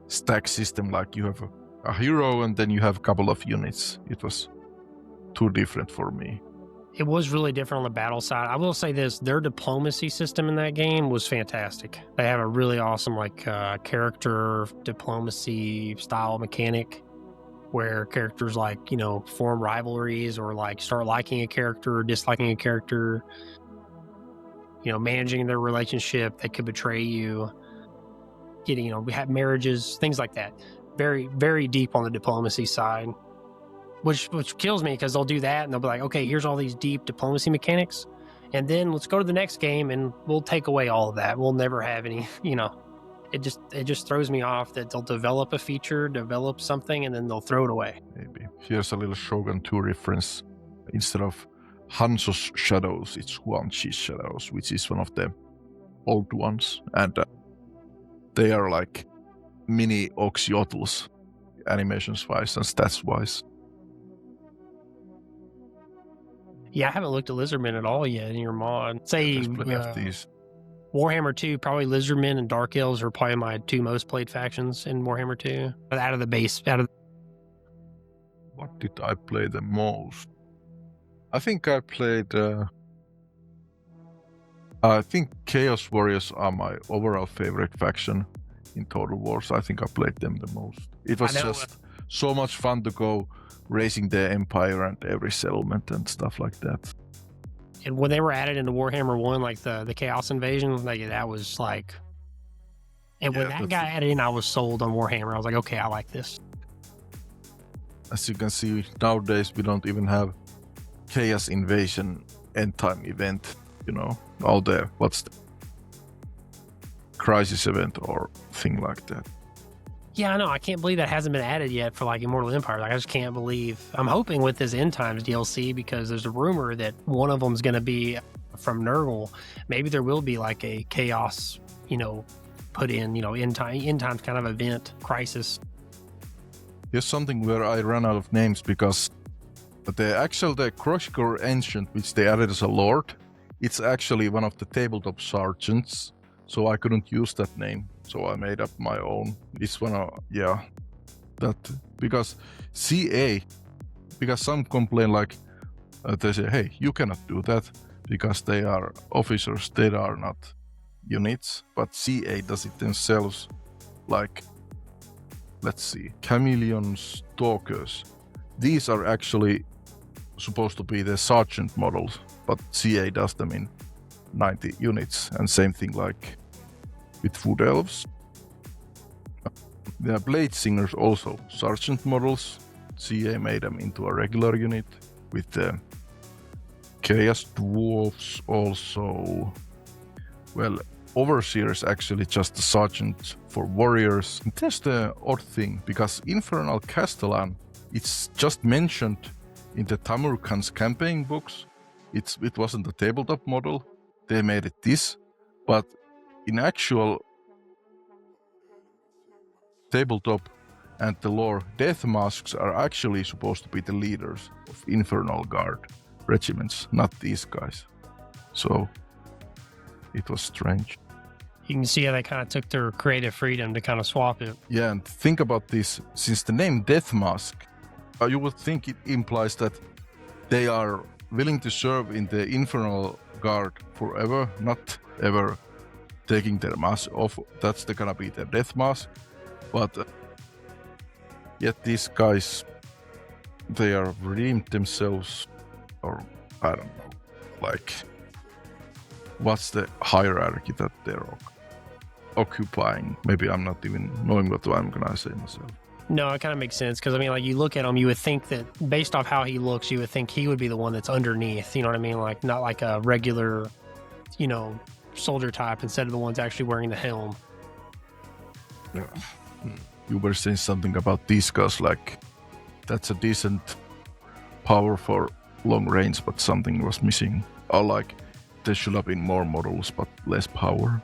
stack system, like you have a hero and then you have a couple of units. It was too different for me. It was really different on the battle side. I will say this, their diplomacy system in that game was fantastic. They have a really awesome character diplomacy style mechanic where characters form rivalries or start liking a character or disliking a character, managing their relationship that could betray you, we have marriages, things like that. Very, very deep on the diplomacy side. which kills me because they'll do that and they'll be like, okay, here's all these deep diplomacy mechanics, and then let's go to the next game and we'll take away all of that. We'll never have any, it just throws me off that they'll develop a feature, develop something, and then they'll throw it away. Maybe. Here's a little Shogun 2 reference. Instead of Hanzo's shadows, it's Huangqi's shadows, which is one of the old ones. And they are like mini Oxyotls, animations-wise and stats-wise. Yeah, I haven't looked at Lizardmen at all yet in your mod. Say, There's plenty of these. Warhammer 2, probably Lizardmen and Dark Elves are probably my 2 most played factions in Warhammer 2. Out of the base, What did I play the most? I think I played... I think Chaos Warriors are my overall favorite faction in Total War, so I think I played them the most. It was just so much fun to go raising the empire and every settlement and stuff like that. And when they were added into Warhammer 1, like the Chaos Invasion, like that was like... And when that got added in, I was sold on Warhammer. I was like, okay, I like this. As you can see, nowadays we don't even have Chaos Invasion End Time event, all the, what's the Crisis event or thing like that. Yeah, I know. I can't believe that hasn't been added yet for like Immortal Empire. Like, I just can't believe. I'm hoping with this End Times DLC, because there's a rumor that one of them's going to be from Nurgle. Maybe there will be like a Chaos, put in, End Times kind of event, Crisis. Here's something where I ran out of names because the Kroshkor Ancient, which they added as a lord, it's actually one of the tabletop sergeants, so I couldn't use that name. So I made up my own. It's one of, that, because CA, because some complain like, they say, hey, you cannot do that because they are officers, they are not units, but CA does it themselves, like, let's see, Chameleon Stalkers. These are actually supposed to be the sergeant models, but CA does them in 90 units, and same thing like with Wood Elves. The Blade Singers also sergeant models. CA made them into a regular unit. With the Chaos Dwarfs also. Well, Overseer is actually just a sergeant for warriors. And that's the odd thing, because Infernal Castellan, it's just mentioned in the Tamurkhan's campaign books. It wasn't a tabletop model. They made it this, but in actual tabletop and the lore, Death Masks are actually supposed to be the leaders of Infernal Guard regiments, not these guys. So it was strange. You can see how they kind of took their creative freedom to kind of swap it. Yeah, and think about this. Since the name Death Mask, you would think it implies that they are willing to serve in the Infernal Guard forever, not ever taking their mask off. That's gonna be their Death Mask. But yet these guys, they are redeemed themselves, or I don't know, like, what's the hierarchy that they're occupying? Maybe I'm not even knowing what I'm gonna say myself. No, it kind of makes sense, because I mean, like, you look at him, you would think that based off how he looks, you would think he would be the one that's underneath, you know what I mean? Like, not like a regular, soldier type, instead of the ones actually wearing the helm. Yeah. You were saying something about these guys, like, that's a decent power for long range, but something was missing. Or like, there should have been more models, but less power.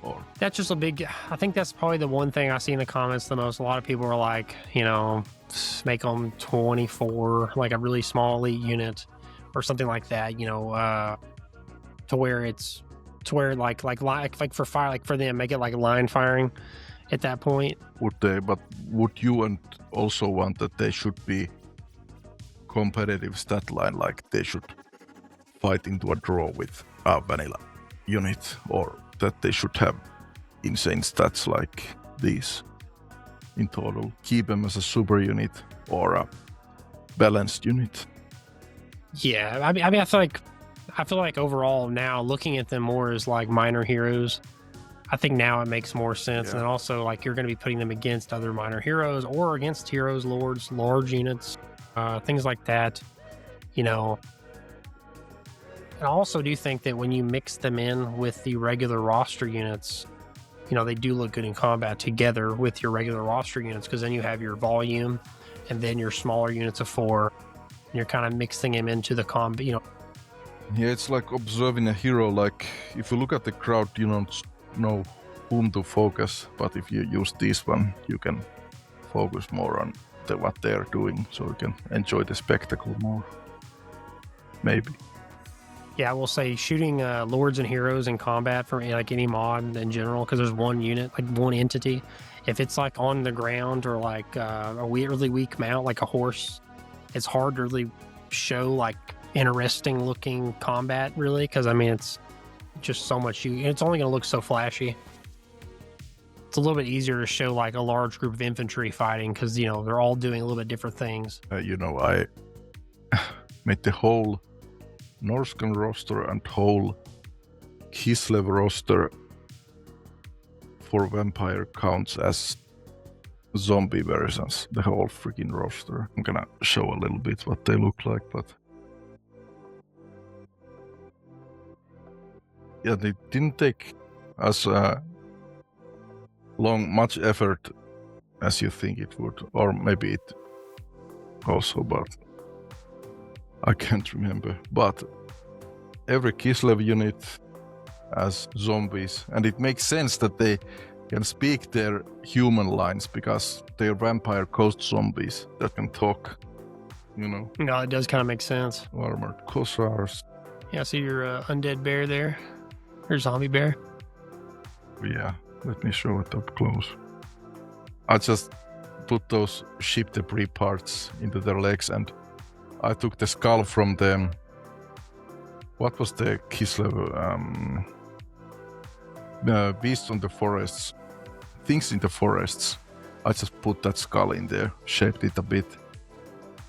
Or that's just a big, I think that's probably the one thing I see in the comments the most. A lot of people are like, make them 24, like a really small elite unit or something like that, to where like for fire, like for them, make it like line firing at that point. would you also want that they should be competitive stat line, like they should fight into a draw with a vanilla unit, or that they should have insane stats like these in total? Keep them as a super unit or a balanced unit? Yeah, I mean, I feel like overall now looking at them more as like minor heroes, I think now it makes more sense. Yeah. And also, like, you're going to be putting them against other minor heroes or against heroes, lords, large units. things like that, you know. And I also do think that when you mix them in with the regular roster units, you know, they do look good in combat together with your regular roster units, because then you have your volume and then your smaller units of 4, and you're kind of mixing them into the combat, you know. Yeah, it's like observing a hero. Like, if you look at the crowd, you don't know whom to focus, but if you use this one, you can focus more on what they're doing, so you can enjoy the spectacle more. Maybe. Yeah, I will say shooting lords and heroes in combat for like any mod in general, because there's one unit, like one entity. If it's like on the ground or like a really weak mount, like a horse, it's hard to really show like interesting looking combat, really, because I mean it's just so much. It's only going to look so flashy. It's a little bit easier to show like a large group of infantry fighting, because you know they're all doing a little bit different things. You know, I made the whole Norscan roster and whole Kislev roster for vampire counts as zombie versions. The whole freaking roster. I'm gonna show a little bit what they look like, but yeah, they didn't take as much effort as you think it would, or maybe it also, but I can't remember. But every Kislev unit has zombies, and it makes sense that they can speak their human lines, because they're vampire ghost zombies that can talk, you know. No, it does kind of make sense. Armored Kossars. Yeah, see your undead bear there, or zombie bear. Yeah, let me show it up close. I just put those ship debris parts into their legs, and I took the skull from them. What was the Kislev? Beasts on the forests. Things in the forests. I just put that skull in there, shaped it a bit.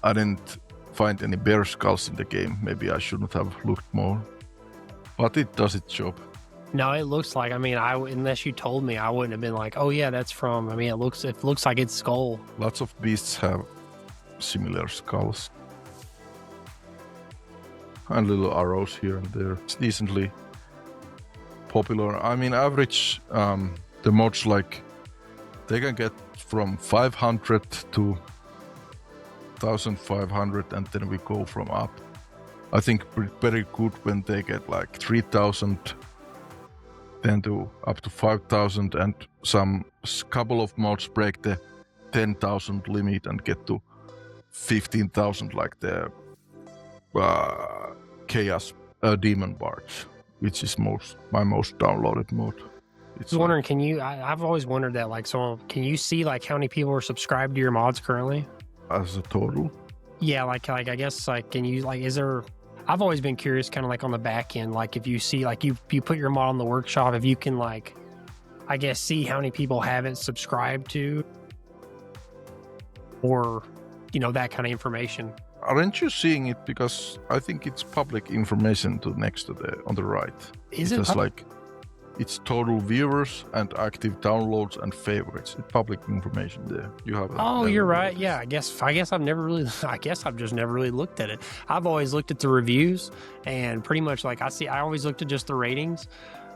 I didn't find any bear skulls in the game. Maybe I shouldn't have looked more. But it does its job. No, it looks like, I mean, unless you told me, I wouldn't have been like, oh yeah, that's from, I mean, it looks like its skull. Lots of beasts have similar skulls. And little arrows here and there. It's decently popular. I mean, average, the mods, like, they can get from 500 to 1500, and then we go from up. I think very good when they get like 3000, then to up to 5000, and some couple of mods break the 10,000 limit and get to 15,000, like the Chaos Demon Barge, which is my most downloaded mod. I was wondering, can you? I've always wondered that. Like, so can you see like how many people are subscribed to your mods currently? As a total? Yeah, like I guess like, can you like, is there? I've always been curious, kind of like on the back end, like if you see like you put your mod on the workshop, if you can like, I guess see how many people have it subscribed to, or you know, that kind of information. Aren't you seeing it? Because I think it's public information to next to the on the right. Is it? Just like it's total viewers and active downloads and favorites. It's public information there. You have. Oh, you're right. Yeah, I guess I've never really. I guess I've just never really looked at it. I've always looked at the reviews, and pretty much like I always looked at just the ratings,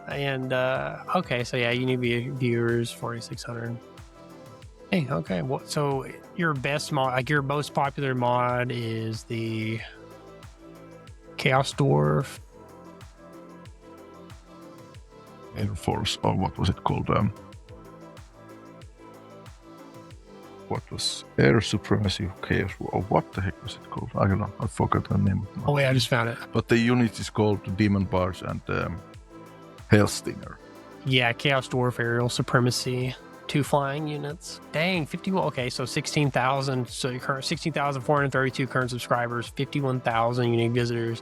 and okay, so yeah, you need viewers 4,600. Hey, okay. So your best mod, like your most popular mod, is the Chaos Dwarf Air Force, or what was it called? What was Air Supremacy Chaos? Or what the heck was it called? I don't know. I forgot the name. Oh yeah, I just found it. But the unit is called Demon Barge and Hellstinger. Yeah, Chaos Dwarf Aerial Supremacy. 2 flying units. Dang, 51. Okay, so 16,000. So current 16,432 current subscribers, 51,000 unique visitors.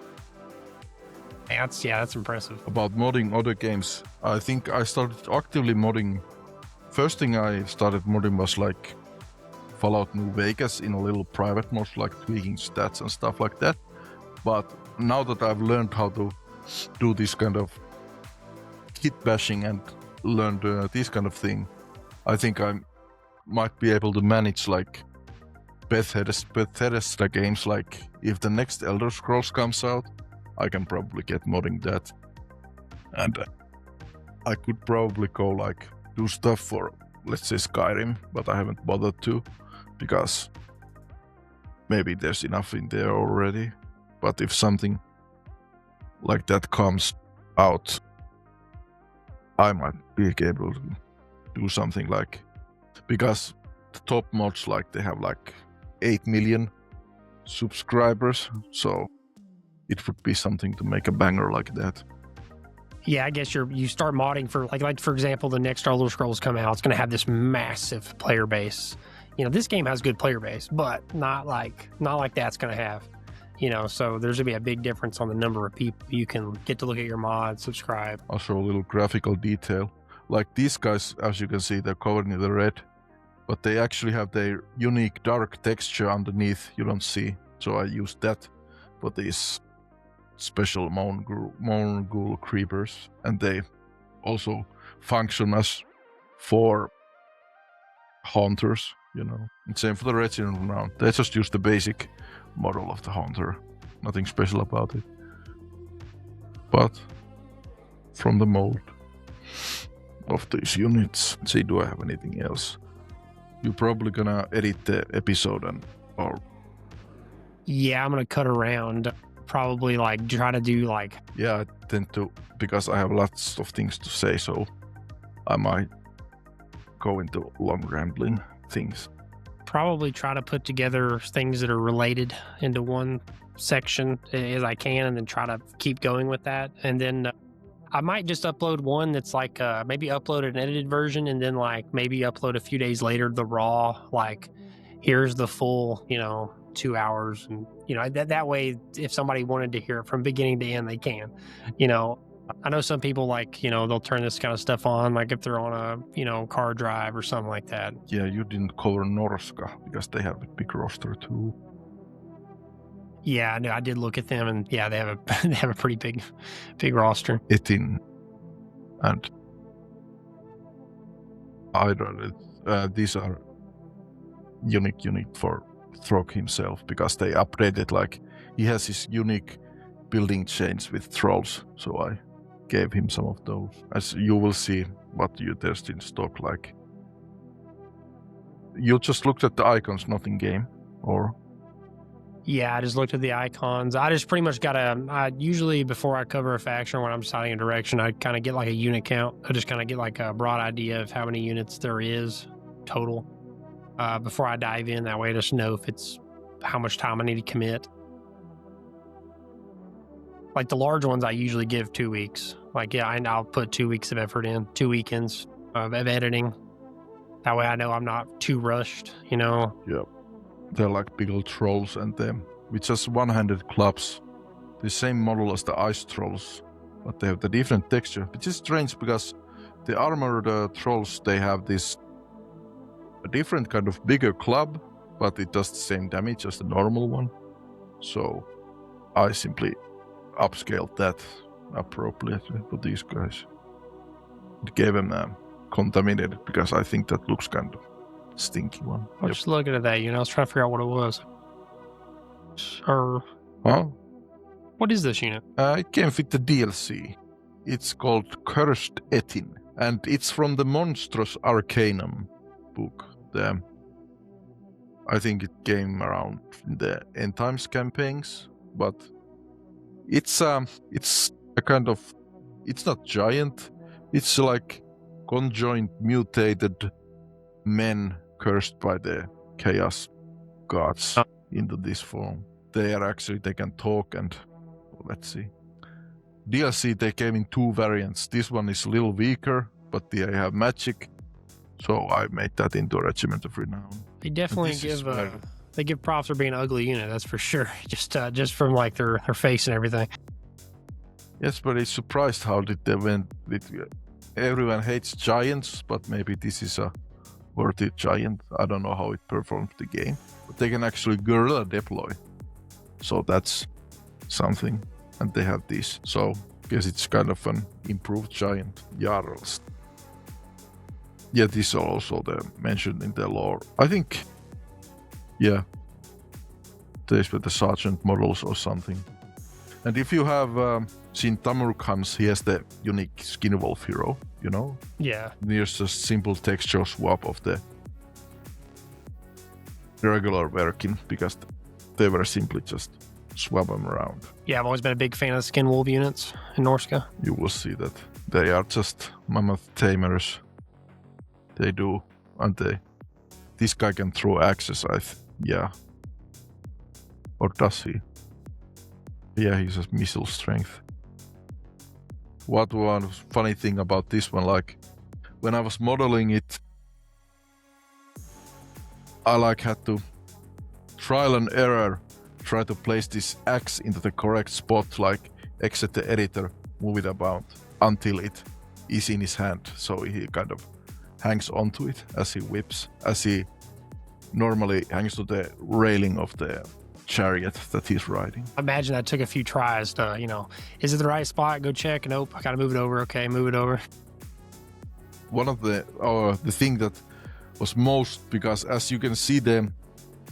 That's impressive. About modding other games, I think I started actively modding. First thing I started modding was like Fallout New Vegas in a little private mod, like tweaking stats and stuff like that. But now that I've learned how to do this kind of kit bashing and learned this kind of thing, I think I might be able to manage like Bethesda games, like if the next Elder Scrolls comes out, I can probably get modding that. And I could probably go like do stuff for, let's say, Skyrim, but I haven't bothered to because maybe there's enough in there already. But if something like that comes out, I might be able to do something like, because the top mods, like they have like 8 million subscribers, so it would be something to make a banger like that. Yeah, I guess you start modding for like for example, the next Elder Scrolls come out. It's going to have this massive player base. You know, this game has good player base, but not like that's going to have. You know, so there's going to be a big difference on the number of people you can get to look at your mod, subscribe. Also, a little graphical detail. Like these guys, as you can see, they're covered in the red, but they actually have their unique dark texture underneath you don't see. So I used that for these special Mongol creepers, and they also function as for hunters, you know. And same for the Resident round. They just use the basic model of the hunter. Nothing special about it. But from the mold of these units. Let's see, do I have anything else? You're probably gonna edit the episode or Yeah, I'm gonna cut around. Probably like try to do like. Yeah, I tend to, because I have lots of things to say, so I might go into long rambling things. Probably try to put together things that are related into one section as I can, and then try to keep going with that. And then I might just upload one that's like maybe upload an edited version, and then like maybe upload a few days later the raw, like here's the full, 2 hours, and that way if somebody wanted to hear it from beginning to end, they can. I know some people like, they'll turn this kind of stuff on like if they're on a car drive or something like that. Yeah, you didn't cover Norska because they have a big roster too. Yeah, no, I did look at them, and yeah, they have a pretty big roster. Etin and Hydra, these are unique for Throg himself, because they updated, like he has his unique building chains with trolls, so I gave him some of those. As you will see what there's in stock. Like, you just looked at the icons, not in game, or? Yeah, I just looked at the icons. I just pretty much I usually before I cover a faction or when I'm deciding a direction, I kind of get like a unit count. I just kind of get like a broad idea of how many units there is total before I dive in. That way I just know if it's how much time I need to commit. Like the large ones, I usually give 2 weeks. Like, yeah, I'll put 2 weeks of effort in, 2 weekends of editing. That way I know I'm not too rushed, Yeah. They're like big old trolls, and them with just one-handed clubs. The same model as the ice trolls, but they have the different texture, which is strange because the armored trolls, they have a different kind of bigger club, but it does the same damage as the normal one. So I simply upscaled that appropriately for these guys. It gave them contaminated, because I think that looks kind of stinky one. I was just looking at that, I was trying to figure out what it was. Or what is this unit? It came with the DLC. It's called Cursed Etin, and it's from the Monstrous Arcanum book. I think it came around in the End Times campaigns, but it's a kind of, it's not giant. It's like conjoined mutated men cursed by the chaos gods into this form. They can talk, and let's see. DLC, they came in 2 variants. This one is a little weaker, but they have magic, so I made that into a Regiment of Renown. They definitely give props for being an ugly unit, that's for sure. Just from like their face and everything. Yes, but it's surprised how did they went with. Everyone hates giants, but maybe this is a worthy giant. I don't know how it performs the game, but they can actually guerrilla deploy, so that's something. And they have this, so I guess it's kind of an improved giant. Jarls. Yeah, these are also mentioned in the lore. I think, yeah, These were the sergeant models or something. And if you have seen Tamurkhan's, he has the unique skin wolf hero, you know? Yeah. There's a simple texture swap of the regular Verkin, because they were simply just swap them around. Yeah, I've always been a big fan of the skin wolf units in Norska. You will see that they are just mammoth tamers. They do, aren't they? This guy can throw axes, yeah. Or does he? Yeah, he has missile strength. What one funny thing about this one, like, when I was modeling it, I had to trial and error try to place this axe into the correct spot, like exit the editor, move it about until it is in his hand, so he kind of hangs onto it as he whips, as he normally hangs to the railing of the chariot that he's riding. I imagine that took a few tries to, is it the right spot? Go check. Nope, I gotta move it over. Okay, move it over. One of the thing that was most, because as you can see the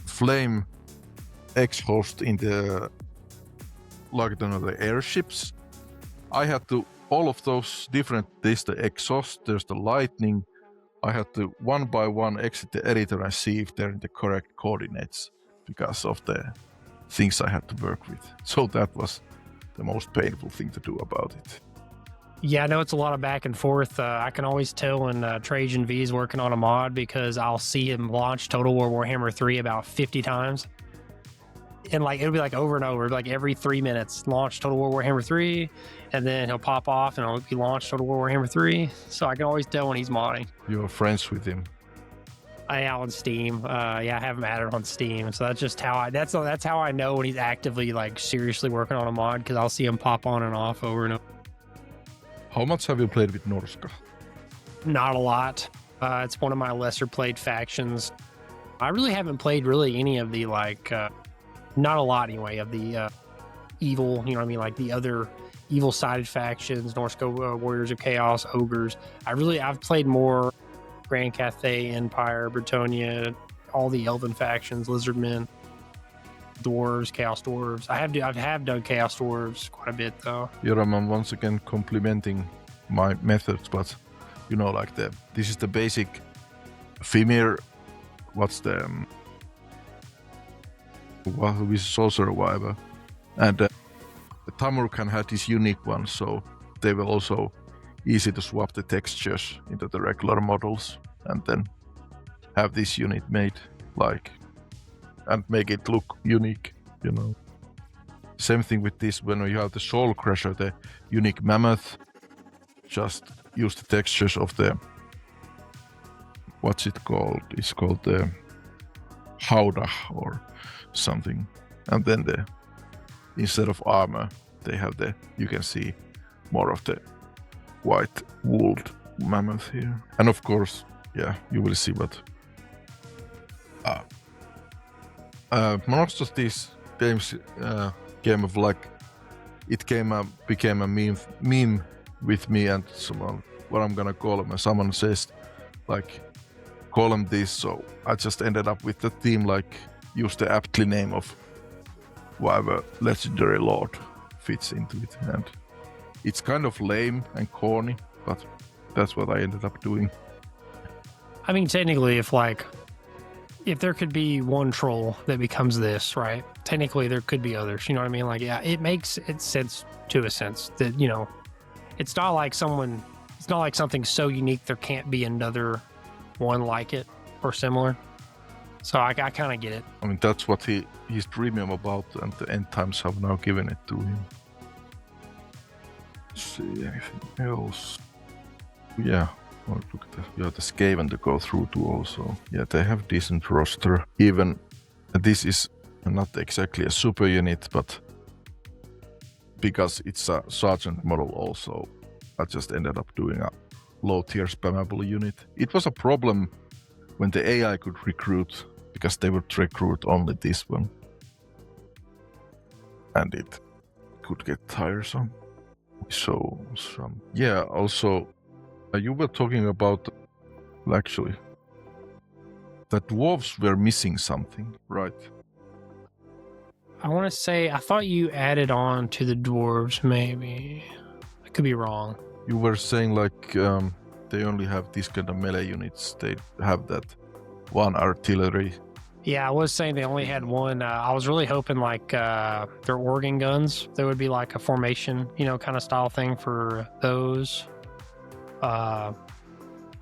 flame exhaust in the the airships, I had to all of those different, there's the exhaust, there's the lightning, I had to one by one exit the editor and see if they're in the correct coordinates because of the things I had to work with. So that was the most painful thing to do about it. Yeah, I know it's a lot of back and forth. I can always tell when Trajan V is working on a mod because I'll see him launch Total War Warhammer 3 about 50 times. And it'll be over and over, every 3 minutes, launch Total War Warhammer 3, and then he'll pop off and it'll be launched Total War Warhammer 3. So I can always tell when he's modding. You're friends with him? I am on Steam. I have him added on Steam. So that's just how that's how I know when he's actively seriously working on a mod, because I'll see him pop on and off over and over. How much have you played with Norska? Not a lot. It's one of my lesser played factions. I really haven't played any of the not a lot anyway, of the evil, the other evil sided factions, Norska Warriors of Chaos, Ogres. I've played more Grand Cathay, Empire, Bretonnia, all the Elven factions, Lizardmen, Dwarves, Chaos Dwarves. I have done Chaos Dwarves quite a bit though. Yoram, I'm once again complimenting my methods, but this is the basic Fimir. What's the with Sorcerer Survivor, and the Tamurkhan had this unique one, so they were also easy to swap the textures into the regular models and then have this unit made and make it look unique, Same thing with this, when you have the Soul Crusher, the unique mammoth, just use the textures of the, what's it called? It's called the Hauda or something, and then instead of armor they have you can see more of the white wooled mammoth here, and of course, yeah, you will see what most of these games came of it became a meme with me and someone, what I'm gonna call them, and someone says call them this, so I just ended up with the theme use the aptly name of whatever legendary lord fits into it, and it's kind of lame and corny, but that's what I ended up doing. I mean, technically, if there could be one troll that becomes this, right? Technically, there could be others. You know what I mean? Yeah, it makes sense to a sense that it's not like something so unique there can't be another one like it or similar. So I kind of get it. I mean, that's what he's dreaming about, and the End Times have now given it to him. Let's see, anything else? Yeah, look at the Skaven to go through to also. Yeah, they have decent roster. Even this is not exactly a super unit, but because it's a sergeant model also, I just ended up doing a low tier spammable unit. It was a problem when the AI could recruit, because they would recruit only this one, and it could get tiresome. So yeah, also you were talking about actually that dwarves were missing something, right? I want to say, I thought you added on to the dwarves, maybe. I could be wrong. You were saying like they only have these kind of melee units. They have that one artillery. Yeah, I was saying they only had one. I was really hoping like their organ guns, there would be like a formation, kind of style thing for those.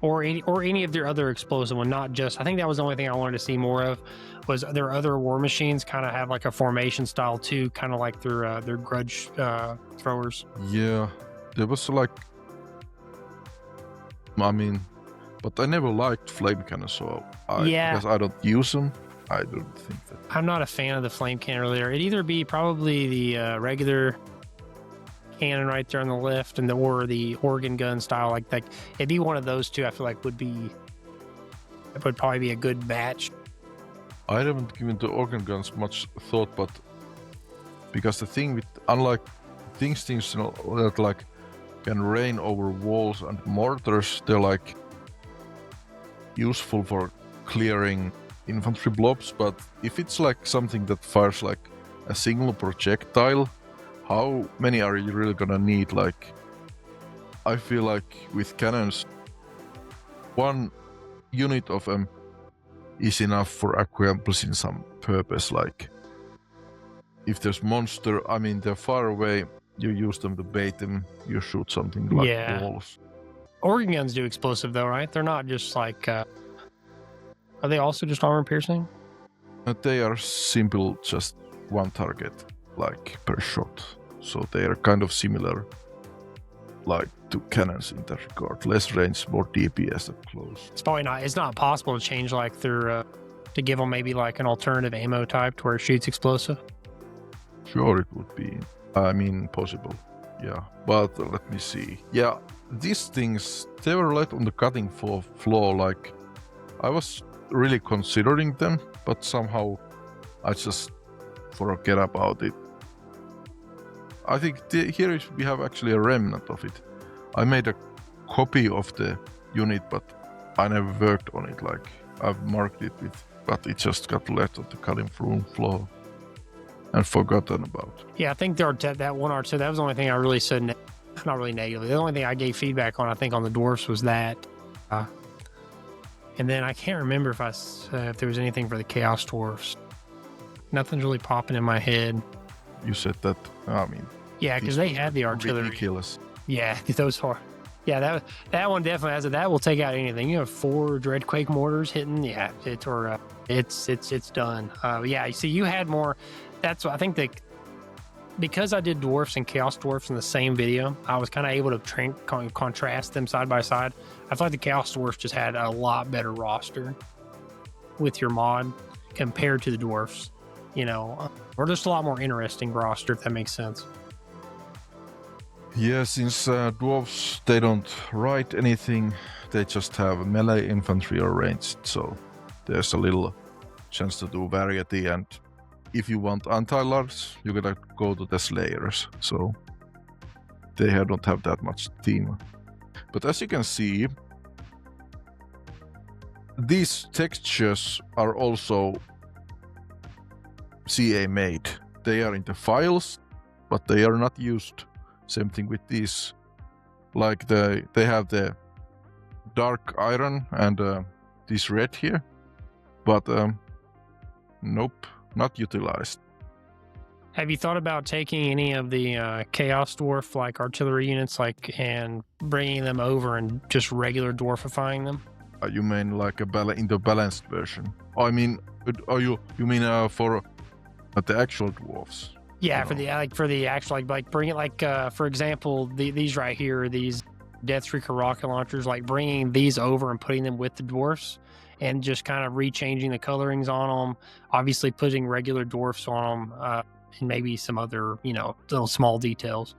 Or any of their other explosive one, not just. I think that was the only thing I wanted to see more of. Was their other war machines kind of have like a formation style too, kind of like their grudge throwers. Yeah, there was like, I mean, but I never liked flame cannons, so because I don't use them, I don't think that. I'm not a fan of the flame cannon earlier. It'd either be probably the regular cannon right there on the left, or the organ gun style, like it'd be one of those two. I feel like would probably be a good match. I haven't given the organ guns much thought, but because the thing with, unlike things that like can rain over walls and mortars, they're like useful for clearing infantry blobs. But if it's like something that fires like a single projectile, how many are you really gonna need? Like, I feel like with cannons, one unit of them is enough for accomplishing some purpose. Like, if there's monster, I mean, they're far away, you use them to bait them, you shoot something like walls. Organ guns do explosive though, right? They're not just like, are they also just armor piercing? They are simple, just one target, like per shot. So they are kind of similar, like to cannons in that regard. Less range, more DPS up close. It's not possible to change like their, to give them maybe like an alternative ammo type to where it shoots explosive. Sure, it would be, possible. Yeah, but let me see. Yeah, these things, they were right on the cutting floor. Like, I was really considering them, but somehow I just forget about it. I think here we have actually a remnant of it. I made a copy of the unit, but I never worked on it. Like, I've marked it with, but it just got left on the cutting room floor and forgotten about. Yeah, I think that one or two, that was the only thing I really said, not really negatively. The only thing I gave feedback on, I think, on the dwarfs was that. And then I can't remember if there was anything for the Chaos Dwarfs. Nothing's really popping in my head. You said that, yeah, because they had the artillery. Ridiculous. Yeah, those are. Yeah, that one definitely has it. That will take out anything. You have 4 Dreadquake mortars hitting. Yeah, it's done. Yeah, you see, you had more. That's what I think that, because I did dwarfs and chaos dwarfs in the same video, I was kind of able to contrast them side by side. I feel like the chaos dwarfs just had a lot better roster with your mod compared to the dwarfs. Or just a lot more interesting roster, if that makes sense. Yeah, since dwarves, they don't write anything, they just have melee infantry or ranged, so there's a little chance to do variety, and if you want anti-large, you gotta go to the slayers, so they don't have that much team. But as you can see, these textures are also CA made. They are in the files, but they are not used. Same thing with these. Like they have the dark iron and this red here, but nope, not utilized. Have you thought about taking any of the Chaos Dwarf like artillery units and bringing them over and just regular dwarfifying them? You mean like in the balanced version? I mean, you mean for the actual dwarfs? Yeah, for the actual bring it for example, these right here, these Deathstreaker rocket launchers, like bringing these over and putting them with the dwarfs and just kind of rechanging the colorings on them. Obviously, putting regular dwarfs on them and maybe some other little small details.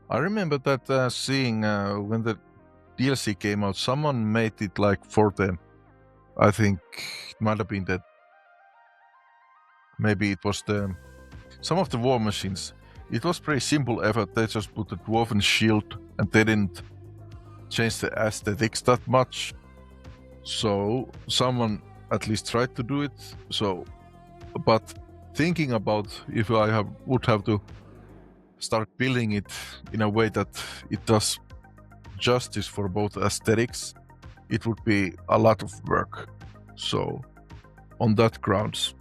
I remember that seeing when the DLC came out, someone made it like for the, I think it might have been that, maybe it was some of the war machines. It was pretty simple effort. They just put the dwarven shield and they didn't change the aesthetics that much. So someone at least tried to do it. So, but thinking about if I would have to start building it in a way that it does justice for both aesthetics, it would be a lot of work. So on that grounds,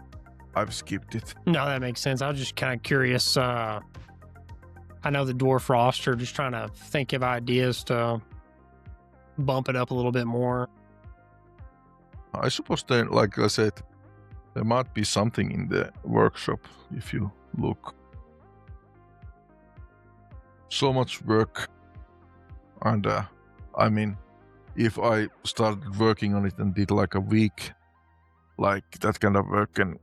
I've skipped it. No, that makes sense. I was just kind of curious. I know the dwarf roster, just trying to think of ideas to bump it up a little bit more. I suppose there, like I said, there might be something in the workshop if you look. So much work, and I mean, if I started working on it and did like a week, like that kind of work, and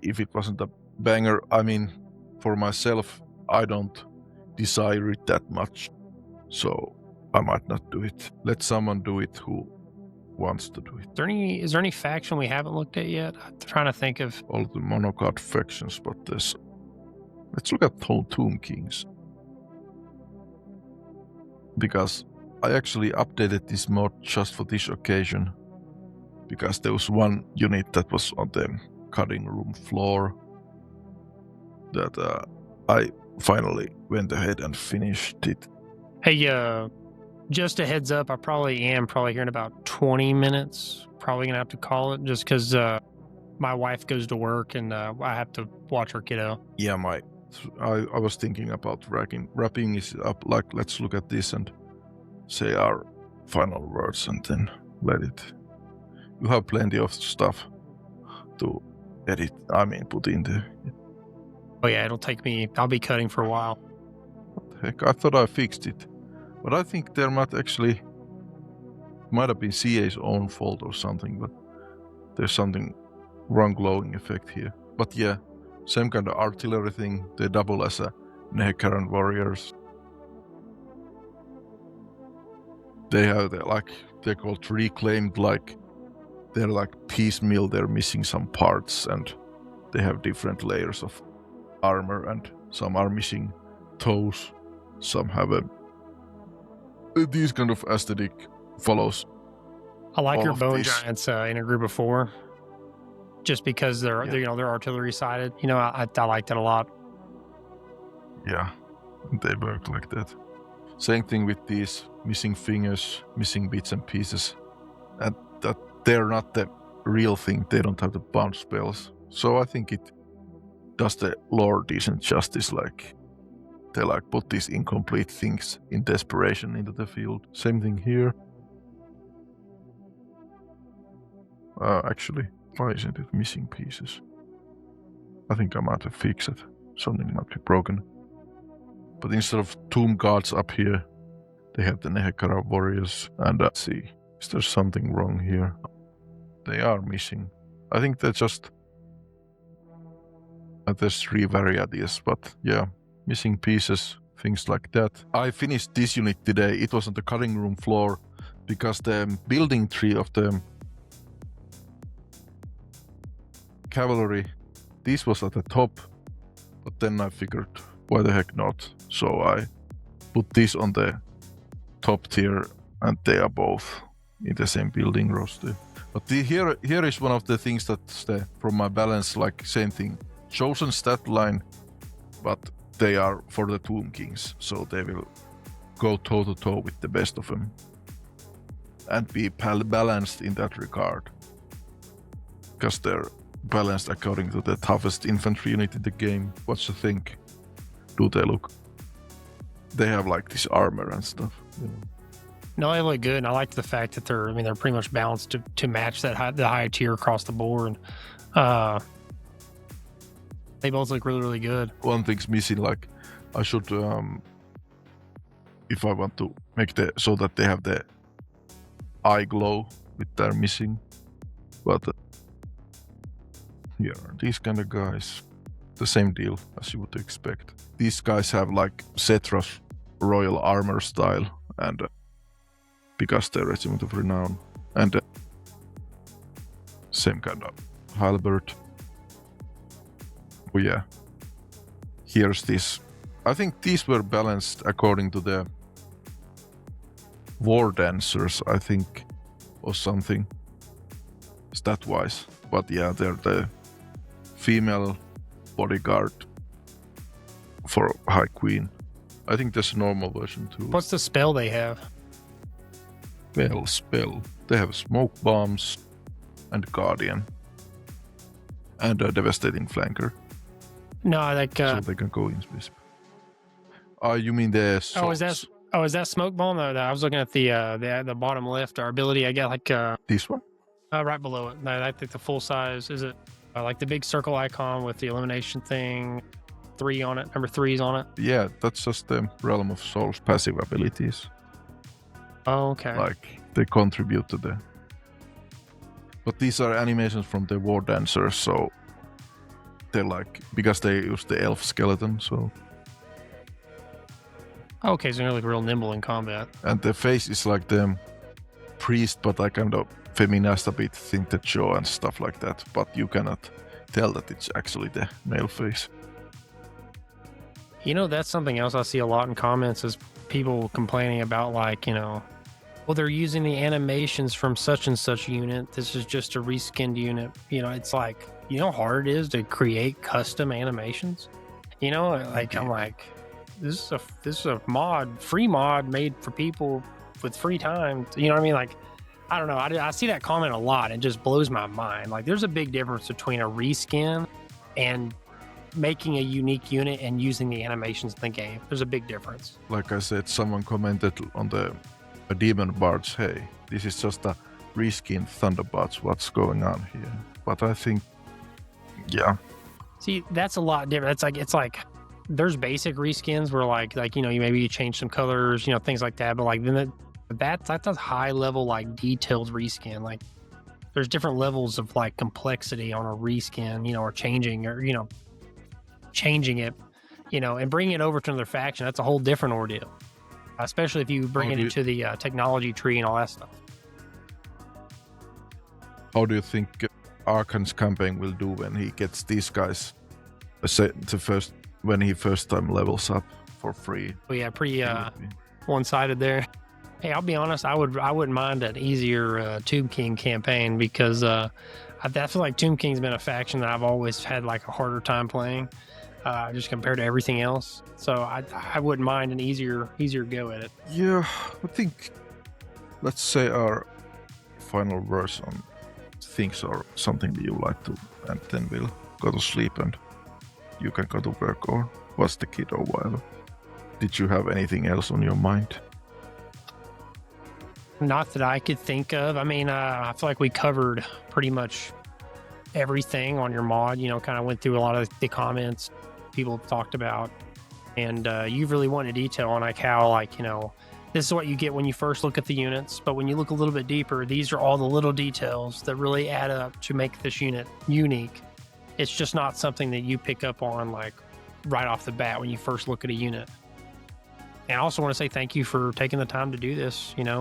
if it wasn't a banger, I mean, for myself, I don't desire it that much, so I might not do it. Let someone do it who wants to do it. Is there any faction we haven't looked at yet? I'm trying to think of all the monocard factions, but let's look at Tomb Kings. Because I actually updated this mod just for this occasion, because there was one unit that was on the cutting room floor that I finally went ahead and finished it. Hey, just a heads up, I probably am here in about 20 minutes. Probably gonna have to call it just because my wife goes to work and I have to watch her kiddo. Yeah, I was thinking about wrapping this up, like let's look at this and say our final words and then let it. You have plenty of stuff to edit, put in there. Oh yeah, I'll be cutting for a while. What the heck, I thought I fixed it. But I think there might have been CA's own fault or something, but there's something wrong glowing effect here. But yeah, same kind of artillery thing. They double as a Nehekaran warriors. They have they're called reclaimed, they're like piecemeal, they're missing some parts and they have different layers of armor and some are missing toes. Some have these kind of aesthetic follows. I like your bone these. giants in a group of 4, just because they're artillery sided. I like that a lot. Yeah, they work like that. Same thing with these missing fingers, missing bits and pieces, and that they're not the real thing. They don't have the bounce spells, so I think it does the lore decent justice. They put these incomplete things in desperation into the field. Same thing here. Actually, why isn't it missing pieces? I think I might have fixed it. Something might be broken. But instead of tomb guards up here, they have the Nehekara warriors. And let's see, is there something wrong here? They are missing. I think they're just... there's 3 varieties, but yeah. Missing pieces, things like that. I finished this unit today. It was on the cutting room floor because the building tree of the cavalry, this was at the top, but then I figured why the heck not. So I put this on the top tier and they are both in the same building roster. But here is one of the things that's from my balance, same thing. Chosen stat line, but they are for the Tomb Kings, so they will go toe-to-toe with the best of them and be balanced in that regard, because they're balanced according to the toughest infantry unit in the game. What you think? Do they look? They have this armor and stuff. No, they look good, and I like the fact that they're pretty much balanced to match the high tier across the board. They both look really, really good. One thing's missing, I should, if I want to make so that they have the eye glow, which they're missing. But here are these kind of guys. The same deal as you would expect. These guys have Cetra's royal armor style, and because they're Regiment of Renown, and same kind of halberd. Oh yeah, here's this. I think these were balanced according to the war dancers, I think, or something, stat-wise. But yeah, they're the female bodyguard for High Queen. I think there's a normal version too. What's the spell they have? Well, spell. They have smoke bombs and guardian and a devastating flanker. No, like so they can go invisible. You mean the swords? Is that smoke bomb? No, I was looking at the bottom left. Our ability, I get like this one. Right below it. No, I think the full size is it like the big circle icon with the elimination thing. 3 on it. Number 3's on it. Yeah, that's just the Realm of Souls passive abilities. Oh, okay. Like they contribute to the. But these are animations from the War Dancers, so they're like because they use the elf skeleton, so. Okay, so they're like real nimble in combat. And the face is like the priest, but like kind of feminized a bit, tinted jaw and stuff like that. But you cannot tell that it's actually the male face. You know, that's something else I see a lot in comments is people complaining about like, you know, well, they're using the animations from such and such unit. This is just a reskinned unit. You know, it's like, you know how hard it is to create custom animations? You know, like I'm like, this is a mod, free mod made for people with free time. You know what I mean? Like, I don't know. I see that comment a lot. It just blows my mind. Like, there's a big difference between a reskin and making a unique unit and using the animations in the game. There's a big difference. Like I said, someone commented on the Demon Bards, hey, this is just a reskinned Thunderbards. What's going on here? But I think, yeah. See, that's a lot different. It's like there's basic reskins where like you know, you change some colors, you know, things like that. But like then that's a high level like detailed reskin. Like there's different levels of like complexity on a reskin, you know, or changing it, you know, and bringing it over to another faction. That's a whole different ordeal, especially if you bring it into the technology tree and all that stuff. How do you think Arkhan's campaign will do when he gets these guys when he first time levels up for free? Well, yeah, pretty one-sided there. Hey, I'll be honest, I wouldn't mind an easier Tomb King campaign because I feel like Tomb King's been a faction that I've always had like a harder time playing, just compared to everything else. So I wouldn't mind an easier go at it. Yeah, I think let's say our final verse on things or something that you like to, and then we'll go to sleep and you can go to work or watch the kid or whatever. Did you have anything else on your mind? Not that I could think of. I mean, I feel like we covered pretty much everything on your mod, you know, kind of went through a lot of the comments people talked about. And you really went into detail on like how, like, you know, this is what you get when you first look at the units. But when you look a little bit deeper, these are all the little details that really add up to make this unit unique. It's just not something that you pick up on like right off the bat when you first look at a unit. And I also want to say thank you for taking the time to do this, you know.